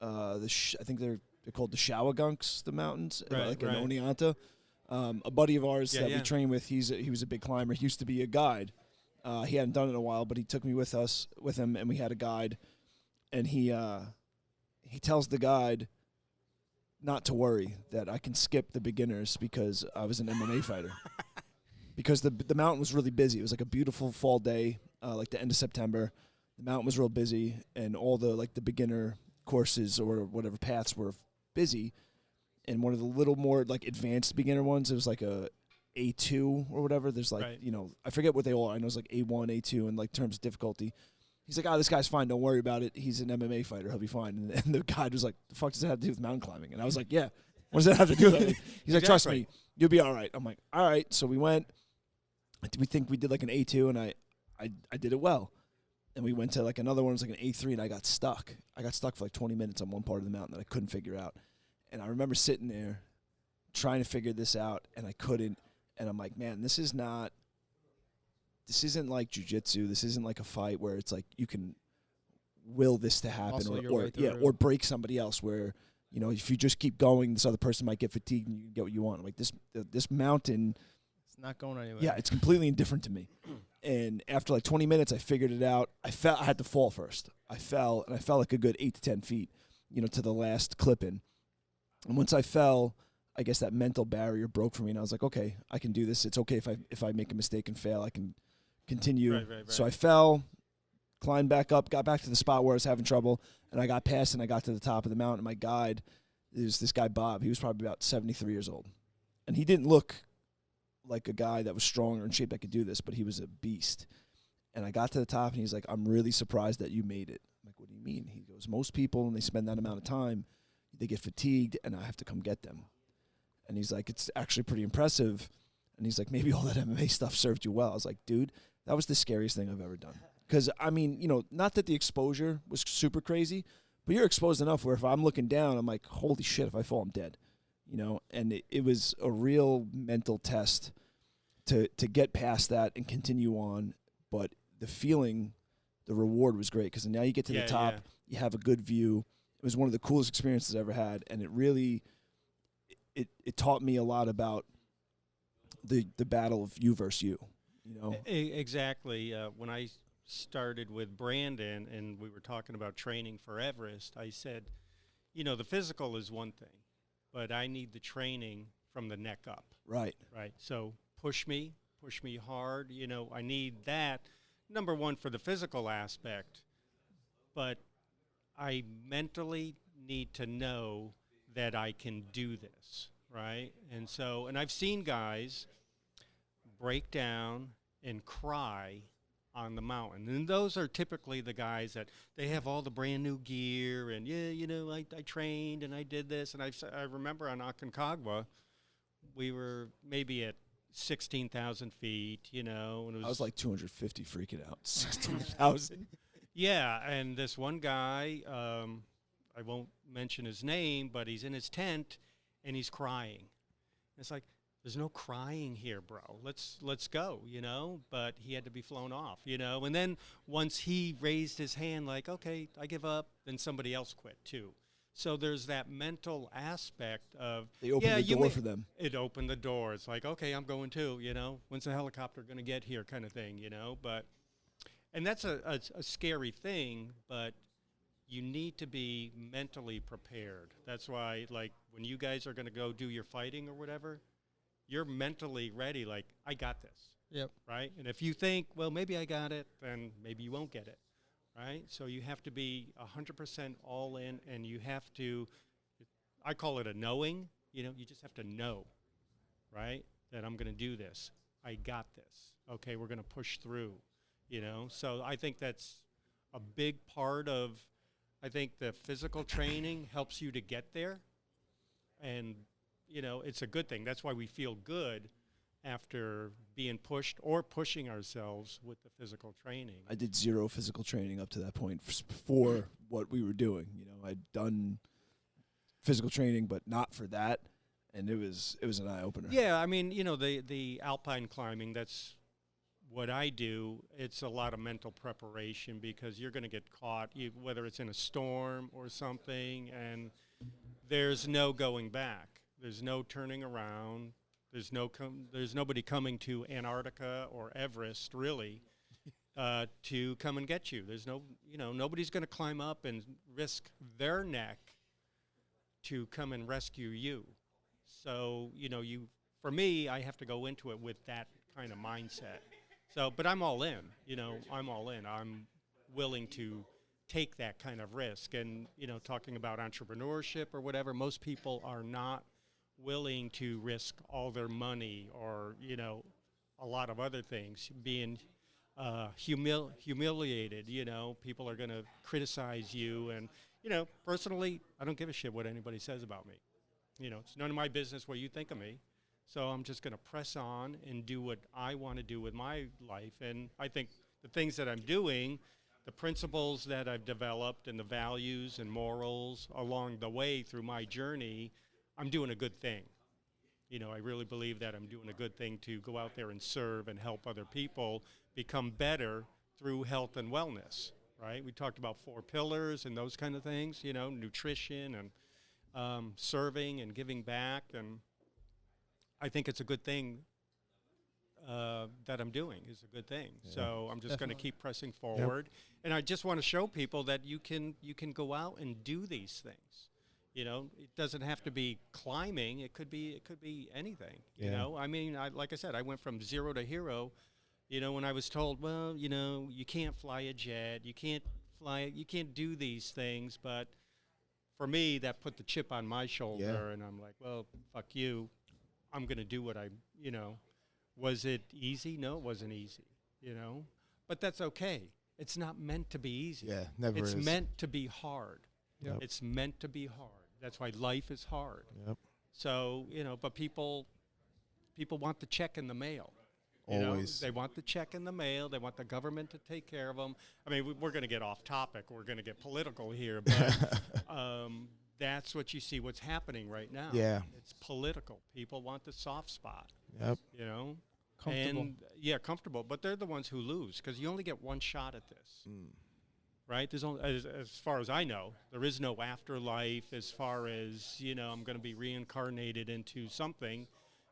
I think they're called the Showa Gunks, the mountains, like in Oneonta. A buddy of ours that we train with, he was a big climber. He used to be a guide. He hadn't done it in a while, but he took me with him, and we had a guide. And he tells the guide not to worry, that I can skip the beginners because I was an MMA fighter. Because the mountain was really busy. It was like a beautiful fall day, like the end of September. The mountain was real busy, and all the beginner courses or whatever paths were busy. And one of the little more like advanced beginner ones, it was like a A2 or whatever. There's like, I forget what they all are. I know it's like A1, A2 in like terms of difficulty. He's like, this guy's fine. Don't worry about it. He's an MMA fighter. He'll be fine. And the guide was like, the fuck does that have to do with mountain climbing? And I was like, yeah. What does that have to do with it? He's like, trust me, you'll be all right. I'm like, all right. So we went. We think we did like an A2, and I did it well. And we went to like another one. It was like an A3, and I got stuck. I got stuck for like 20 minutes on one part of the mountain that I couldn't figure out. And I remember sitting there trying to figure this out, and I couldn't. And I'm like, man, this isn't like jiu-jitsu. This isn't like a fight where it's like you can will this to happen or break somebody else where, if you just keep going, this other person might get fatigued and you can get what you want. I'm like, this mountain, It's not going anywhere. yeah, it's completely indifferent to me. And after like 20 minutes, I figured it out. I had to fall first. I fell, and I fell like a good 8 to 10 feet, to the last clip-in. And once I fell, I guess that mental barrier broke for me, and I was like, okay, I can do this. It's okay if I make a mistake and fail. I can continue. Right. So I fell, climbed back up, got back to the spot where I was having trouble, and I got past, and I got to the top of the mountain. My guide is this guy, Bob. He was probably about 73 years old. And he didn't look like a guy that was strong or in shape that could do this, but he was a beast. And I got to the top, and he's like, I'm really surprised that you made it. I'm like, what do you mean? He goes, most people, when they spend that amount of time, they get fatigued, and I have to come get them. And he's like, it's actually pretty impressive. And he's like, maybe all that MMA stuff served you well. I was like, dude, that was the scariest thing I've ever done. Because, I mean, not that the exposure was super crazy, but you're exposed enough where if I'm looking down, I'm like, holy shit, if I fall, I'm dead. And it was a real mental test to get past that and continue on. But the feeling, the reward was great because now you get to the top, you have a good view. It was one of the coolest experiences I ever had, and it really it taught me a lot about the battle of you versus you. Exactly. When I started with Brandon and we were talking about training for Everest, I said, the physical is one thing, but I need the training from the neck up. Right. Right. So push me hard. I need that, number one, for the physical aspect, but I mentally need to know that I can do this, right? And I've seen guys break down and cry on the mountain. And those are typically the guys that they have all the brand new gear and, I trained and I did this. And I remember on Aconcagua, we were maybe at 16,000 feet, and it I was like 250 freaking out. 16,000. Yeah, and this one guy, I won't mention his name, but he's in his tent and he's crying. It's like, there's no crying here, bro. Let's go, But he had to be flown off, And then once he raised his hand, like, okay, I give up, then somebody else quit too. So there's that mental aspect of they opened the door for them. It opened the door. It's like, okay, I'm going too, When's the helicopter going to get here, kind of thing, But and that's a scary thing, but you need to be mentally prepared. That's why, like, when you guys are going to go do your fighting or whatever, you're mentally ready, like, I got this. Yep. Right? And if you think, well, maybe I got it, then maybe you won't get it. Right? So you have to be 100% all in, and you have to, I call it a knowing, you just have to know, right, that I'm going to do this. I got this. Okay, we're going to push through. you know. So I think that's a big part of, I think the physical training helps you to get there. And, you know, it's a good thing. That's why we feel good after being pushed or pushing ourselves with the physical training. I did zero physical training up to that point for what we were doing. You know, I'd done physical training, but not for that. And it was an eye opener. Yeah, I mean, you know, the alpine climbing, that's what I do. It's a lot of mental preparation because you're going to get caught, whether it's in a storm or something, and there's no going back. There's no turning around. There's nobody coming to Antarctica or Everest, really, to come and get you. There's nobody's going to climb up and risk their neck to come and rescue you. So, you know, for me, I have to go into it with that kind of mindset. So, but I'm all in, you know, I'm all in. I'm willing to take that kind of risk. And, you know, talking about entrepreneurship or whatever, most people are not willing to risk all their money or, you know, a lot of other things, being humiliated, you know, people are going to criticize you. And, you know, personally, I don't give a shit what anybody says about me. You know, it's none of my business what you think of me. So I'm just going to press on and do what I want to do with my life. And I think the things that I'm doing, the principles that I've developed and the values and morals along the way through my journey, I'm doing a good thing. You know, I really believe that I'm doing a good thing to go out there and serve and help other people become better through health and wellness, right? We talked about 4 pillars and those kind of things, you know, nutrition and serving and giving back, and I think it's a good thing that I'm doing is a good thing. Yeah. So I'm just going to keep pressing forward, and I just want to show people that you can go out and do these things. You know, it doesn't have to be climbing. It could be anything. You know, I mean, like I said, I went from zero to hero. You know, when I was told, well, you know, you can't fly a jet, you can't do these things, but for me, that put the chip on my shoulder, and I'm like, well, fuck you. I'm going to do what you know. Was it easy? No, it wasn't easy, you know. But that's okay. It's not meant to be easy. Yeah, never is. It's meant to be hard. Yep. It's meant to be hard. That's why life is hard. Yep. So, you know, but people want the check in the mail. Always. You know, they want the check in the mail. They want the government to take care of them. I mean, we're going to get off topic. We're going to get political here, but that's what you see what's happening right now. Yeah. It's political. People want the soft spot. Yep. You know? Comfortable. And, comfortable. But they're the ones who lose because you only get one shot at this. Right? There's only, as far as I know, there is no afterlife as far as, you know, I'm going to be reincarnated into something.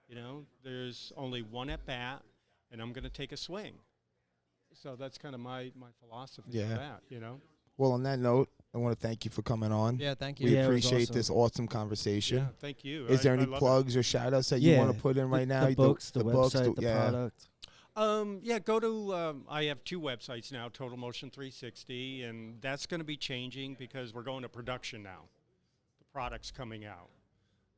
You know, there's only one at bat, and I'm going to take a swing. So that's kind of my philosophy of that, you know. Well, on that note, I want to thank you for coming on. Yeah, thank you. We Yeah, appreciate this awesome conversation. Yeah, thank you. Is there any plugs or shout-outs that you want to put in right now? The books, the website, the product. Go to, I have 2 websites now, Total Motion 360, and that's going to be changing because we're going to production now. The product's coming out.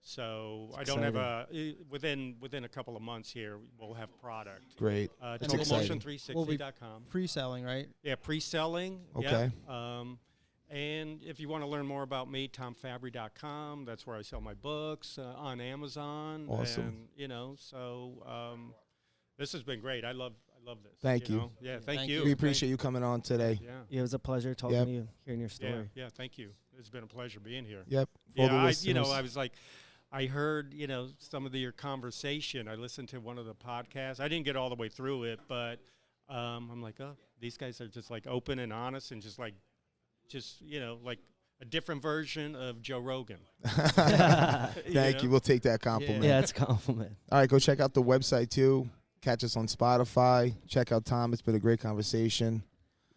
So I don't have within a couple of months here, we'll have product. Great. TotalMotion360.com. We'll be pre-selling, right? Yeah, pre-selling. Okay. Yeah. And if you want to learn more about me, TomFabbri.com. That's where I sell my books on Amazon. Awesome. And, you know, so this has been great. I love this. Thank you. Know? Yeah, thank you. We appreciate you coming on today. Yeah. It was a pleasure talking to you, hearing your story. Yeah, thank you. It's been a pleasure being here. Yep. I was like, I heard, you know, some of your conversation. I listened to one of the podcasts. I didn't get all the way through it, but I'm like, oh, these guys are just like open and honest and just you know, like a different version of Joe Rogan. Thank you. We'll take that compliment. Yeah, it's a compliment. All right, go check out the website too. Catch us on Spotify. Check out Tom. It's been a great conversation.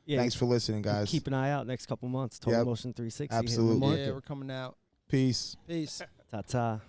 Yeah, thanks for listening, guys. Keep an eye out next couple months. Total Motion 360. Absolutely. Yeah, we're coming out. Peace. Peace. Ta-ta.